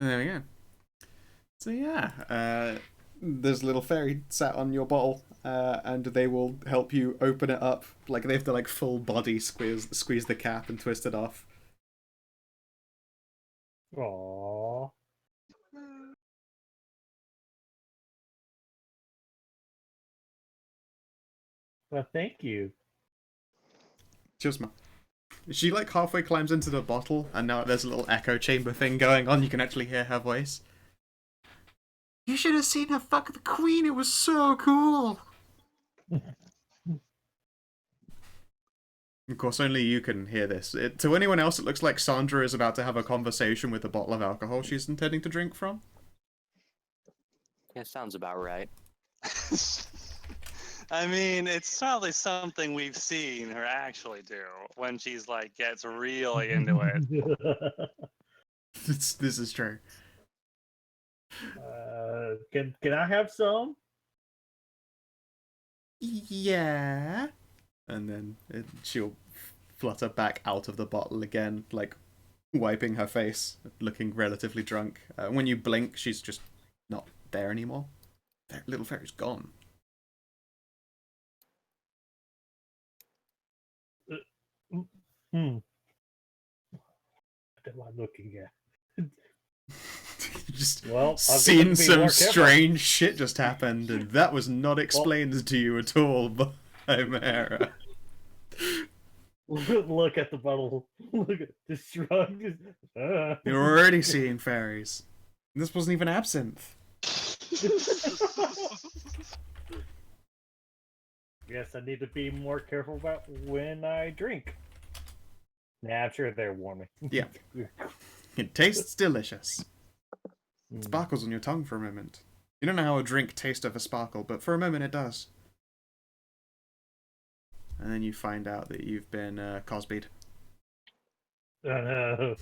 There we go. So yeah, there's a little fairy sat on your bottle, and they will help you open it up. Like they have to like full body squeeze the cap and twist it off. Aww. Well, thank you. Cheers, man. She like halfway climbs into the bottle, and now there's a little echo chamber thing going on. You can actually hear her voice. You should have seen her fuck the queen. It was so cool. Of course, only you can hear this. To anyone else, it looks like Sandra is about to have a conversation with the bottle of alcohol she's intending to drink from. Yeah, sounds about right. I mean, it's probably something we've seen her actually do when she's like gets really into it. This is true. Can I have some? Yeah. And then she'll flutter back out of the bottle again, like wiping her face, looking relatively drunk. When you blink, she's just not there anymore. Little fairy's gone. What am I looking at? Just Well, seen some strange shit just happened, and that was not explained to you at all by Mara. Look at the bottle. Look at this shrug. You're already seeing fairies. This wasn't even absinthe. Guess I need to be more careful about when I drink. Nah, I'm sure they're warming. Yeah. It tastes delicious. It sparkles on your tongue for a moment. You don't know how a drink tastes of a sparkle, but for a moment it does. And then you find out that you've been Cosby'd. Oh no.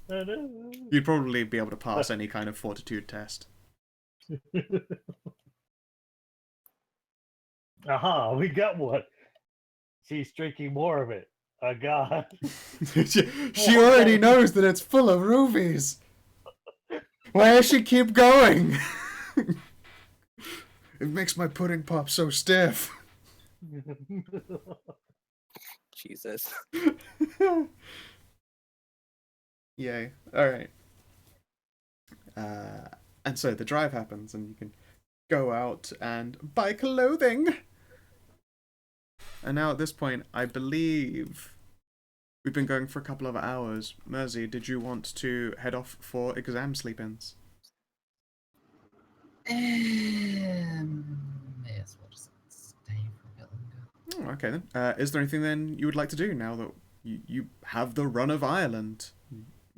Oh no. You'd probably be able to pass any kind of fortitude test. Aha, we got one. She's drinking more of it. Oh god. She already knows that it's full of rubies. Why does she keep going? It makes my pudding pop so stiff. Jesus. Yay. Alright. And so the drive happens, and you can go out and buy clothing. And now at this point, I believe we've been going for a couple of hours. Mersey, did you want to head off for exam sleep-ins? May as well just stay for a bit longer. Oh, okay then. Is there anything then you would like to do now that you have the run of Ireland?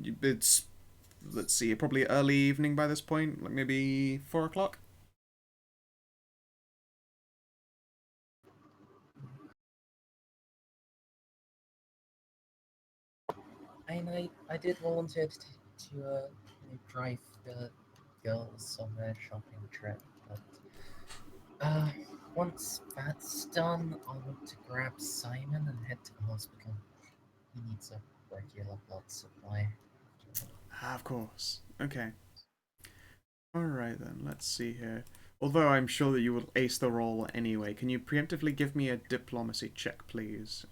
It's, let's see, probably early evening by this point, like maybe 4 o'clock? I did volunteer to drive the girls on their shopping trip, but once that's done, I'll want to grab Simon and head to the hospital. He needs a regular blood supply. Of course. Okay. Alright then, let's see here. Although I'm sure that you will ace the roll anyway, can you preemptively give me a diplomacy check, please?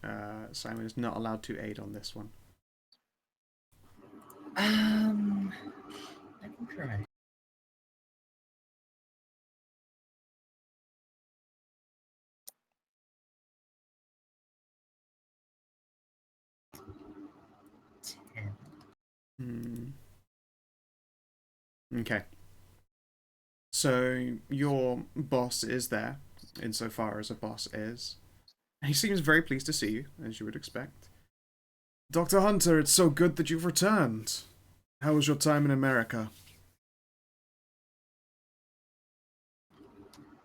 Simon is not allowed to aid on this one. I can try. Okay. So, your boss is there, insofar as a boss is. He seems very pleased to see you, as you would expect. Dr. Hunter, it's so good that you've returned. How was your time in America?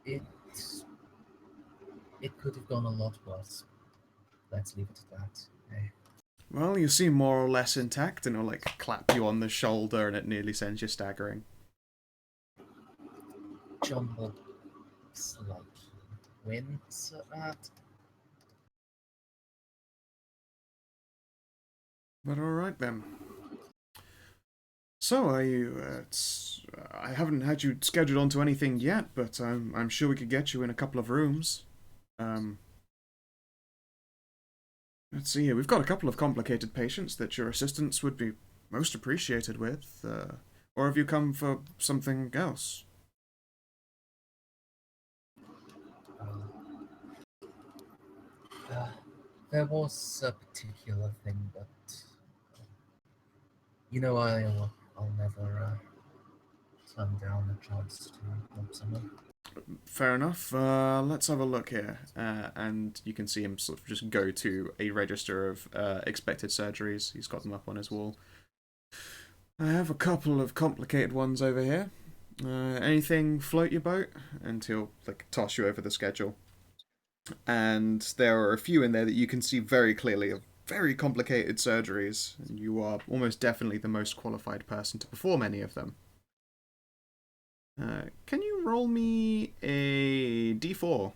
It could have gone a lot worse. Let's leave it at that. Well, you seem more or less intact, and it'll, like, clap you on the shoulder, and it nearly sends you staggering. John will slightly wince at that. But alright then. So, are you, I haven't had you scheduled onto anything yet, but I'm sure we could get you in a couple of rooms. Let's see here, we've got a couple of complicated patients that your assistance would be most appreciated with, or have you come for something else? There was a particular thing, but I'll never turn down a chance to help someone. Fair enough. Let's have a look here. And you can see him sort of just go to a register of expected surgeries. He's got them up on his wall. I have a couple of complicated ones over here. Anything float your boat? And he'll toss you over the schedule. And there are a few in there that you can see very clearly of very complicated surgeries. And you are almost definitely the most qualified person to perform any of them. Can you roll me a d4?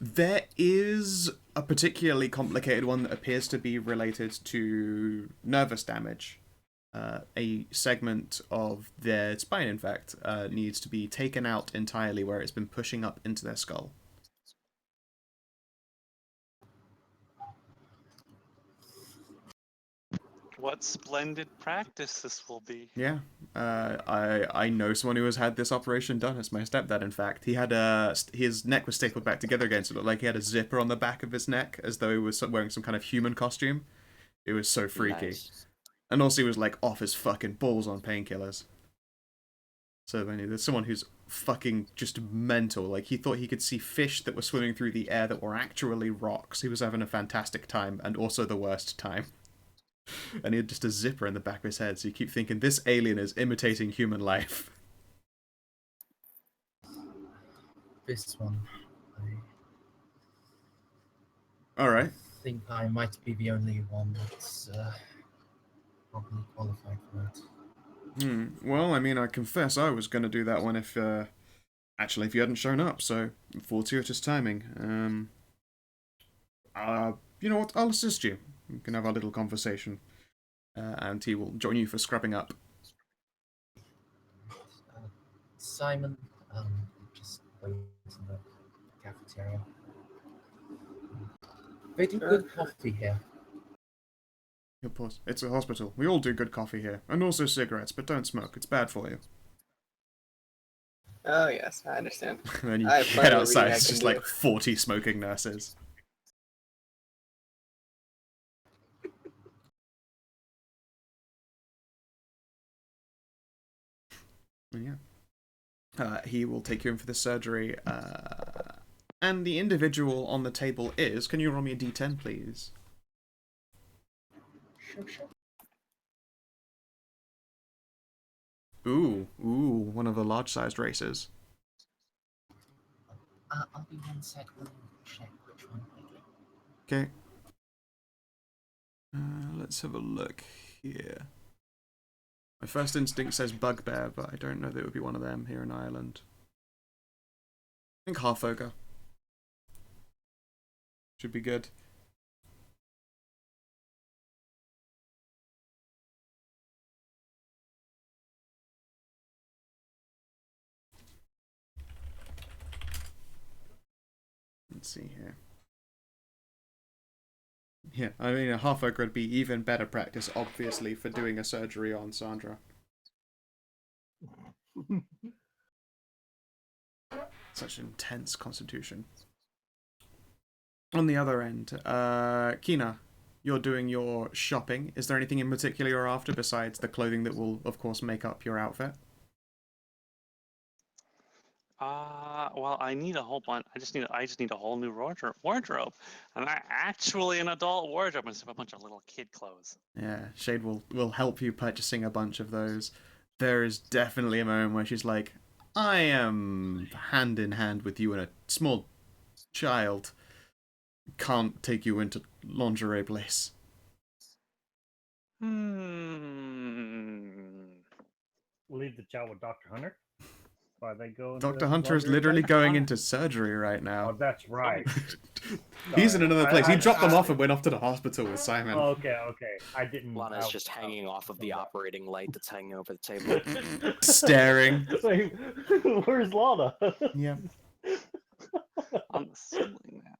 There is a particularly complicated one that appears to be related to nervous damage. A segment of their spine, in fact, needs to be taken out entirely where it's been pushing up into their skull. What splendid practice this will be. Yeah, I know someone who has had this operation done. It's my stepdad, in fact. He had his neck was stapled back together again, so it looked like he had a zipper on the back of his neck, as though he was wearing some kind of human costume. It was so freaky. Nice. And also he was off his fucking balls on painkillers. So there's someone who's fucking just mental. He thought he could see fish that were swimming through the air that were actually rocks. He was having a fantastic time, and also the worst time. And he had just a zipper in the back of his head, so you keep thinking, this alien is imitating human life. This one, Alright. I think I might be the only one that's probably qualified for it. Well, I confess I was going to do that one if you hadn't shown up, so fortuitous timing. You know what, I'll assist you. We can have our little conversation. And he will join you for scrubbing up. Simon, just wait in the cafeteria. They do good coffee here. Of course, it's a hospital. We all do good coffee here. And also cigarettes, but don't smoke. It's bad for you. Oh yes, I understand. And then you I have head plenty of outside, reading I it's can just do. 40 smoking nurses. Yeah. He will take you in for the surgery. And the individual on the table is... Can you roll me a d10, please? Sure. Ooh, one of the large-sized races. I'll be 1 sec. Let me check which one I get. Okay. Let's have a look here. My first instinct says bugbear, but I don't know that it would be one of them here in Ireland. I think half ogre. Should be good. Let's see here. Yeah, a half ogre would be even better practice, obviously, for doing a surgery on Sandra. Such an intense constitution. On the other end, Kina, you're doing your shopping. Is there anything in particular you're after besides the clothing that will, of course, make up your outfit? Well, I need a whole bunch. I just need a whole new wardrobe. I'm actually an adult wardrobe instead of a bunch of little kid clothes. Yeah, Shade will help you purchasing a bunch of those. There is definitely a moment where she's like, I am hand in hand with you and a small child. Can't take you into lingerie place. Leave the child with Dr. Hunter. Why they go? Dr. Hunter is literally going into surgery right now. Oh, that's right. He's in another place. He dropped them I- off and went off to the hospital with Simon. Oh, okay. I didn't. Lana's just hanging off of the operating light that's hanging over the table. Staring. Wait, where's Lana? Yeah. On the ceiling now.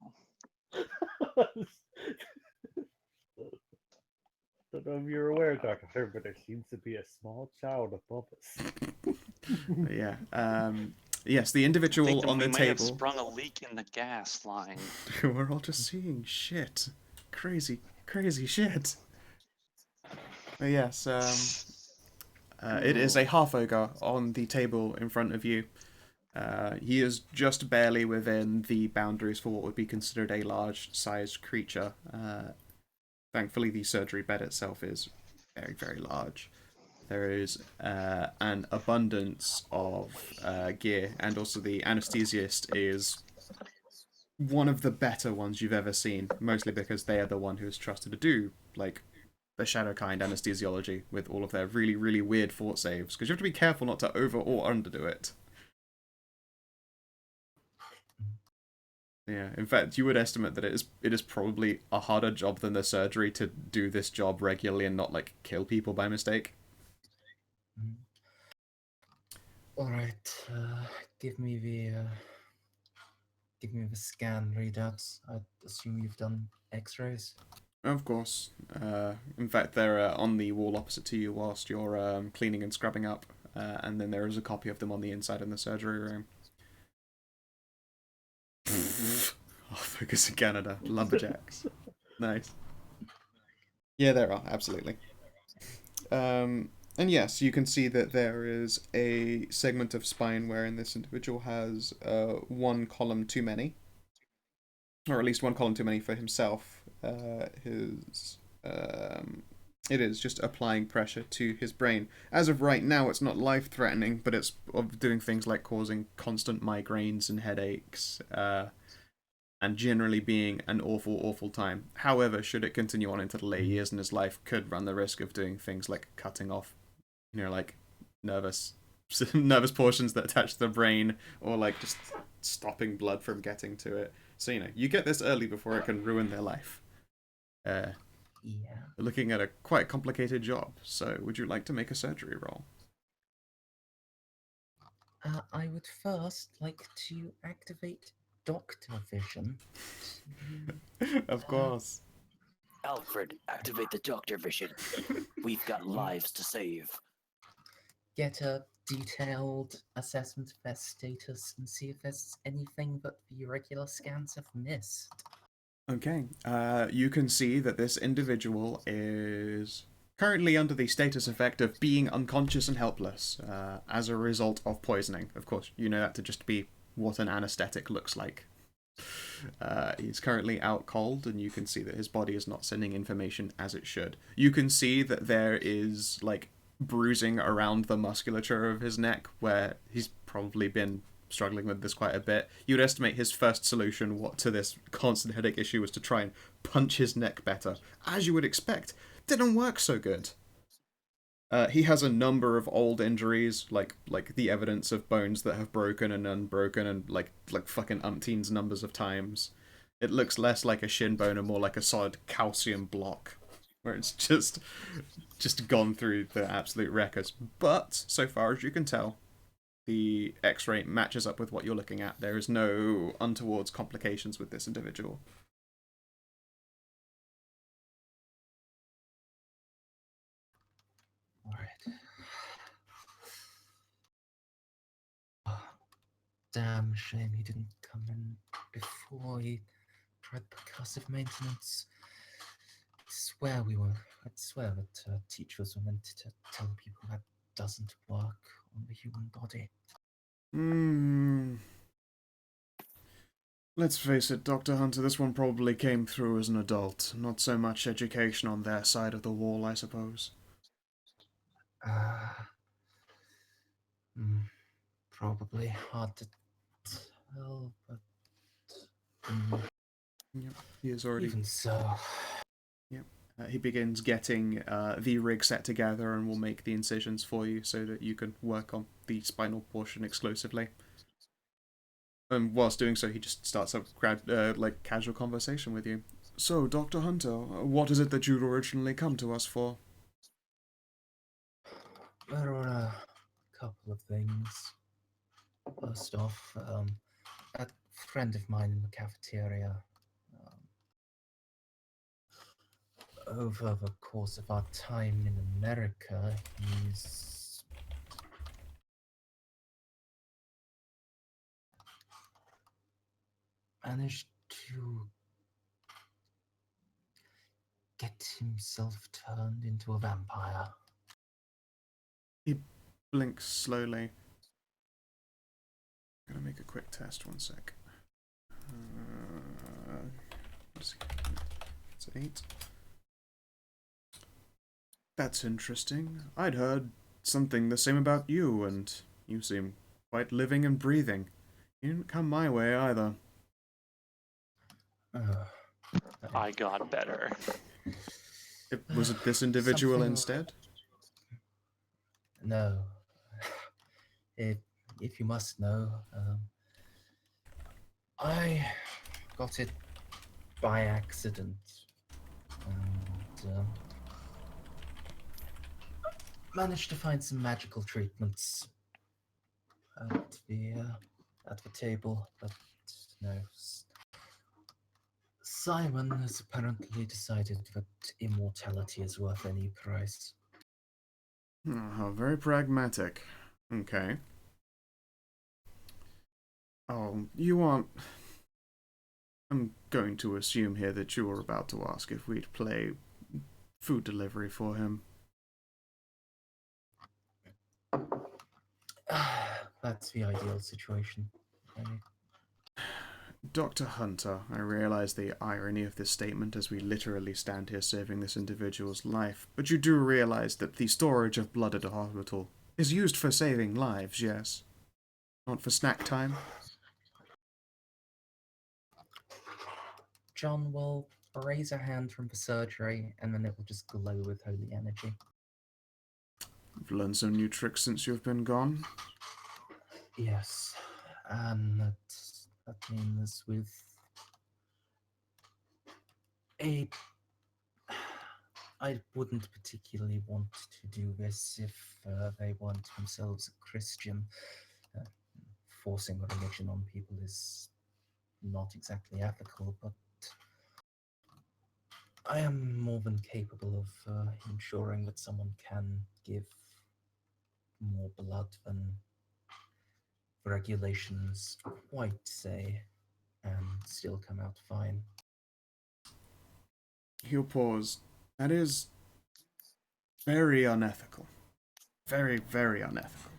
Don't know if you're aware, Dr. Hunter, but there seems to be a small child above us. Yeah. Yes, the I individual think that on we the may have table. sprung a leak in the gas line. We're all just seeing shit. Crazy, crazy shit. But yes, it is a half ogre on the table in front of you. He is just barely within the boundaries for what would be considered a large-sized creature. Thankfully, the surgery bed itself is very, very large. There is an abundance of gear, and also the anesthesiast is one of the better ones you've ever seen, mostly because they are the one who is trusted to do, like, the Shadowkind anesthesiology with all of their really, really weird fort saves, because you have to be careful not to over or underdo it. Yeah, in fact, you would estimate that it is probably a harder job than the surgery to do this job regularly and not, like, kill people by mistake. Alright, give me the scan readouts. I assume you've done x-rays? Of course. In fact, they're on the wall opposite to you whilst you're cleaning and scrubbing up, and then there is a copy of them on the inside in the surgery room. Oh, focus in Canada. Lumberjacks. Nice. Yeah, there are, absolutely. And yes, you can see that there is a segment of spine wherein this individual has one column too many, or at least one column too many for himself. It is just applying pressure to his brain. As of right now, it's not life-threatening, but it's doing things like causing constant migraines and headaches, and generally being an awful, awful time. However, should it continue on into the later years in his life, could run the risk of doing things like cutting off, like nervous portions that attach to the brain, or like just stopping blood from getting to it. So, you get this early before it can ruin their life. Yeah. Looking at a quite complicated job. So, would you like to make a surgery roll? I would first like to activate Doctor Vision. Of course. Alfred, activate the doctor vision. We've got lives to save. Get a detailed assessment of their status and see if there's anything that the regular scans have missed. Okay. You can see that this individual is currently under the status effect of being unconscious and helpless as a result of poisoning. Of course, you know that to just be what an anesthetic looks like. He's currently out cold, and you can see that his body is not sending information as it should. You can see that there is, like, bruising around the musculature of his neck, where he's probably been struggling with this quite a bit. You'd estimate his first solution to this constant headache issue was to try and punch his neck better. As you would expect, didn't work so good. He has a number of old injuries, like the evidence of bones that have broken and unbroken, and like fucking umpteens numbers of times. It looks less like a shin bone and more like a solid calcium block, where it's just gone through the absolute wreckers. But so far as you can tell, the X-ray matches up with what you're looking at. There is no untowards complications with this individual. Alright. Damn shame he didn't come in before. He tried percussive maintenance. I'd swear that teachers were meant to tell people that doesn't work on the human body. Let's face it, Dr. Hunter, this one probably came through as an adult. Not so much education on their side of the wall, I suppose. Probably hard to tell, but Yep, he is already. even so. Yep. He begins getting the rig set together and will make the incisions for you so that you can work on the spinal portion exclusively. And whilst doing so, he just starts a casual conversation with you. So, Dr. Hunter, what is it that you'd originally come to us for? There were a couple of things. First off, a friend of mine in the cafeteria, over the course of our time in America, he's managed to get himself turned into a vampire. He blinks slowly. I'm gonna make a quick test, 1 sec. Let's see. It's 8. That's interesting. I'd heard something the same about you, and you seem quite living and breathing. You didn't come my way either. I got better. Was it this individual Something- instead? No. If you must know, I got it by accident. And managed to find some magical treatments at the table, but no. Simon has apparently decided that immortality is worth any price. Oh, very pragmatic. Okay. Oh, you aren't... I'm going to assume here that you were about to ask if we'd play food delivery for him. That's the ideal situation. Dr. Hunter, I realize the irony of this statement as we literally stand here saving this individual's life, but you do realize that the storage of blood at a hospital is used for saving lives, yes? Not for snack time? John will raise a hand from the surgery, and then it will just glow with holy energy. You've learned some new tricks since you've been gone? Yes, and that means with a... I wouldn't particularly want to do this if they weren't themselves a Christian. Forcing a religion on people is not exactly ethical, but I am more than capable of ensuring that someone can give more blood than the regulations quite say and still come out fine. He'll pause. That is very unethical. Very, very unethical.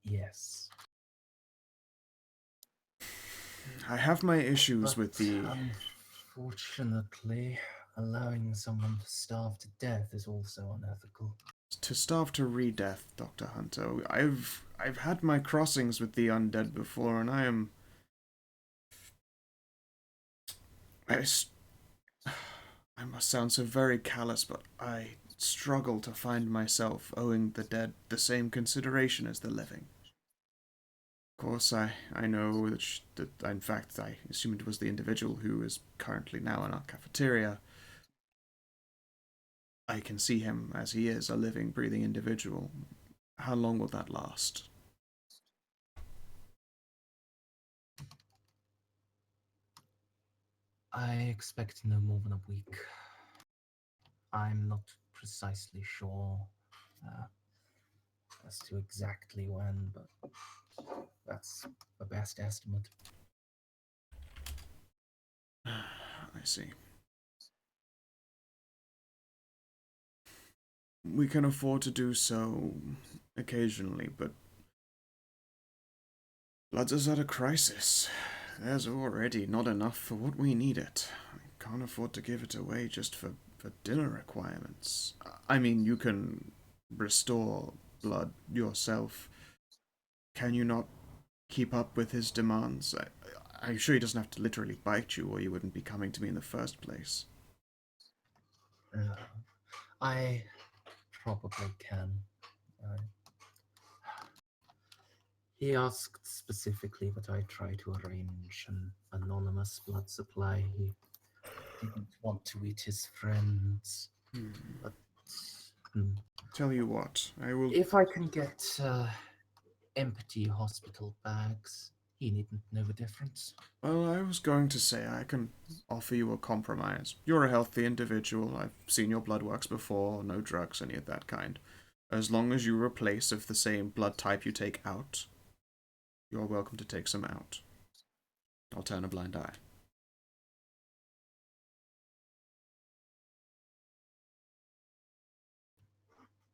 Yes. I have my issues with the... Unfortunately, allowing someone to starve to death is also unethical. To starve to re-death, Dr. Hunter. I've had my crossings with the undead before, and I must sound so very callous, but I struggle to find myself owing the dead the same consideration as the living. Of course, I know that in fact, I assume it was the individual who is currently now in our cafeteria. I can see him as he is, a living, breathing individual. How long will that last? I expect no more than a week. I'm not precisely sure as to exactly when, but that's the best estimate. I see. We can afford to do so occasionally, but Bloods is at a crisis. There's already not enough for what we need it. I can't afford to give it away just for dinner requirements. I mean, you can restore blood yourself. Can you not keep up with his demands? I'm sure he doesn't have to literally bite you, or you wouldn't be coming to me in the first place. I probably can. He asked specifically that I try to arrange an anonymous blood supply. He didn't want to eat his friends. But Tell you what, I will... if I can get empty hospital bags, he needn't know the difference. Well, I was going to say I can offer you a compromise. You're a healthy individual. I've seen your blood works before. No drugs, any of that kind. As long as you replace of the same blood type you take out, you're welcome to take some out. I'll turn a blind eye.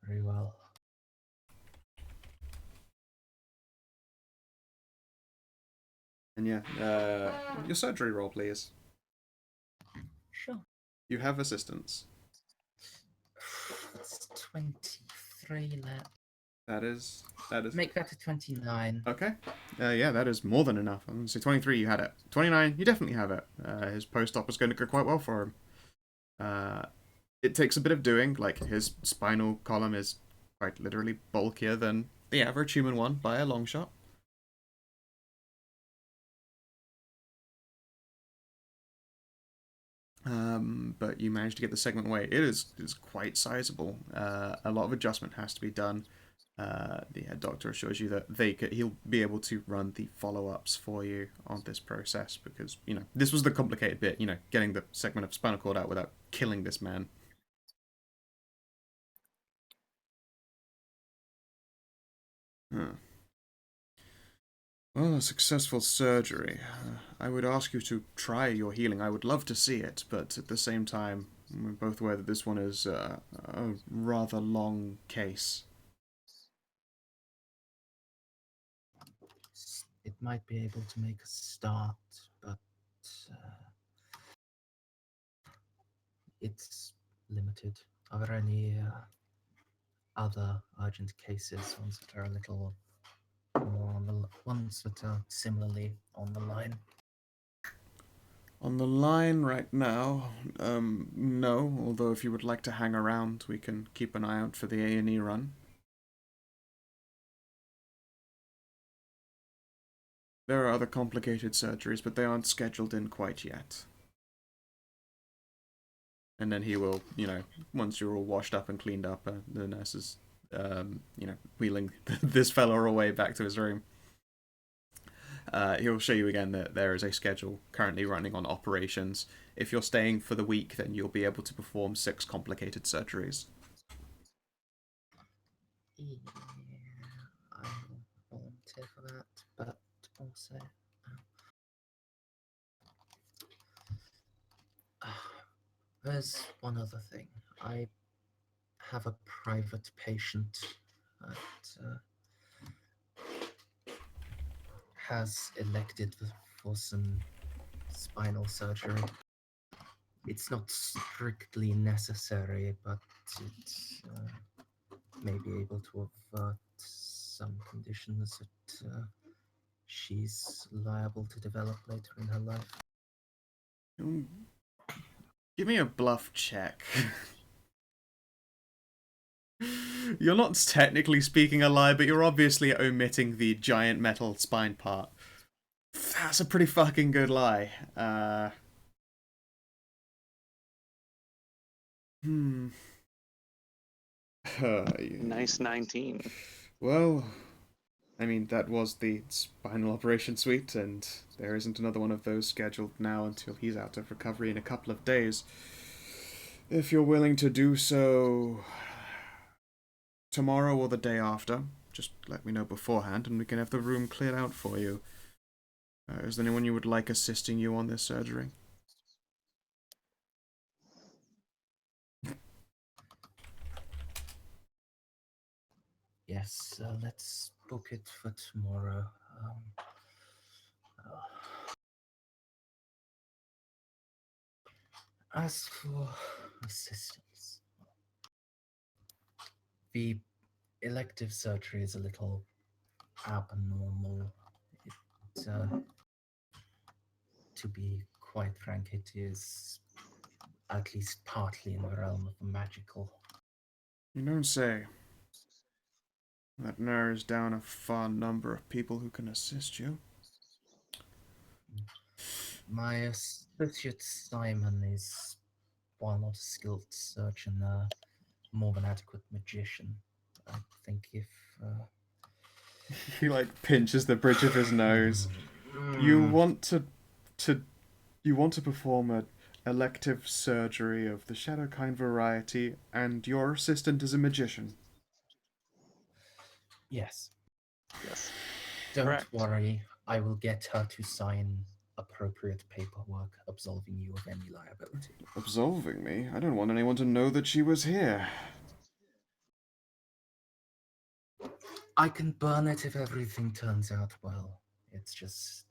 Very well. And yeah, your surgery roll, please. Sure. You have assistance. It's 23 left. That is. Make that a 29. Okay. Yeah, that is more than enough. I'm going to say 23, you had it. 29, you definitely have it. His post-op was going to go quite well for him. It takes a bit of doing. Like, his spinal column is quite literally bulkier than the average human one by a long shot. But you managed to get the segment away. It is quite sizable. A lot of adjustment has to be done. The head doctor assures you that he'll be able to run the follow-ups for you on this process because, you know, this was the complicated bit, you know, getting the segment of spinal cord out without killing this man. Well, a successful surgery. I would ask you to try your healing. I would love to see it, but at the same time, we're both aware that this one is a rather long case. It might be able to make a start, but it's limited. Are there any other urgent cases, ones that are a little more on the ones that are similarly on the line? On the line right now, no. Although if you would like to hang around, we can keep an eye out for the A&E run. There are other complicated surgeries, but they aren't scheduled in quite yet. And then he will, you know, once you're all washed up and cleaned up, the nurses, you know, wheeling this fella away back to his room. He'll show you again that there is a schedule currently running on operations. If you're staying for the week, then you'll be able to perform 6 complicated surgeries. Yeah, I'll volunteer for that, but also... there's one other thing. I have a private patient that has elected for some spinal surgery. It's not strictly necessary, but it may be able to avert some conditions that she's liable to develop later in her life. Give me a bluff check. You're not technically speaking a lie, but you're obviously omitting the giant metal spine part. That's a pretty fucking good lie. Nice 19. Well, I mean, that was the spinal operation suite, and there isn't another one of those scheduled now until he's out of recovery in a couple of days. If you're willing to do so tomorrow or the day after, just let me know beforehand and we can have the room cleared out for you. Is there anyone you would like assisting you on this surgery? Yes, let's book it for tomorrow. As for assistance, the elective surgery is a little abnormal. To be quite frank, it is at least partly in the realm of the magical. You don't say. That narrows down a far number of people who can assist you. My associate Simon is, while not a skilled surgeon, more than adequate magician. I think if... He, like, pinches the bridge of his nose. You want to perform an elective surgery of the Shadowkind variety, and your assistant is a magician. Yes. Yes. Don't Correct. worry, I will get her to sign appropriate paperwork absolving you of any liability. Absolving me? I don't want anyone to know that she was here. I can burn it if everything turns out well. It's just.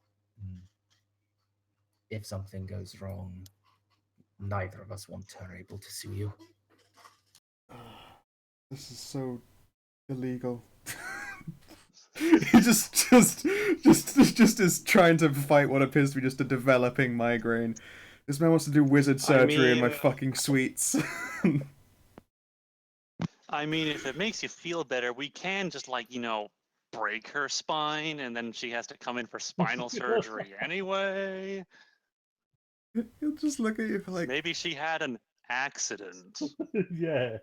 If something goes wrong, neither of us want her able to sue you. This is so illegal. He just is trying to fight what appears to be just a developing migraine. This man wants to do wizard surgery in my mean- fucking suites. I mean, if it makes you feel better, we can just like, break her spine and then she has to come in for spinal surgery anyway. He'll just look at you for like, Maybe she had an accident. Yes.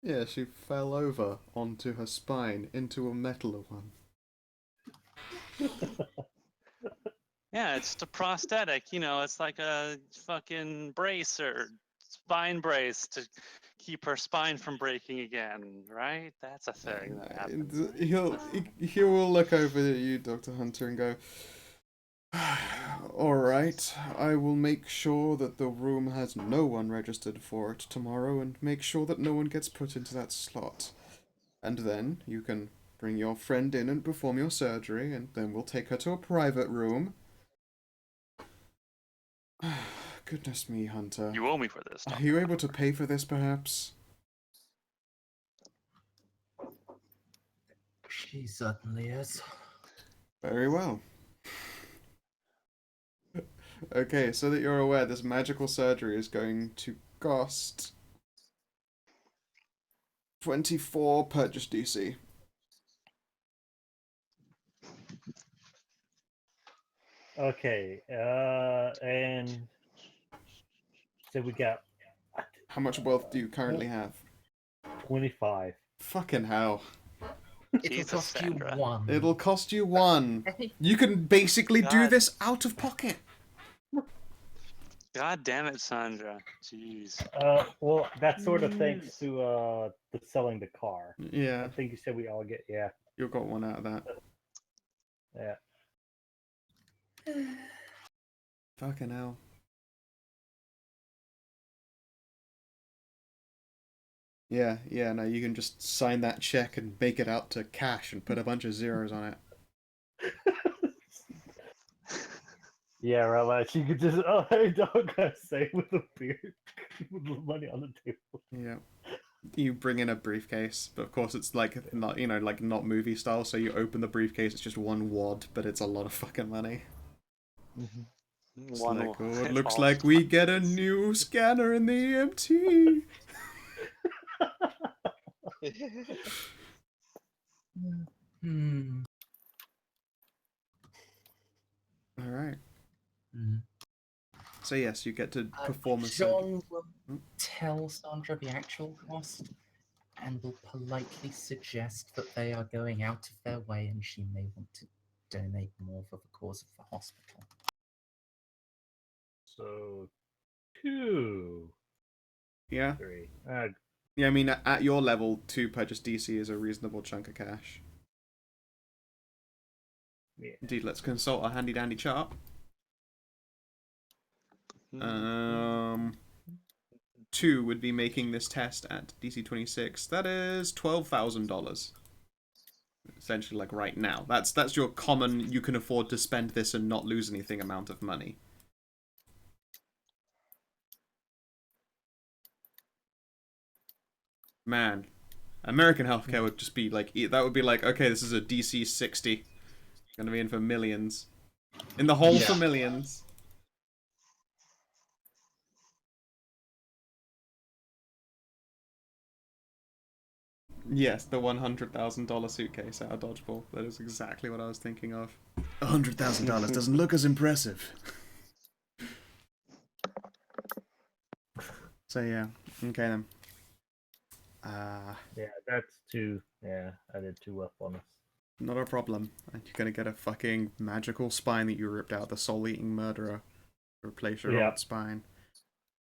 yeah, she fell over onto her spine into a metal one. Yeah, it's just a prosthetic, it's like a fucking brace or spine brace to keep her spine from breaking again, right? That's a thing that happens. He will look over at you, Dr. Hunter, and go, alright, I will make sure that the room has no one registered for it tomorrow and make sure that no one gets put into that slot. And then you can bring your friend in and perform your surgery, and then we'll take her to a private room. Goodness me, Hunter. You owe me for this. Are you able to pay for this, perhaps? She certainly is. Very well. Okay, so that you're aware, this magical surgery is going to cost 24 purchase DC. Okay. And so we got How much wealth do you currently have? 25. Fucking hell. It'll Jesus, cost Sandra. you 1. It'll cost you 1. You can basically do God. this out of pocket. God damn it, Sandra. Jeez. Well, that's sort of thanks to the selling the car. I Yeah, think you said we all get, yeah. you got 1 out of that. Yeah. Fucking hell. Yeah, no, you can just sign that check and make it out to cash and put a bunch of zeros on it. Yeah, right. Like you could just, oh, hey, dog, I say with a beer, with the money on the table. Yeah. You bring in a briefcase, but of course it's like not, like not movie style, so you open the briefcase, it's just 1 wad, but it's a lot of fucking money. It's One like, will- oh, it it looks all like we stops. get a new scanner in the EMT. Hmm. Alright. Hmm. So yes, you get to perform a surgery. John will Hmm? tell Sandra the actual cost and will politely suggest that they are going out of their way and she may want to donate more for the cause of the hospital. So, 2, Yeah? 3. Yeah, I mean, at your level, 2 purchase DC is a reasonable chunk of cash. Yeah. Indeed, let's consult our handy dandy chart. Mm. 2 would be making this test at DC 26. That is $12,000. Essentially, like right now. That's your common, you can afford to spend this and not lose anything amount of money. Man, American healthcare would just be like, that would be like, okay, this is a DC 60. Gonna be in for millions. In the hole for Yeah. millions. Yes, the $100,000 suitcase out of Dodgeball. That is exactly what I was thinking of. $100,000 doesn't look as impressive. So yeah, okay then. Yeah, that's 2. Yeah, I did 2 up on us. Not a problem. And you're gonna get a fucking magical spine that you ripped out, the soul-eating murderer. Replace your Yeah. old spine.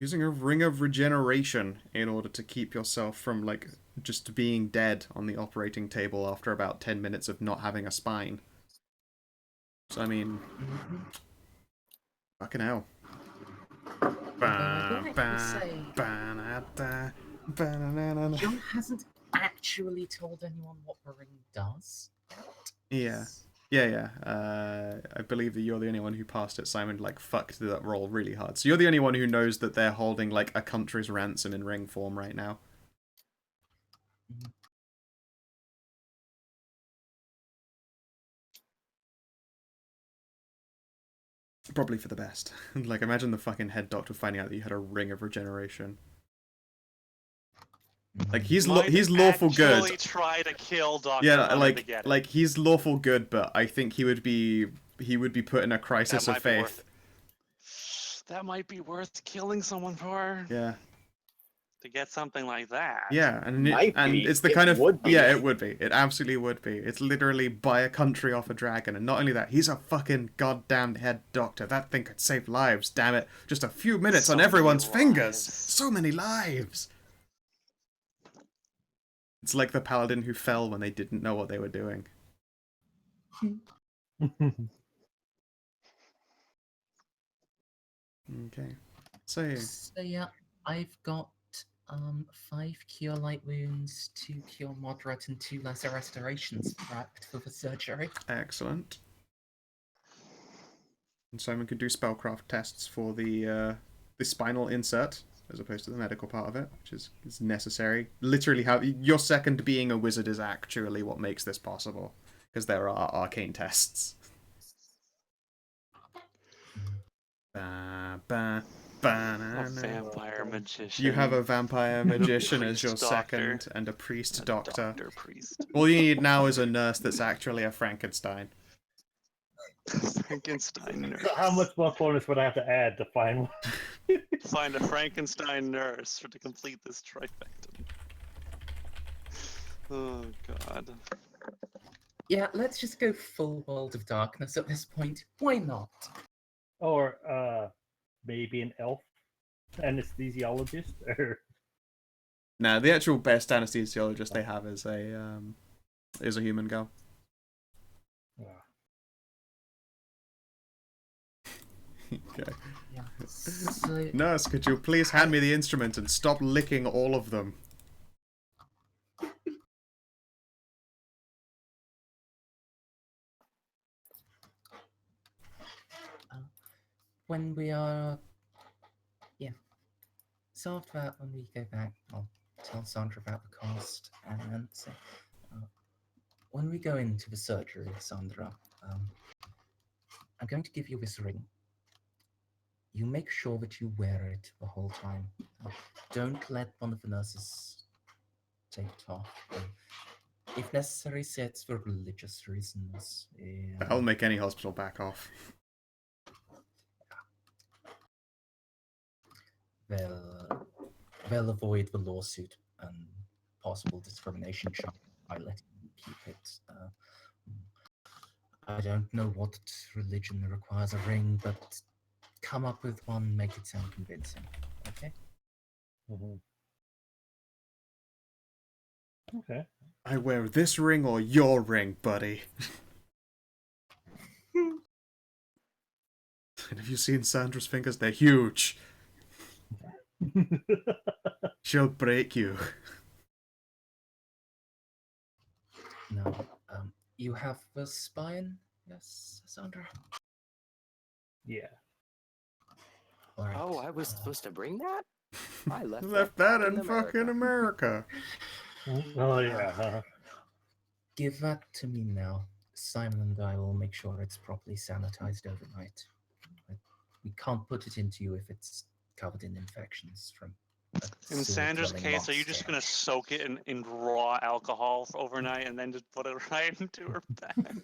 Using a ring of regeneration in order to keep yourself from, like, just being dead on the operating table after about 10 minutes of not having a spine. So, I mean, fucking hell. Although I'd like to say, John hasn't actually told anyone what the ring does. Yeah. Yeah. I believe that you're the only one who passed it. Simon, like, fucked that roll really hard. So you're the only one who knows that they're holding, like, a country's ransom in ring form right now. Probably for the best. Like, imagine the fucking head doctor finding out that you had a ring of regeneration. Like, he's lawful good. Actually try to kill Dr. Yeah, Hunter to get it. like he's lawful good, but I think he would be put in a crisis of faith. That might be worth killing someone for. Yeah. To get something like that. Yeah, and it's the It kind of would be. yeah, it would be. It absolutely would be. It's literally buy a country off a dragon, and not only that, he's a fucking goddamn head doctor. That thing could save lives. Damn it! Just a few minutes So on everyone's many fingers. lives. So many lives. It's like the paladin who fell when they didn't know what they were doing. Okay. So yeah, I've got 5 cure light wounds, 2 cure moderate, and 2 lesser restorations prepped for the surgery. excellent. And Simon could do spellcraft tests for the spinal insert as opposed to the medical part of it, which is necessary. Literally, how your second being a wizard is actually what makes this possible, because there are arcane tests. A vampire magician. You have a vampire magician as your priest doctor. second, and a priest doctor. Doctor priest. All you need now is a nurse that's actually a Frankenstein. Frankenstein nurse. How much more bonus would I have to add to find one? Find a Frankenstein nurse to complete this trifecta. Oh god. Yeah, let's just go full World of Darkness at this point. Why not? Or maybe an elf anesthesiologist, or Now, the actual best anesthesiologist they have is a human girl. Okay. Yeah. So, Nurse, could you please hand me the instrument and stop licking all of them? when we are... Yeah. So after that, when we go back, I'll tell Sandra about the cost, and then say, when we go into the surgery, Sandra, I'm going to give you this ring. You make sure that you wear it the whole time. Don't let one of the nurses take it off. If necessary, say it's for religious reasons. I'll make any hospital back off. They'll avoid the lawsuit and possible discrimination charge by letting you keep it. I don't know what religion requires a ring, but come up with one, make it sound convincing. Okay? okay. I wear this ring or your ring, buddy. And have you seen Sandra's fingers? They're huge. She'll break you. Now, you have the spine, yes, Sandra? Yeah. All right. Oh, I was supposed to bring that? I left Left that in fucking America. Oh yeah. Give that to me now. Simon and I will make sure it's properly sanitized overnight. We can't put it into you if it's covered in infections from... In Sandra's case, are you just going to soak it in raw alcohol for overnight and then just put it right into her bag?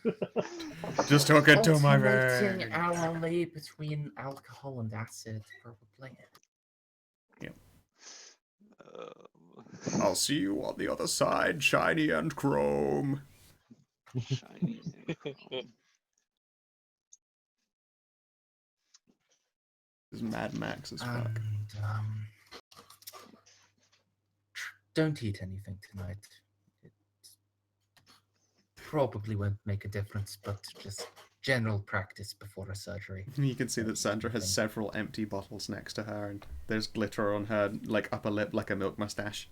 Just hook it to my Alternating ring. hourly between alcohol and acid, probably. I'll see you on the other side, shiny and chrome. Shiny and chrome. This is Mad Max as fuck. don't eat anything tonight. It probably won't make a difference, but just general practice before a surgery. You can see Don't that eat Sandra has anything. several empty bottles next to her, and there's glitter on her like upper lip like a milk mustache.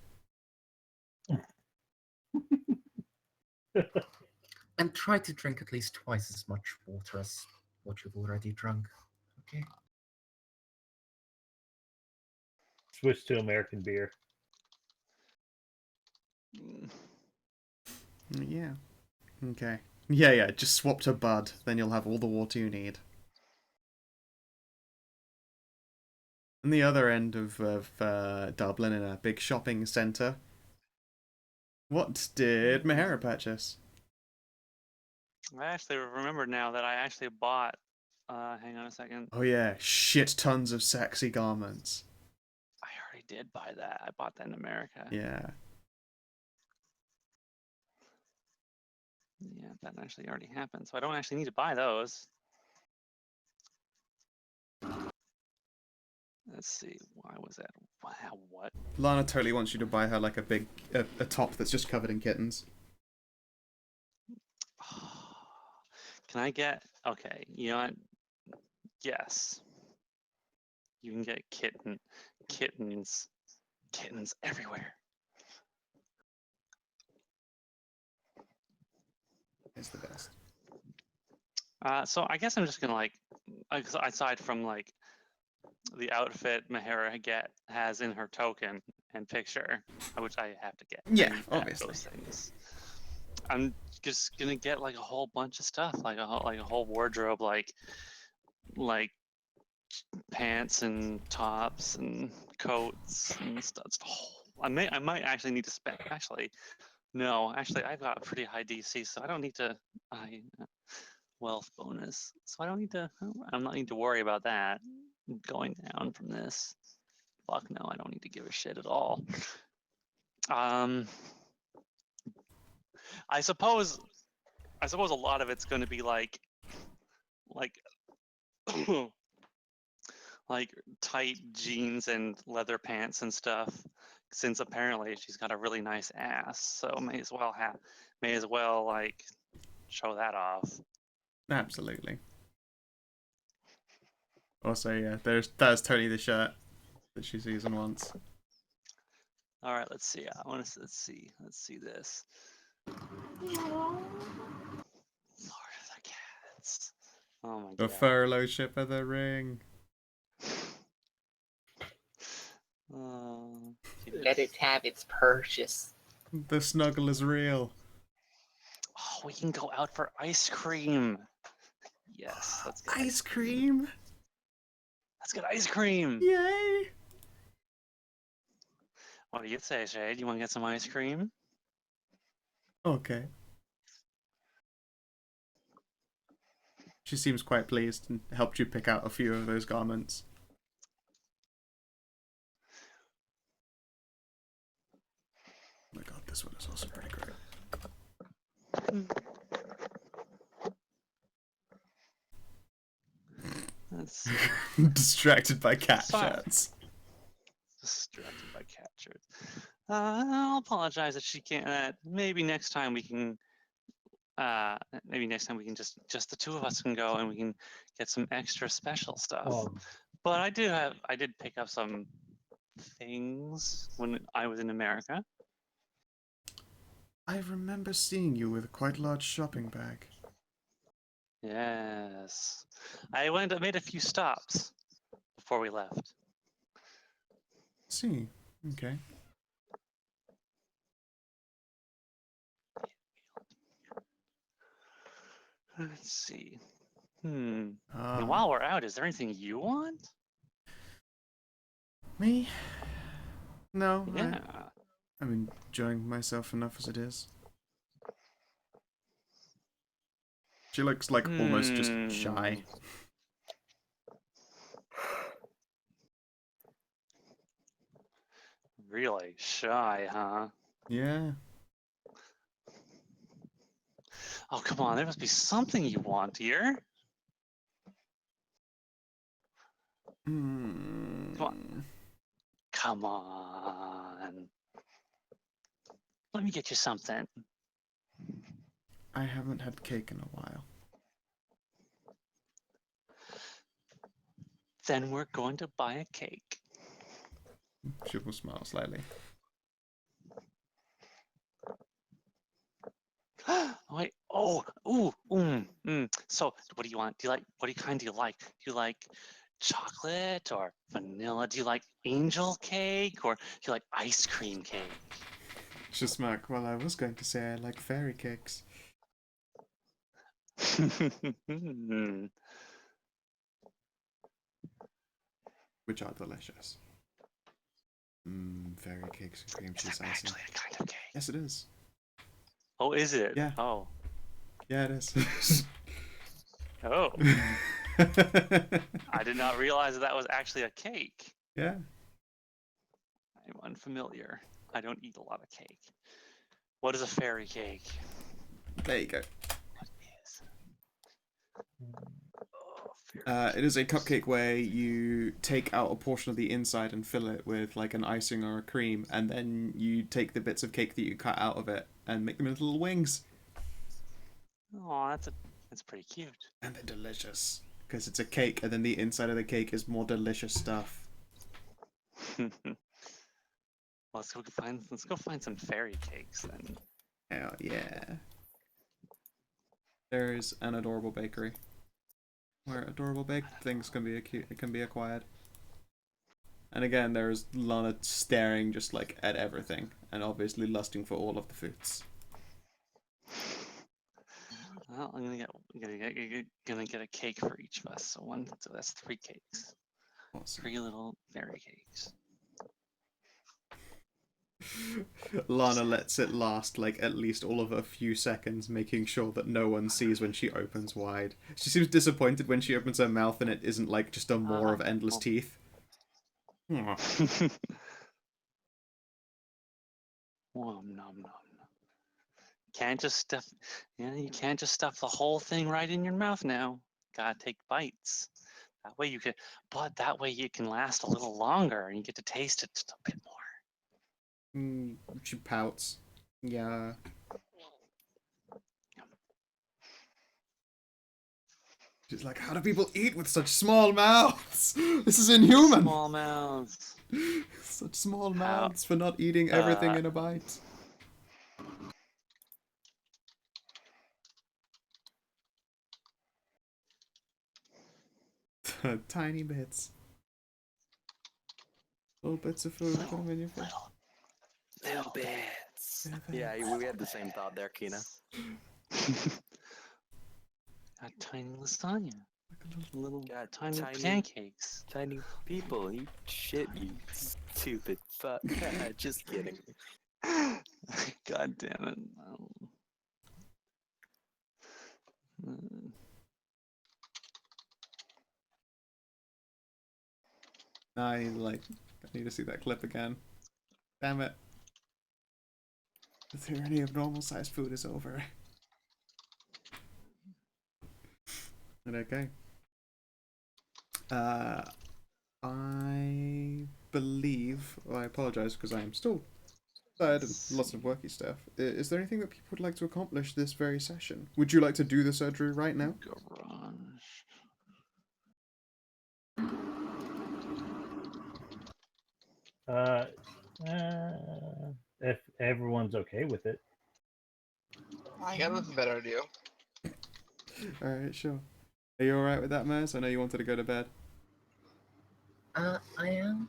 And try to drink at least twice as much water as what you've already drunk. Okay? Switch to American beer. Mm. Yeah. Okay. Yeah, just swap to Bud, then you'll have all the water you need. On the other end of Dublin, in a big shopping centre, what did Mahara purchase? I actually remembered now that I actually bought. Hang on a second. Oh yeah, shit tons of sexy garments. I already did buy that. I bought that in America. Yeah. Yeah, that actually already happened. So I don't actually need to buy those. Let's see. Why was that? Wow, what? Lana totally wants you to buy her like a top that's just covered in kittens. Can I get? Okay, you know what? Yes. You can get kittens everywhere. It's the best. So I guess I'm just gonna like, aside from like the outfit Mahara has in her token and picture, which I have to get. Yeah, I need obviously. those things. I'm just gonna get like a whole bunch of stuff, like a whole wardrobe, like pants and tops and coats and stuff. I might actually need to spend. Actually, no. Actually, I've got a pretty high DC, so I don't need to. Wealth bonus, so I don't need to. I'm not need to worry about that going down from this. Fuck no, I don't need to give a shit at all. I suppose a lot of it's going to be like like tight jeans and leather pants and stuff, since apparently she's got a really nice ass, so may as well like show that off. Absolutely. Also, yeah, that's totally the shirt that she sees and wants. All right, let's see. Let's see this. Lord of the Cats. Oh my The god. fellowship of the ring. Oh, Let it have its purchase. The snuggle is real. Oh, we can go out for ice cream. Yes, let's get Ice cream. Let's get ice cream. Yay. What do you say, Shade? You want to get some ice cream? Okay. She seems quite pleased and helped you pick out a few of those garments. Oh my god, this one is also pretty great. That's Distracted by cat shirts. distracted by cat shirts. I'll apologize that she can't. Maybe next time we can. Maybe next time we can just the two of us can go and we can get some extra special stuff. But I did pick up some things when I was in America. I remember seeing you with a quite large shopping bag. Yes, I made a few stops before we left. See, okay. Let's see. And Ah, while we're out, is there anything you want? me? No, Yeah. I'm enjoying myself enough as it is. She looks like almost just shy. Really shy, huh? Yeah. Oh, come on. There must be something you want here. Come on. come on. Let me get you something. I haven't had cake in a while. Then we're going to buy a cake. She will smile slightly. Wait. Oh. So, what do you want? What kind do you like? Do you like chocolate or vanilla? Do you like angel cake or do you like ice cream cake? She'll smirk. Well, I was going to say I like fairy cakes. Which are delicious. Fairy cakes and cream Is cheese that icing. actually a kind of cake? Yes, it is. Oh, is it? Yeah. Oh. Yeah, it is. Oh. I did not realize that was actually a cake. Yeah. I'm unfamiliar. I don't eat a lot of cake. What is a fairy cake? There you go. What is? Oh, fairy It is a cupcake where you take out a portion of the inside and fill it with like an icing or a cream, and then you take the bits of cake that you cut out of it and make them into little wings. Oh, that's pretty cute. And they're delicious because it's a cake, and then the inside of the cake is more delicious stuff. Let's go find some fairy cakes then. Hell yeah. There is an adorable bakery where adorable baked things can be acquired. And again, there's Lana staring just like at everything and obviously lusting for all of the foods. Well, I'm gonna get a cake for each of us. So that's 3 cakes. Awesome. 3 little fairy cakes. Lana lets it last like at least all of a few seconds, making sure that no one sees when she opens wide. She seems disappointed when she opens her mouth and it isn't like just a maw of endless teeth. Aw. Nom nom nom. Can't just stuff. You can't just stuff the whole thing right in your mouth now. Gotta take bites. That way you can last a little longer and you get to taste it just a bit more. She pouts. Yeah. She's like, how do people eat with such small mouths? This is inhuman. Small mouths. Such small mouths for not eating everything in a bite. Tiny bits. Little bits of food. Put them in your face. Little bits. Yeah, we had the same thought there, Kina. A tiny lasagna. Little tiny pancakes. Tiny people eat shit, you stupid fuck. Just kidding. God damn it. I need to see that clip again. Damn it. The tyranny of normal sized food is over. And okay. I believe, I apologize because I am still tired and lots of worky stuff. Is there anything that people would like to accomplish this very session? Would you like to do the surgery right now? If everyone's okay with it. I got nothing better to do. Alright, sure. Are you alright with that, Maz? I know you wanted to go to bed. I am.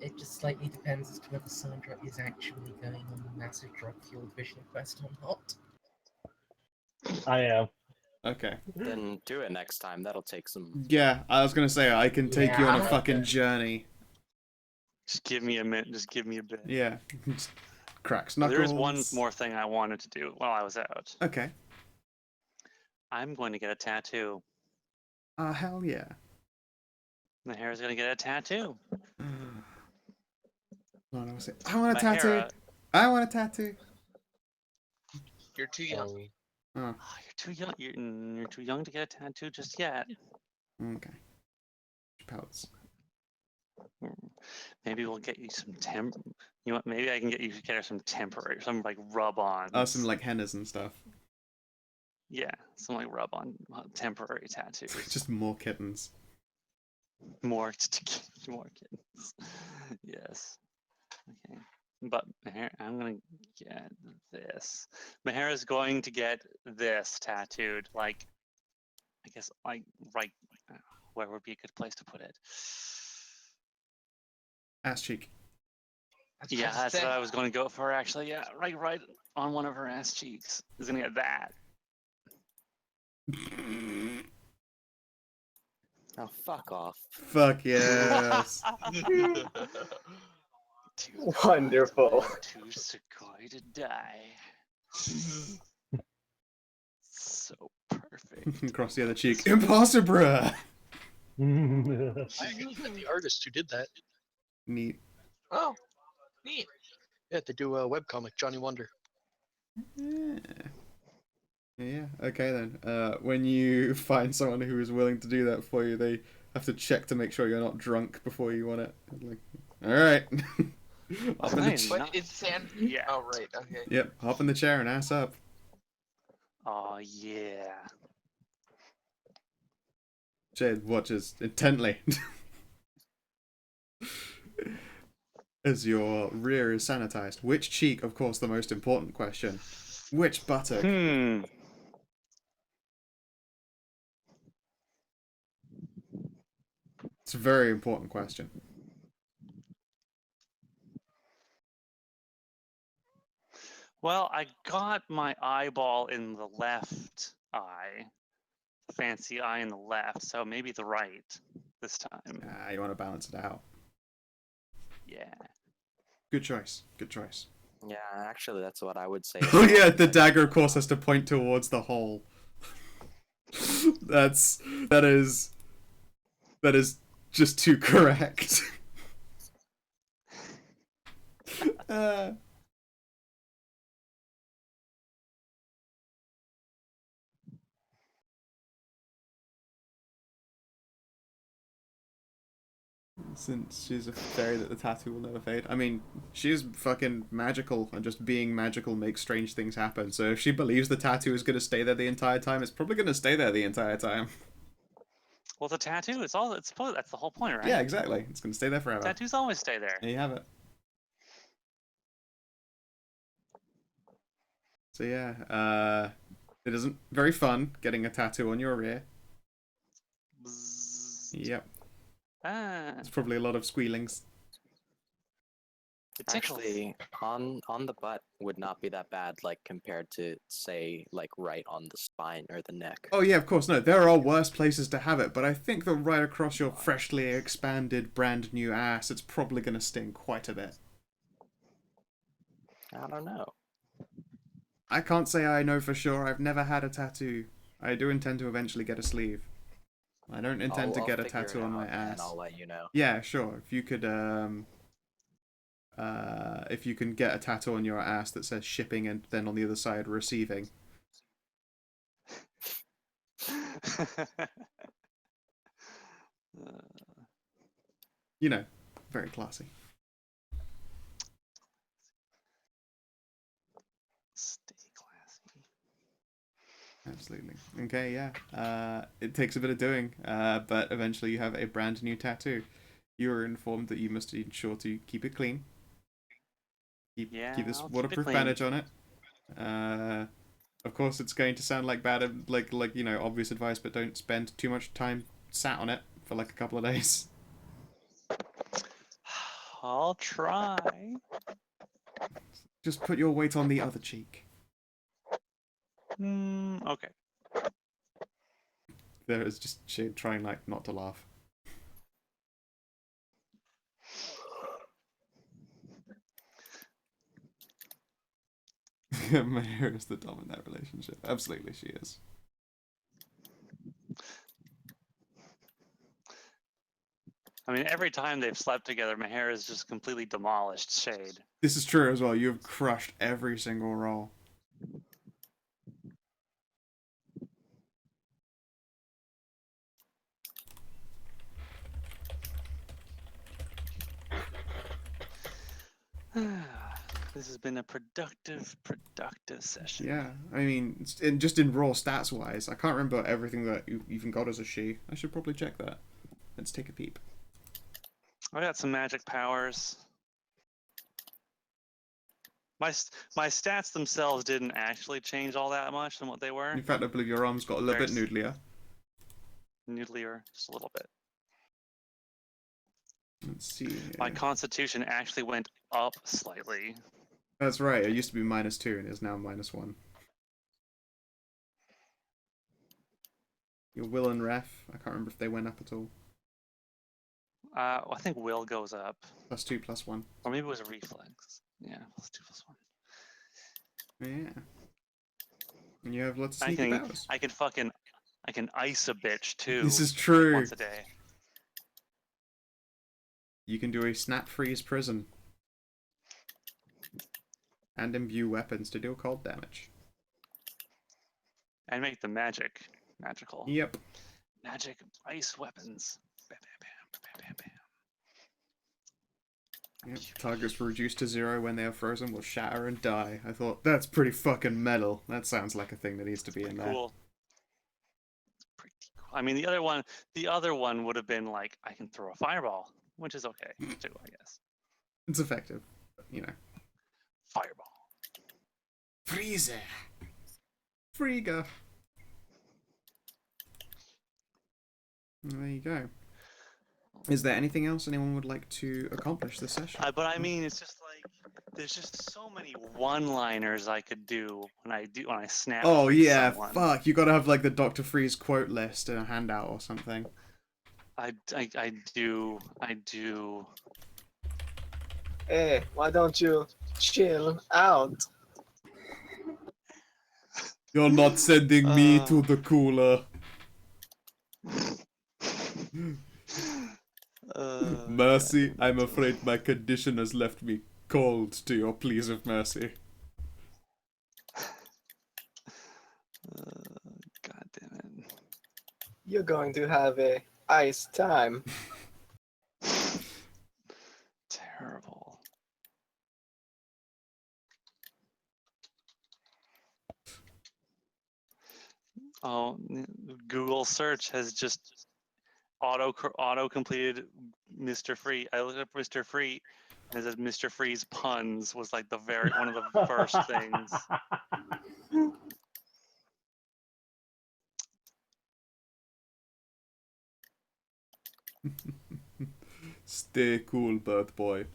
It just slightly depends as to whether Sandra is actually going on the massive drug-fueled vision quest or not. I am. Okay. Then do it next time. That'll take some. Yeah, I was gonna say, I can take you on a fucking journey. Just give me a minute. Just give me a bit. Yeah. Just cracks knuckles. There is one more thing I wanted to do while I was out. Okay. I'm going to get a tattoo. Hell yeah. My hair is going to get a tattoo. I want a tattoo. I want a tattoo. You're too young. Oh. You're too young. You're too young to get a tattoo just yet. Okay. She pouts. Maybe we'll get you some You know what? Maybe I can get her some temporary, some like rub-ons. Some like hennas and stuff. Yeah, some like rub-on temporary tattoos. Just more kittens. More kittens. Yes. Okay. But I'm gonna get this. Mahara is going to get this tattooed. Like, I guess, like right. Where would be a good place to put it? Ass cheek. Yeah, that's what I was going to go for. Actually, yeah, right on one of her ass cheeks. Is gonna get that. Oh, fuck off. Fuck yes. Wonderful. Too Sequoia to die. So perfect. Across the other cheek. Impossible! I actually met the artist who did that. Neat. Oh, neat. Yeah, they do a webcomic, Johnny Wonder. Yeah. Yeah, okay then. When you find someone who is willing to do that for you, they have to check to make sure you're not drunk before you want it. Like, alright. Hop in the Nice. But it's sand. Yeah. Oh, right. Okay. Yep, hop in the chair and ass up. Oh yeah. Jade watches intently. As your rear is sanitized. Which cheek, of course, the most important question. Which buttock? It's a very important question. Well, I got my eyeball in the left eye. Fancy eye in the left, so maybe the right this time. You want to balance it out. Yeah. Good choice. Good choice. Yeah, actually, that's what I would say. Oh yeah, the dagger, of course, has to point towards the hole. that is just too correct. Since she's a fairy that the tattoo will never fade. I mean, she's fucking magical, and just being magical makes strange things happen. So if she believes the tattoo is going to stay there the entire time, it's probably going to stay there the entire time. Well, the tattoo, that's the whole point, right? Yeah, exactly. It's going to stay there forever. Tattoos always stay there. There you have it. So yeah, it isn't very fun getting a tattoo on your rear. Bzzz. Yep. Ah, There's probably a lot of squealings. it tickles. Actually, on the butt would not be that bad, like compared to say like right on the spine or the neck. Oh yeah, of course. No, there are worse places to have it, but I think that right across your freshly expanded, brand new ass, it's probably going to sting quite a bit. I don't know. I can't say I know for sure. I've never had a tattoo. I do intend to eventually get a sleeve. I don't intend to I'll get a figure it tattoo on my out, and ass. I'll let you know. Yeah, sure. If you could, if you can get a tattoo on your ass that says shipping and then on the other side receiving. You know, very classy. Stay classy. Absolutely. Okay, yeah. It takes a bit of doing, but eventually you have a brand new tattoo. You are informed that you must ensure to keep it clean. Keep this I'll keep it waterproof clean. bandage on it. Of course, it's going to sound like bad, like you know, obvious advice, but don't spend too much time sat on it for like a couple of days. I'll try. Just put your weight on the other cheek. Okay. There is just Shade trying like not to laugh. Mahir is the dom in that relationship. Absolutely, she is. I mean, every time they've slept together, my hair has just completely demolished Shade. This is true as well. You've crushed every single roll. This has been a productive session. Yeah, I mean, just in raw stats wise, I can't remember everything that you even got as a she. I should probably check that. Let's take a peep. I got some magic powers. My stats themselves didn't actually change all that much from what they were. In fact, I believe your arms got a little bit noodlier. Noodlier, just a little bit. Let's see here. My constitution actually went up slightly. That's right, it used to be -2 and is now -1. Your will and ref, I can't remember if they went up at all. I think will goes up. +2, +1. Or maybe it was a reflex. Yeah, +2, +1. Yeah. And you have lots of sneaky powers. I can ice a bitch too. This is true. Like once a day. You can do a snap freeze prison. And imbue weapons to deal cold damage. And make the magical. Yep. Magic ice weapons. Bam, bam, bam, bam, bam, bam. Yep. Targets reduced to 0 when they are frozen will shatter and die. I thought, that's pretty fucking metal. That sounds like a thing that needs to be in there. Cool. Pretty cool. I mean, the other one would have been like, I can throw a fireball, which is okay too, I guess. It's effective, but, you know. Fireball. Freezer. Frieger. There you go. Is there anything else anyone would like to accomplish this session? But I mean, it's just like there's just so many one-liners I could do when I snap. Oh yeah, someone. fuck! You gotta have like the Dr. Freeze quote list in a handout or something. I do. Hey, why don't you chill out? You're not sending me to the cooler. Mercy, I'm afraid my condition has left me cold to your pleas of mercy. God damn it. You're going to have a ice time. Terrible. Oh, Google search has just auto completed Mr. Free. I looked up Mr. Free, and it says Mr. Free's puns was like one of the first things. Stay cool, bird boy.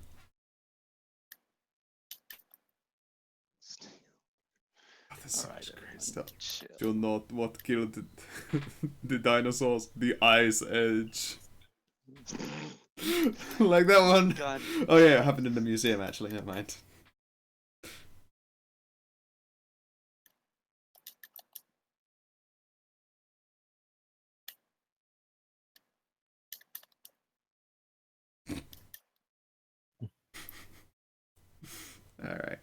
Oh, that's All right, such great everyone, stuff. chill. You're not what killed the dinosaurs. The Ice Edge. Like that one. God. Oh yeah, it happened in the museum actually. Never mind. All right.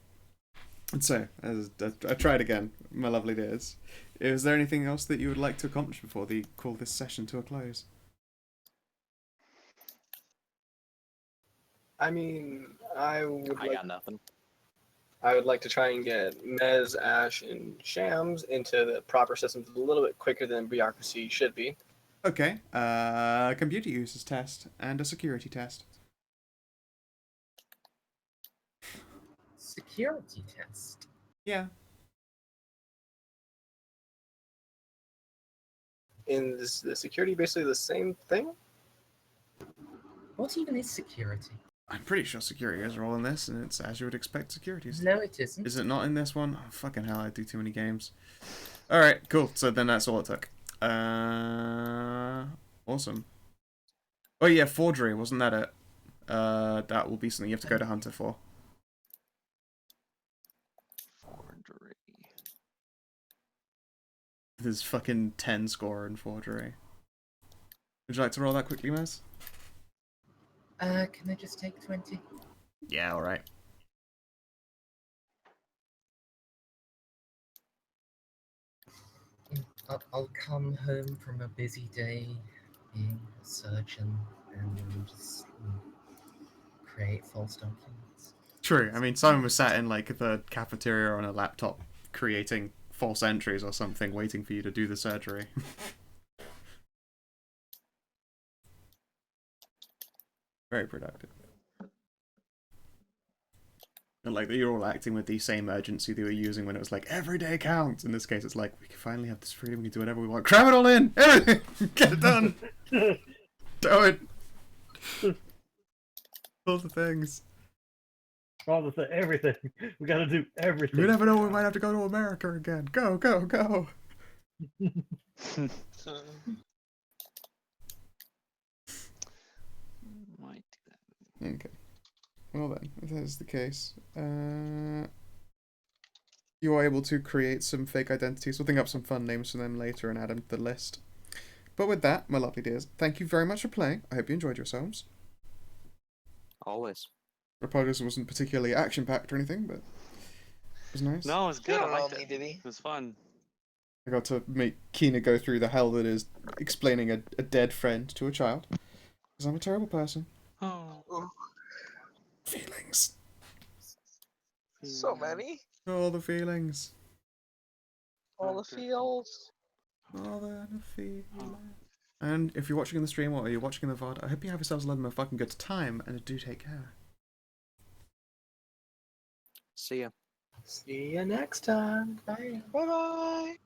So, as I tried again, my lovely dears. Is there anything else that you would like to accomplish before they call this session to a close? I mean, I got nothing. I would like to try and get Mez, Ash, and Shams into the proper systems a little bit quicker than bureaucracy should be. Okay. Computer uses test and a security test. Security test. Yeah. In this, the security basically the same thing? What even is security? I'm pretty sure security is all in this, and it's as you would expect securities. No, it isn't. Is it not in this one? Oh, fucking hell, I do too many games. Alright, cool. So then that's all it took. Awesome. Oh yeah, forgery, wasn't that it? That will be something you have to go to Hunter for. Forgery. There's fucking 10 score in forgery. Would you like to roll that quickly, Mez? Can I just take 20? Yeah, alright. I'll come home from a busy day being a surgeon and just create false documents. True. I mean, Simon was sat in like the cafeteria on a laptop creating false entries or something, waiting for you to do the surgery. Very productive. And like you're all acting with the same urgency they were using when it was like every day counts. In this case, it's like we can finally have this freedom. We can do whatever we want. Cram it all in. Everything. Get it done. Do it. All the things. Everything. We gotta do everything. You never know. We might have to go to America again. Go, go, go. Might do that. Okay. Well then, if that is the case, you are able to create some fake identities. We'll think up some fun names for them later and add them to the list. But with that, my lovely dears, thank you very much for playing. I hope you enjoyed yourselves. Always. I apologize it wasn't particularly action-packed or anything, but it was nice. No, it was good. I liked me, it. did he? It was fun. I got to make Kina go through the hell that is explaining a dead friend to a child. Because I'm a terrible person. Oh. Feelings. So many. All the feelings. All the feels. All the feelings. And if you're watching in the stream or you're watching in the VOD, I hope you have yourselves a lot of fucking good time and do take care. See ya. See you next time. Bye. Bye bye.